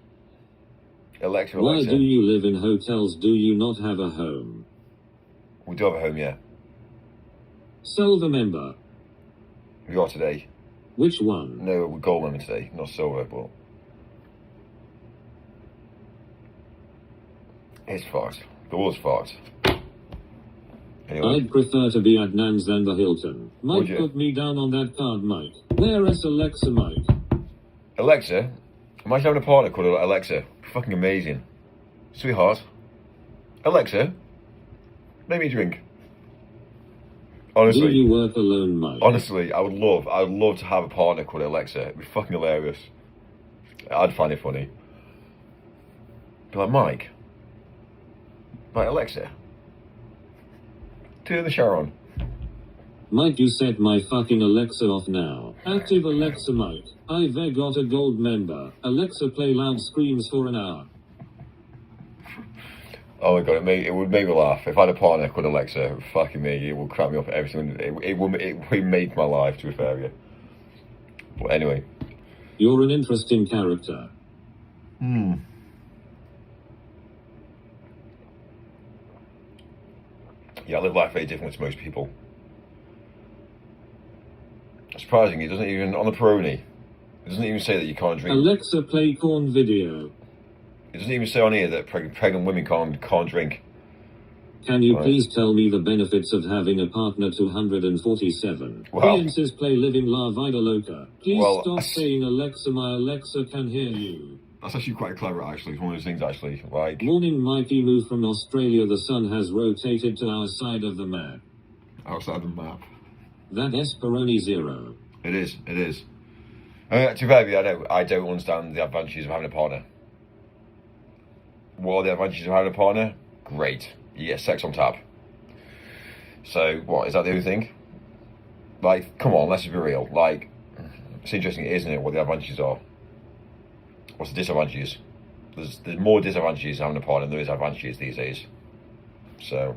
Alexa. Why do you live in hotels? Do you not have a home? We do have a home, yeah. Silver member. We are today. Which one? No, we're gold member today, not silver, but it's fucked. The world's fucked. Anyway, I'd prefer to be at Nan's than the Hilton. Mike, Would you? put me down on that card, Mike. Where is Alexa, Mike? Alexa, imagine having a partner called Alexa. Fucking amazing. Sweetheart, Alexa, make me a drink. Do Honestly, you work alone, Mike? honestly, I would love to have a partner called Alexa. It'd be fucking hilarious. I'd find it funny. Be like, Mike, Alexa, turn the shower on. Mike, you set my fucking Alexa off now. Active Alexa, Mike. I've got a gold member. Alexa, play loud screams for an hour. Oh my god, it would make me laugh. If I had a partner called Alexa, fucking me, it would crack me up every single. It would make my life, to be fair with you. But anyway. You're an interesting character. Yeah, I live life very different to most people. Surprisingly, it doesn't even, on the Peroni, it doesn't even say that you can't drink. Alexa, play corn video. It doesn't even say on here that pregnant women can't drink. Can you Right. please tell me the benefits of having a partner? 247. Wow. Fiances play living la vida loca. Please Well, stop saying Alexa, my Alexa can hear you. That's actually quite clever, actually. It's one of those things, actually. Like, Morning, Mikey. Moved from Australia. The sun has rotated to our side of the map. outside the map. That Esperoni 0. It is. To be fair with you, I don't understand the advantages of having a partner. What are the advantages of having a partner? Great. You get sex on tap. So, what, is that the only thing? Like, come on, let's just be real. Like, it's interesting, isn't it, what the advantages are? What's the disadvantages? There's more disadvantages having a partner than there is advantages these days. So,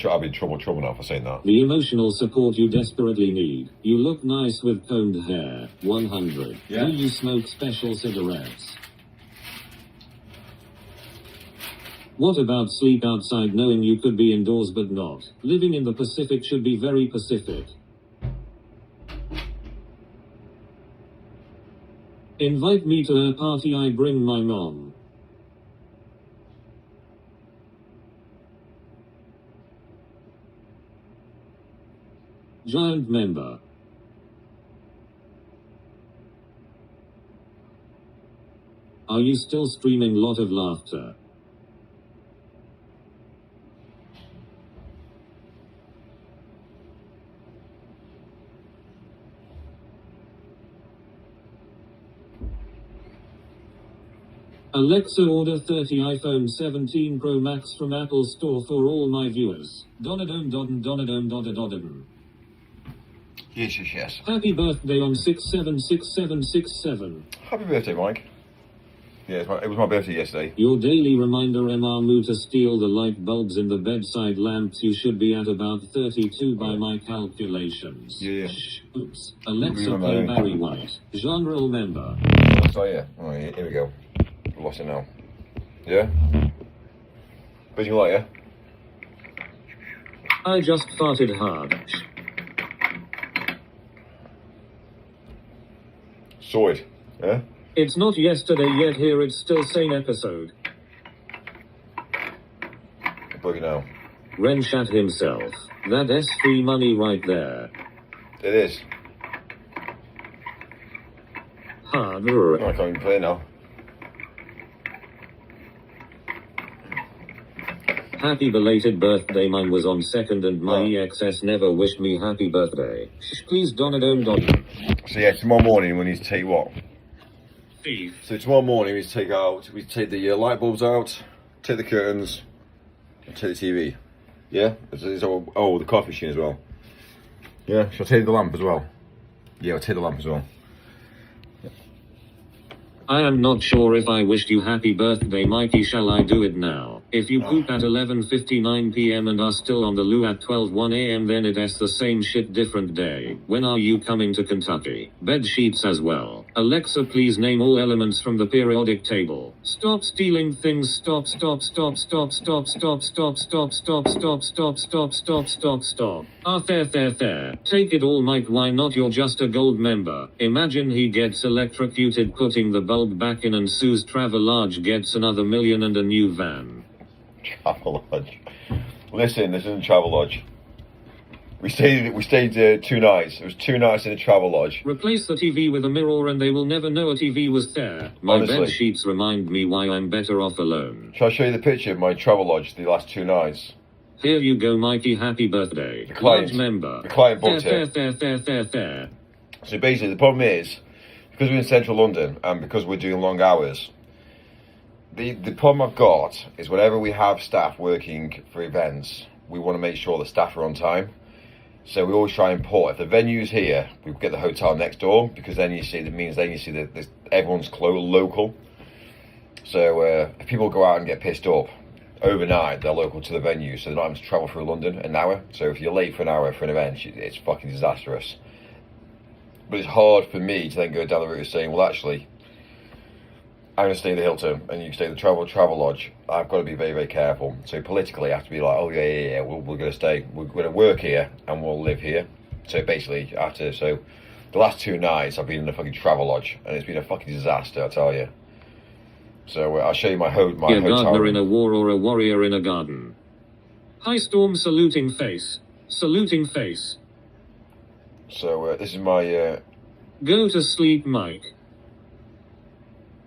I'll be in trouble now for saying that. The emotional support you desperately need. You look nice with combed hair. 100. Yeah. Do you smoke special cigarettes? What about sleep outside knowing you could be indoors but not? Living in the Pacific should be very Pacific. Invite me to a party, I bring my mom. Giant member. Are you still streaming? Lot of laughter. Alexa, order 30 iPhone 17 Pro Max from Apple Store for all my viewers. Donadome Dodden Donadome Dodadodden. Yes. Happy birthday on 676767. Happy birthday, Mike. Yeah, it was my birthday yesterday. Your daily reminder, Emamu, to steal the light bulbs in the bedside lamps. You should be at about 32 by my calculations. Yeah. Shh, oops. Alexa, Remember. play Barry White. Genre member. So yeah, alright, here we go. Lost it now. Yeah? But you like, yeah? I just farted hard. Shh. Sorted. Yeah? It's not yesterday yet here, it's still same episode. Book it now. Ren shat himself. That S3 money right there. It is. Hard. I can't even play it now. Happy belated birthday. Mine was on 2nd and my EXS never wished me happy birthday. Shh, please Donadome Don. So yeah, tomorrow morning we need to take what? Thief. So tomorrow morning we take the light bulbs out, take the curtains, and take the TV. Yeah? Oh, the coffee machine as well. Yeah, shall I take the lamp as well? Yeah, I'll take the lamp as well. I am not sure if I wished you happy birthday, Mikey. Shall I do it now? If you poop at 11:59 p.m. and are still on the loo at 12:01 a.m., then it's the same shit, different day. When are you coming to Kentucky? Bed sheets as well. Alexa, please name all elements from the periodic table. Stop stealing things. Stop. Stop. Stop. Stop. Stop. Stop. Stop. Stop. Stop. Stop. Stop. Stop. Stop. Stop. Stop. There. Take it all, Mike. Why not? You're just a gold member. Imagine he gets electrocuted putting the bulb back in, and Sue's Travelodge gets another $1 million and a new van. Travelodge. Listen, this isn't Travelodge. We stayed 2 nights. It was 2 nights in a Travelodge. Replace the TV with a mirror and they will never know a TV was there. My Honestly. bed sheets remind me why I'm better off alone. Shall I show you the picture of my Travelodge the last 2 nights? Here you go, Mikey. Happy birthday. The client- Large member. the client booked it. There. So basically, the problem is, because we're in central London and because we're doing long hours, the problem I've got is whenever we have staff working for events, we want to make sure the staff are on time. So we always try and put, if the venue's here, we get the hotel next door, because then you see that everyone's local. So if people go out and get pissed up overnight, they're local to the venue, so they're not having to travel through London an hour. So if you're late for an hour for an event, it's fucking disastrous. But it's hard for me to then go down the route of saying, well, actually, I'm going to stay at the Hilton and you can stay at the Travelodge. I've got to be very, very careful. So politically, I have to be like, oh, yeah, we're going to stay. We're going to work here and we'll live here. So basically, so the last 2 nights, I've been in the fucking Travelodge and it's been a fucking disaster, I tell you. So I'll show you my hotel A gardener room. in a war or a warrior in a garden. High storm saluting face. Saluting face. So this is my... Go to sleep, Mike.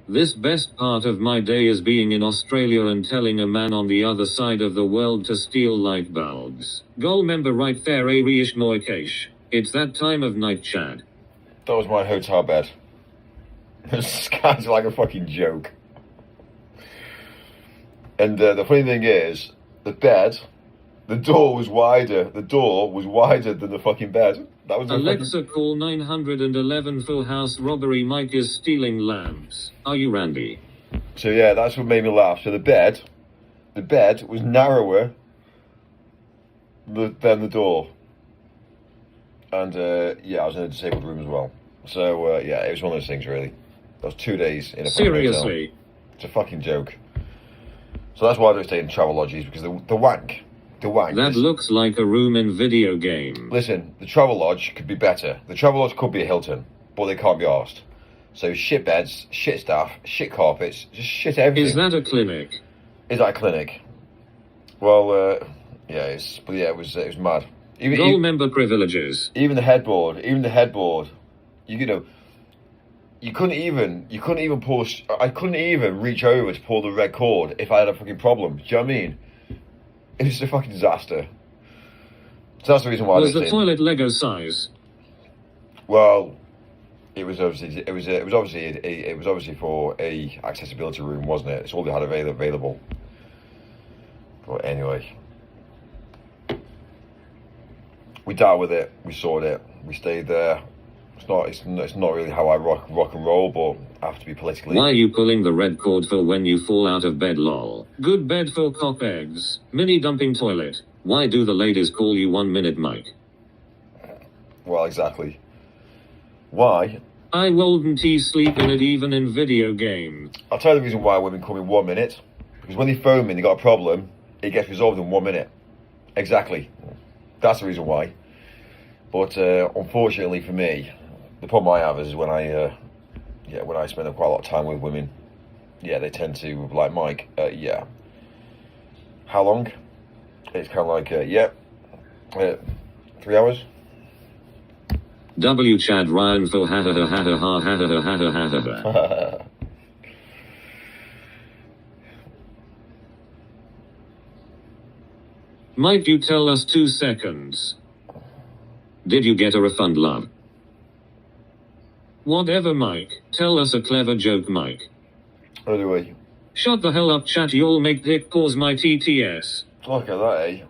This best part of my day is being in Australia and telling a man on the other side of the world to steal light bulbs. Goal member right there, Arish Moikesh. It's that time of night, Chad. That was my hotel bed. This guy's like a fucking joke. And the funny thing is, the bed, the door was wider. The door was wider than the fucking bed. That was Alexa, call 911 Full House robbery. Mike is stealing lamps. Are you Randy? So yeah, that's what made me laugh. So the bed was narrower than the door. And yeah, I was in a disabled room as well. So yeah, it was one of those things really. That was 2 days in a fucking Seriously? hotel. It's a fucking joke. So that's why I don't stay in Travelodges, because the wank. That looks like a room in video game. Listen, the Travelodge could be better. The Travelodge could be a Hilton, but they can't be arsed. So shit beds, shit staff, shit carpets, just shit everything. Is that a clinic? Is that a clinic? Well, yeah, it was mad. Goal member privileges. Even the headboard, you know, you couldn't even push. I couldn't even reach over to pull the red cord if I had a fucking problem. Do you know what I mean? It was a fucking disaster. So that's the reason why. Was the toilet Lego size? Well, it was obviously for a accessibility room, wasn't it? It's all they had available. But anyway, we dealt with it. We sorted it. We stayed there. It's not really how I rock and roll, but I have to be politically. Why are you pulling the red cord for when you fall out of bed, lol? Good bed for cock eggs. Mini dumping toilet. Why do the ladies call you 1 minute Mike? Well, exactly. Why? I wouldn't sleep in it even in video game. I'll tell you the reason why women call me 1 minute. Because when they phone me and they got a problem, it gets resolved in 1 minute. Exactly. That's the reason why. But unfortunately for me, the problem I have is when I spend quite a lot of time with women, yeah, they tend to, like Mike, yeah. How long? It's kind of like, 3 hours. W Chad Ryan for ha ha ha ha ha ha ha ha ha ha ha. Might you tell us 2 seconds? Did you get a refund, love? Whatever, Mike. Tell us a clever joke, Mike. Anyway, Shut the hell up, chat. You'll make Dick pause my TTS. look at that, eh?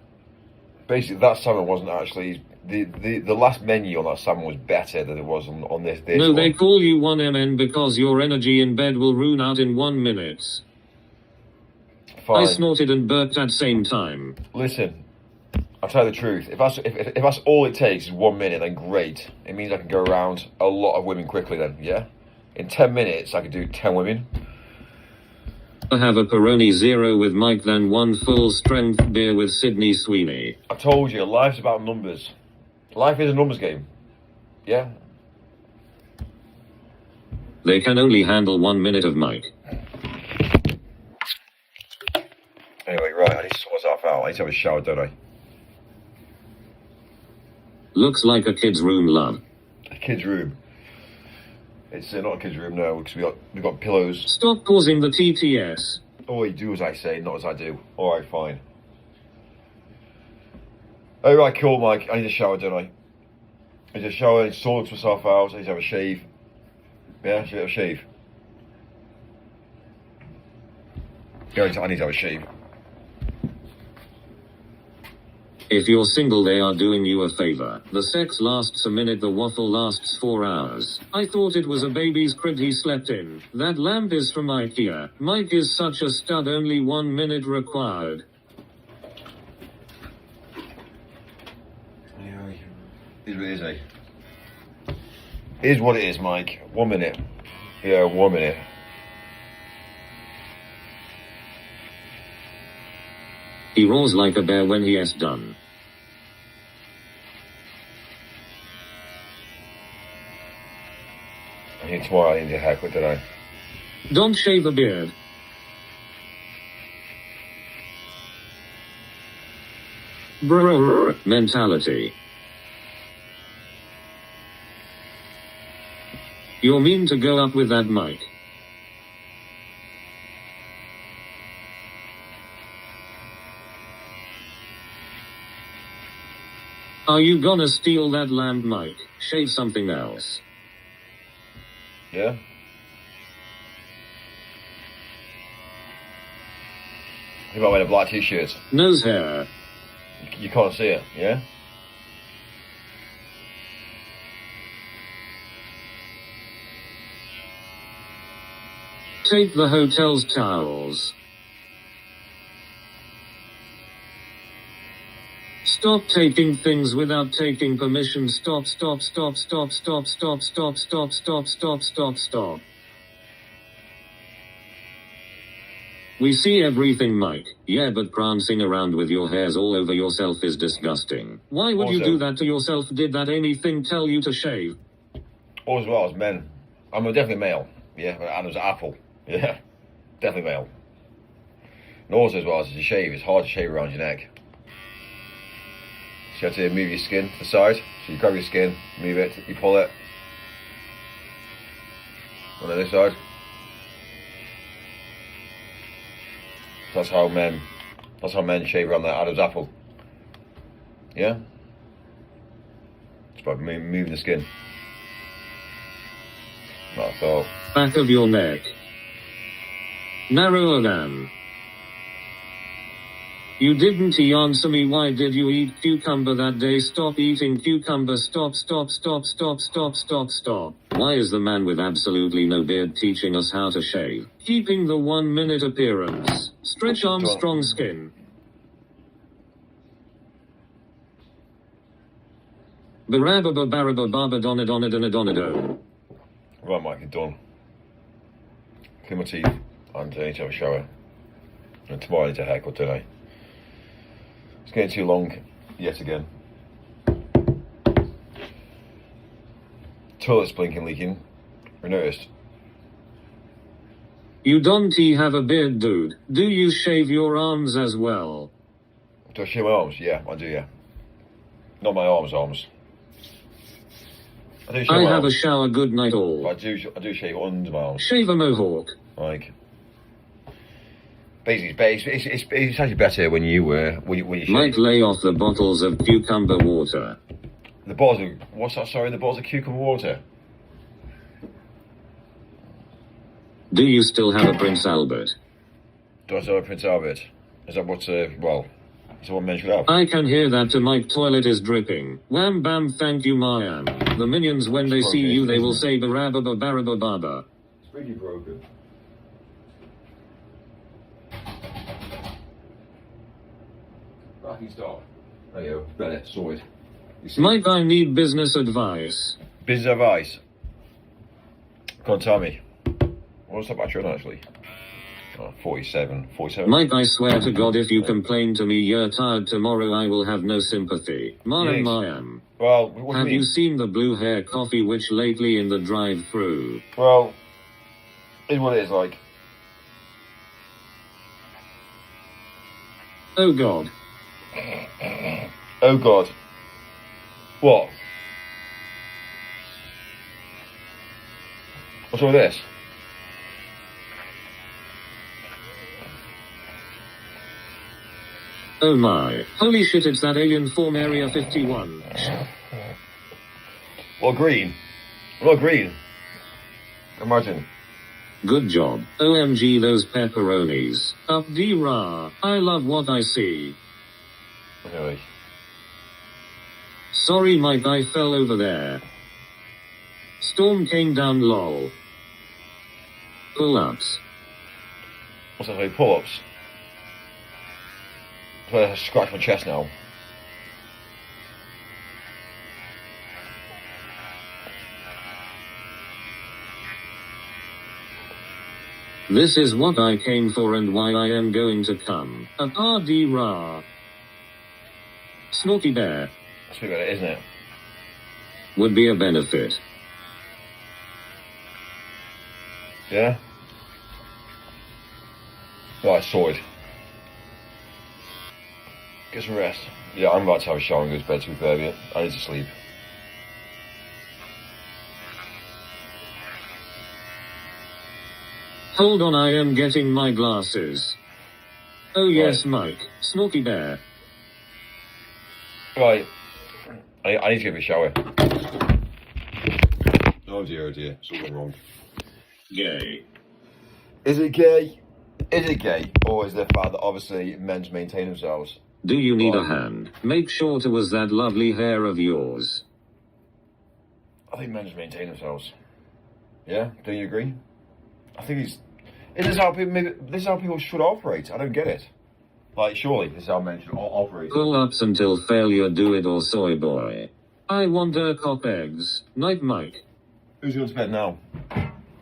Basically, that salmon wasn't actually the last menu on that salmon was better than it was on this. No, one. they call you 1MN because your energy in bed will run out in 1 minute. Fine. I snorted and burped at same time. Listen, I'll tell you the truth. If that's all it takes is 1 minute, then great. It means I can go around a lot of women quickly. Then, yeah. In 10 minutes, I could do 10 women. I have a Peroni Zero with Mike, then 1 full-strength beer with Sydney Sweeney. I told you, life's about numbers. Life is a numbers game. Yeah. They can only handle 1 minute of Mike. Anyway, right. I need to sort myself out. I need to have a shower, don't I? Looks like a kid's room, love. A kid's room. It's not a kid's room, no, because we've got pillows. Stop pausing the TTS. Oh, you do as I say, not as I do. All right, fine. All right, cool, Mike. I need a shower, don't I? I need a shower. I need to sort myself out. I need to have a shave. Yeah, I need to have a shave. Yeah, I need to have a shave. If you're single, they are doing you a favor. The sex lasts a minute, the waffle lasts 4 hours. I thought it was a baby's crib he slept in. That lamp is from IKEA. Mike is such a stud, only 1 minute required. Anyway, is what it is, eh? It is what it is, Mike. 1 minute. Yeah, 1 minute. He roars like a bear when he is done. I need tomorrow. I need a haircut, don't I? Don't shave a beard. Brrr mentality. You're mean to go up with that Mike. Are you gonna steal that lamp, Mike? Shave something else. Yeah? You might wear a black t-shirt. Nose hair. You can't see it, yeah? Take the hotel's towels. Stop taking things without taking permission. Stop. We see everything, Mike. Yeah, but prancing around with your hairs all over yourself is disgusting. Why would you Also- do that to yourself? Did that anything tell you to shave? Or as well as men. I'm definitely male. Yeah, Adam's apple. Yeah, definitely male. And also as well as you shave, it's hard to shave around your neck. So you have to move your skin to the side. So you grab your skin, move it, you pull it. On the other side. That's how men shave around their Adam's apple. Yeah? It's by moving the skin. That's all. Back of your neck. Narrower than. You didn't answer me. Why did you eat cucumber that day? Stop eating cucumber. Stop. Why is the man with absolutely no beard teaching us how to shave? Keeping the 1 minute appearance. Stretch Armstrong skin. Barabba barabba baba donadonadonadonado. Right, Mike, you're done. Clean my teeth. And I need to have a shower. And tomorrow I need a haircut, don't I? It's getting too long yet again. Toilet's blinking, leaking. We noticed. You don't have a beard, dude. Do you shave your arms as well? Do I shave my arms? Yeah, I do, yeah. Not my arms. I do shave I my have a arms. shower. Good night, all. I do shave under my arms. Shave a mohawk. Like, basically, it's actually better when you shave. Mike, lay off the bottles of cucumber water. The bottles of, what's that, sorry, the bottles of cucumber water? Do you still have a Prince Albert? Do I still have Prince Albert? Is that what, well, is that what men should have? I can hear that the mic toilet is dripping. Wham bam thank you Mayam. The minions when they see you they will say barabba barabba baba. It's really broken. Fucking stop. There you go. Better. Sorted. You see? Mike, I need business advice. Business advice. Go on, tell me. What's that battery on actually? Oh, 47. 47. Mike, I swear to God, if you complain to me you're tired tomorrow, I will have no sympathy. Mayam Yes. Mayam. Well, what Have do you you mean? seen the blue hair coffee which lately in the drive-through? Well, it's what it is like. Oh God. Oh God. What? What's wrong with this? Oh my. Holy shit, it's that alien form Area 51. What green? What green? Imagine. Good job. OMG those pepperonis. Up D rah. I love what I see. Anyway. Sorry Mike, I fell over there. Storm came down lol. Pull-ups. What's that? Like pull-ups? I scratch my chest now. This is what I came for and why I am going to come. Up RD rah. Snorky Bear. That's pretty good, isn't it? Would be a benefit. Yeah? Right, sorted. Get some rest. Yeah, I'm about to have a shower and go to bed 2:30. I need to sleep. Hold on, I am getting my glasses. Oh yes, Mike. Snorky Bear. Right. I need to get a shower. Oh dear, something wrong. Gay. Is it gay? Is it gay? Or is it the fact that obviously men to maintain themselves? Do you need a Right. hand? Make sure to was that lovely hair of yours. I think men just maintain themselves. Yeah? Don't you agree? I think it's... Is this how people, maybe, this is how people should operate? I don't get it. Like, surely this is how men should operate. Pull-ups until failure, do it or soy boy. I wonder cop eggs. Night Mike. Who's going to bed now?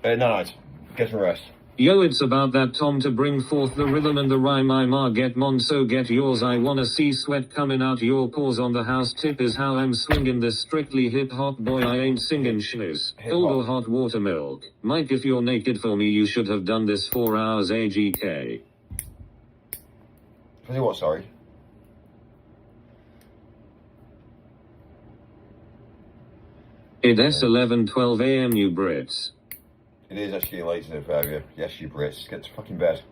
Night. Get some rest. Yo, it's about that Tom to bring forth the rhythm and the rhyme. I'm get mon, so get yours. I wanna see sweat coming out your pores on the house tip is how I'm swinging this strictly hip-hop boy. I ain't singing schniz. Cold or hot water milk. Mike, if you're naked for me, you should have done this 4 hours AGK. Tell you what, sorry. It's 11:12 a.m. you Brits. It is actually late in Fabia. Yes, you Brits. Get to fucking bed.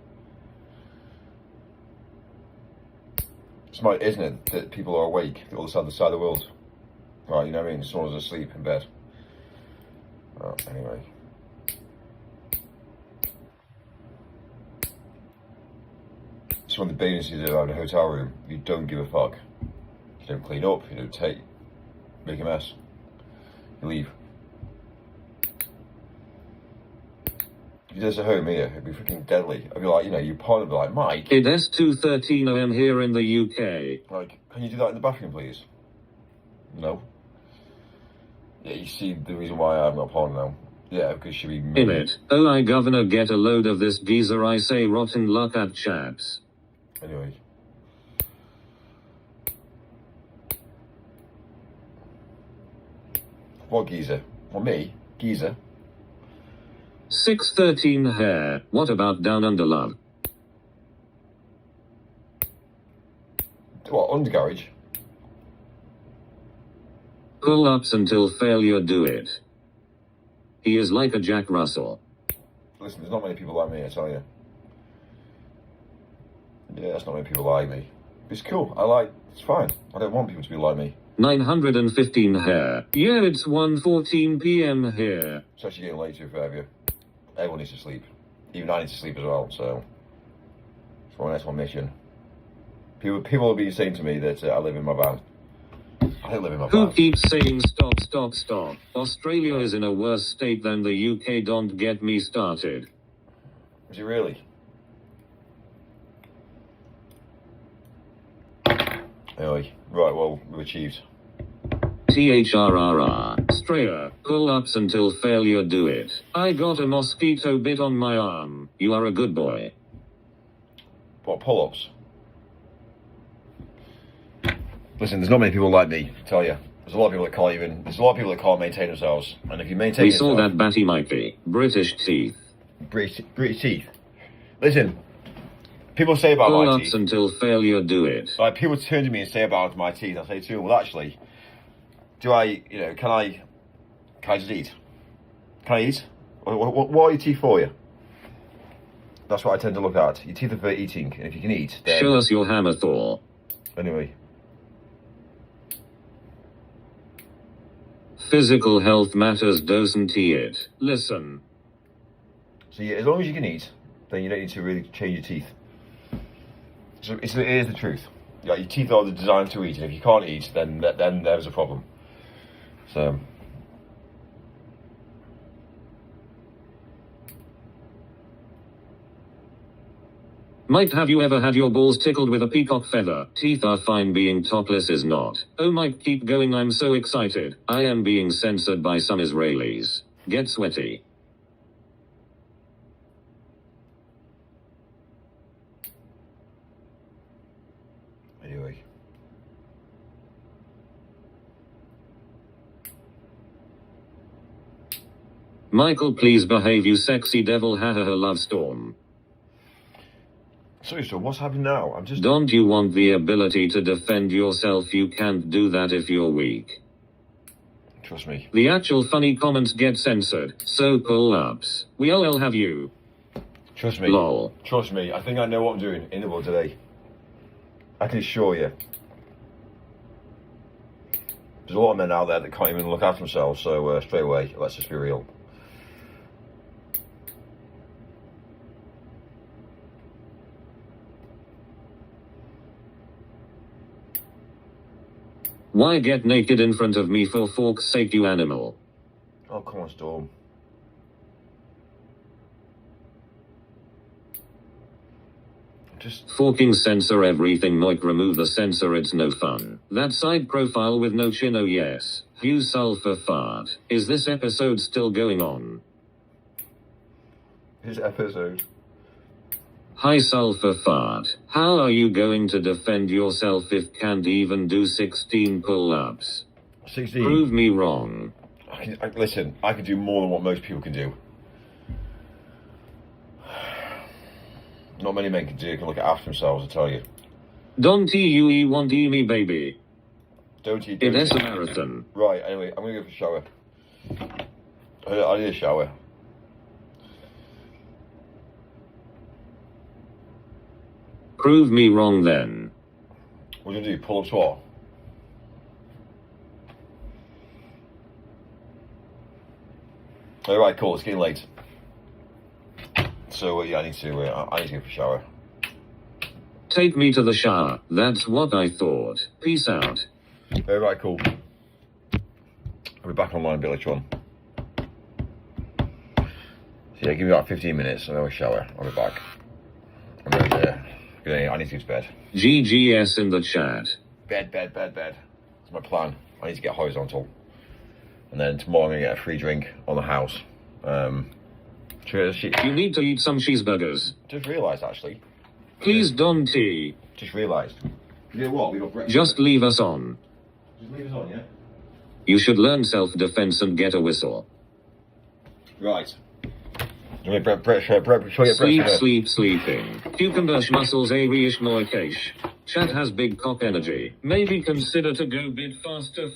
It's my, isn't it, that people are awake, the other side of the world. Right, you know what I mean? Someone's asleep in bed. Oh, anyway. It's one of the businesses you do out in a hotel room. You don't give a fuck. You don't clean up, you don't take, make a mess. You leave. If you did this at home here, it'd be freaking deadly. I'd be like, you know, your partner would be like, Mike, It's 2:13 a.m. here in the UK. like, can you do that in the bathroom, please? No. Yeah, you see the reason why I haven't got a partner now. Yeah, because she'd be In married. it. Oh, I governor get a load of this geezer. I say rotten luck at chaps. Anyway. What geezer? What, me? Geezer? 6:13 hair. What about down under love? What, undercarriage? Pull ups until failure, do it. He is like a Jack Russell. Listen, there's not many people like me, I tell you. Yeah, there's not many people like me. It's cool. It's fine. I don't want people to be like me. 915 hair. Yeah, it's 1:14 p.m. here. It's actually getting late too, Fabio. Everyone needs to sleep. even I need to sleep as well. So that's my mission. People have been saying to me that I live in my van. I don't live in my Who van. keeps saying stop, stop, stop? Australia is in a worse state than the UK. Don't get me started. Is it really? Anyway, right, well, we've achieved. THRRR. Straya. Pull-ups until failure, do it. I got a mosquito bit on my arm. You are a good boy. What, pull-ups? Listen, there's not many people like me, I tell you. There's a lot of people that can't maintain themselves. And if you maintain We yourself... saw that Batty Mikey. British teeth. British teeth. Listen, people say about my Pull-ups teeth... until failure, do it. Like, people turn to me and say about my teeth. I say to them, well, actually, can I just eat? Can I eat? What are your teeth for you? That's what I tend to look at. Your teeth are for eating, and if you can eat, then... Show us your hammer, Thor. Anyway. Physical health matters, doesn't it? Listen. So yeah, as long as you can eat, then you don't need to really change your teeth. So it is the truth. Like, your teeth are designed to eat, and if you can't eat, then there's a problem. So... Mike, have you ever had your balls tickled with a peacock feather? Teeth are fine, being topless is not. Oh Mike, keep going, I'm so excited. I am being censored by some Israelis. Get sweaty. Anyway. Michael, please behave, you sexy devil. Ha ha ha, love storm. Sorry, so what's happening now? I'm just... Don't you want the ability to defend yourself? You can't do that if you're weak. Trust me. The actual funny comments get censored, so pull-ups. We all have you. Trust me. Lol. Trust me. I think I know what I'm doing in the world today. I can assure you. There's a lot of men out there that can't even look after themselves, so straight away, let's just be real. Why get naked in front of me, for fork's sake, you animal? Oh, come on, Storm. Just... Forking censor everything, Moik, remove the censor, it's no fun. That side profile with no chin, oh yes. Hugh sulfur fart. Is this episode still going on? His episode. Hi sulfur fart. How are you going to defend yourself if can't even do 16 pull-ups? 16. Prove me wrong. Listen, I can do more than what most people can do. Not many men can look after themselves, I tell you. Don't you want me, baby? Don't you? It is a marathon. Right, anyway, I'm gonna go for a shower. I need a shower. Prove me wrong then. What do you do? Pull-ups what? Alright, cool, it's getting late. So, yeah, I need to go for a shower. Take me to the shower. That's what I thought. Peace out. Alright, cool. I'll be back online a bit later on. So, yeah, give me about 15 minutes, I'll have a shower. I'll be back. I'm ready. I need to go to bed. GGS in the chat. Bed. That's my plan. I need to get horizontal. And then tomorrow I'm going to get a free drink on the house. You need to eat some cheeseburgers. Just realised, actually. Please don't tea. Just realised. You know what? We got breakfast. Just leave us on. Just leave us on, yeah? You should learn self-defense and get a whistle. Right. Sleeping. Cucumber muscles aviish moikesh. Chat has big cock energy. Maybe consider to go bit faster.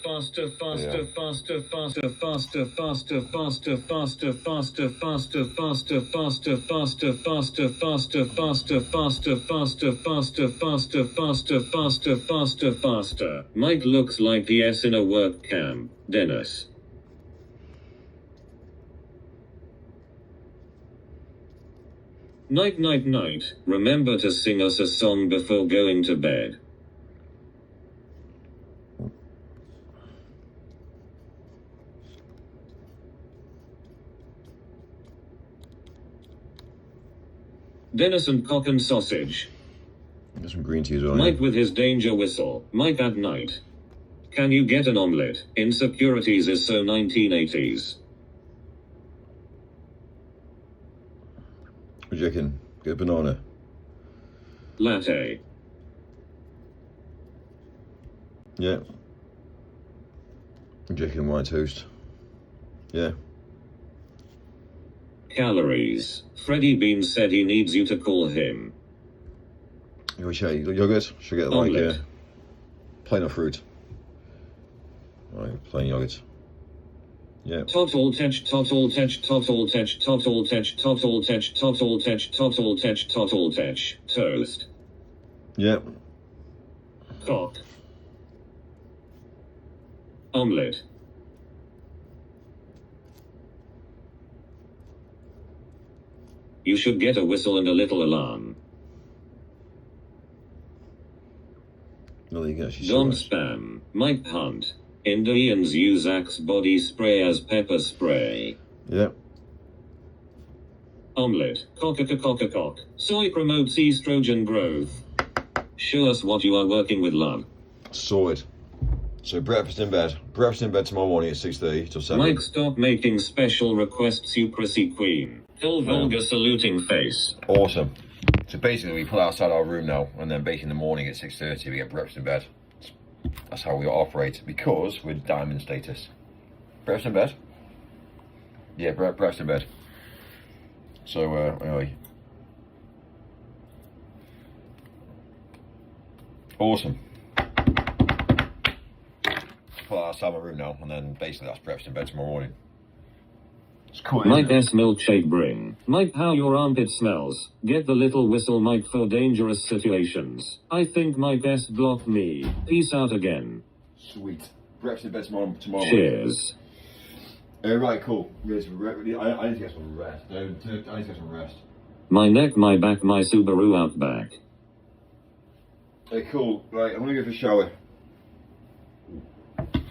Mike looks like DS in a work camp. Dennis. Night, night, night. Remember to sing us a song before going to bed. Dennis and cock and sausage. Get some green tea as well. Mike with his danger whistle. Mike at night. Can you get an omelette? Insecurities is so 1980s. What do you reckon? Get a banana. Latte. Yeah. What do you reckon? White toast. Yeah. Calories. Freddie Bean said he needs you to call him. You want yogurt? Should I get like Omelette. plain or fruit? Right, plain yogurt. Yeah. Total tech, total tech, total tech, total tech, total tech, total tech, total tech, total tech, toast. Yeah. Cock. Omelette. You should get a whistle and a little alarm. No, you can actually Dom see Spam. Mike Hunt. Indians use Axe body spray as pepper spray. it. Yeah. Omelette. Cock. Soy promotes estrogen growth. Show us what you are working with, love. Sorted. So breakfast in bed. Breakfast in bed tomorrow morning at 6:30 till 7. Mike, stop making special requests, you prissy queen. Kill vulgar saluting face. Awesome. So basically we pull outside our room now, and then basically in the morning at 6:30 we get breakfast in bed. That's how we operate, because we're diamond status. Breakfast in bed? Yeah, breakfast in bed. So, anyway. Awesome. Pull outside my room now, and then basically that's breakfast in bed tomorrow morning. It's cool, Mike isn't it? S. milkshake bring. Mike, how your armpit smells. Get the little whistle, Mike, for dangerous situations. I think Mike S. blocked me. Peace out again. Sweet. Breakfast in bed tomorrow morning. Cheers. Right, cool. I need to get some rest. I need to get some rest. My neck, my back, my Subaru Outback. Hey, cool. Right, I'm gonna go for a shower.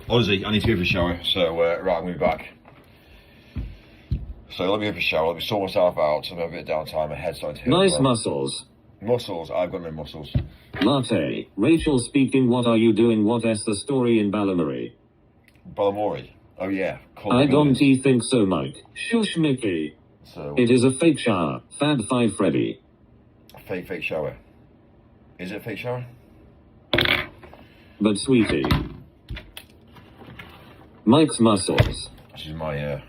Honestly, I need to go for a shower. So, right, I'm gonna be back. So let me go for a shower. Let me sort myself out. So I'm having a bit of downtime. My head's starting to hurt. Nice as well. muscles. Muscles. I've got no muscles. Latte. Rachel speaking. What are you doing? What is the story in Balamory? Balamori. Oh yeah. Cool. I don't think so, Mike. Shush, Mickey. So It is a fake shower. Fab 5 Freddy. fake shower. Is it a fake shower? But sweetie. Mike's muscles. This is my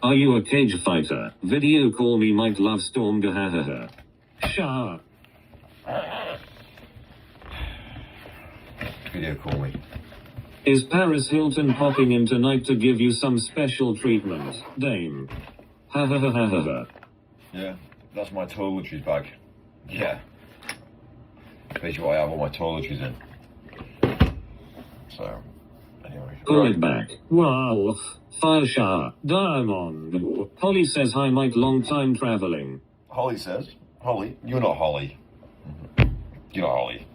Are you a cage fighter? Video call me Mike Love Storm gahahaha. Shower. video call me. Is Paris Hilton popping in tonight to give you some special treatment, Dame? Ha ha ha ha ha ha. Yeah, that's my toiletries bag. Yeah. Basically what I have all my toiletries in. So, anyway. Pull it back. Wow. Fire shower. Diamond. Holly says hi Mike, long time traveling. Holly says, Holly, you're not Holly. You're not Holly.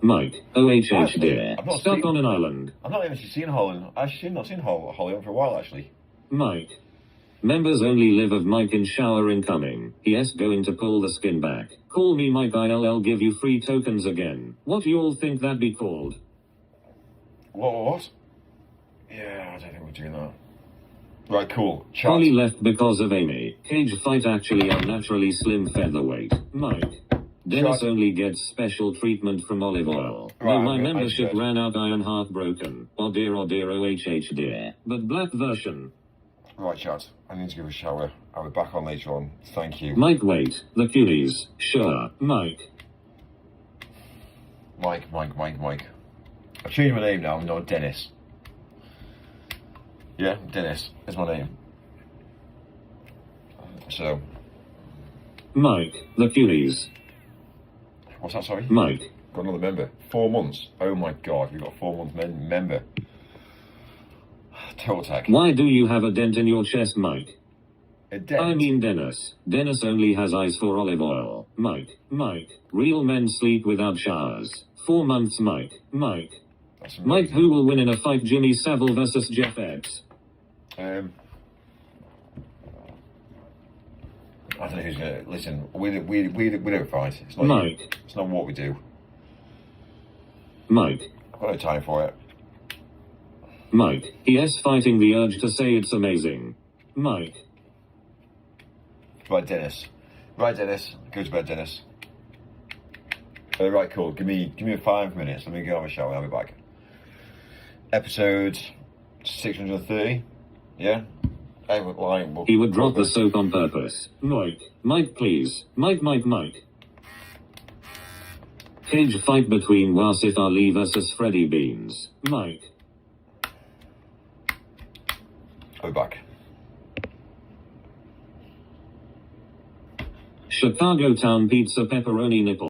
Mike, OHH dear. I've not Stuck seen- on an island. I've not actually seen Holly. I've not seen Holly on for a while actually. Mike. Members only live of Mike in shower incoming. Yes, going to pull the skin back. Call me Mike ILL, give you free tokens again. What you all think that be called? What? Yeah, I don't think we're doing that. Right, cool. Chat. Holly left because of Amy. Cage fight actually unnaturally slim featherweight. Mike. Dennis Shut- only gets special treatment from olive oil. Right, No, my I'm good, membership I'm good. ran out, I am heartbroken. Oh dear, OHH dear. But black version. Right, chat. I need to give a shower. I'll be back on later on. Thank you. Mike, wait. The cuties. Sure. Mike. Mike. I've changed my name now. I'm not Dennis. Yeah, Dennis is my name. So, Mike. The cuties. what's that, sorry? Mike. Got another member. 4 months. Oh my god, we've got a 4-month member. Total tech. Why do you have a dent in your chest, Mike? A dent. I mean Dennis. Dennis only has eyes for olive oil. Mike. Real men sleep without showers. 4 months, Mike. That's Mike, amazing. who will win in a fight? Jimmy Savile versus Jeff Epps. I don't know who's gonna listen. We don't fight. It's not Mike. It's not what we do. Mike. I've got no time for it. Mike. Yes, fighting the urge to say it's amazing. Mike. Right, Dennis. Go to bed, Dennis. Right, cool. Give me 5 minutes. Let me go have a shower. I'll be back. Episode 630. Yeah. I would lie. He would drop the soap on purpose. Mike, please. Mike. Cage fight between Wasif Ali versus Freddie Beans. Mike. I'll be back. Chicago Town Pizza Pepperoni Nipple.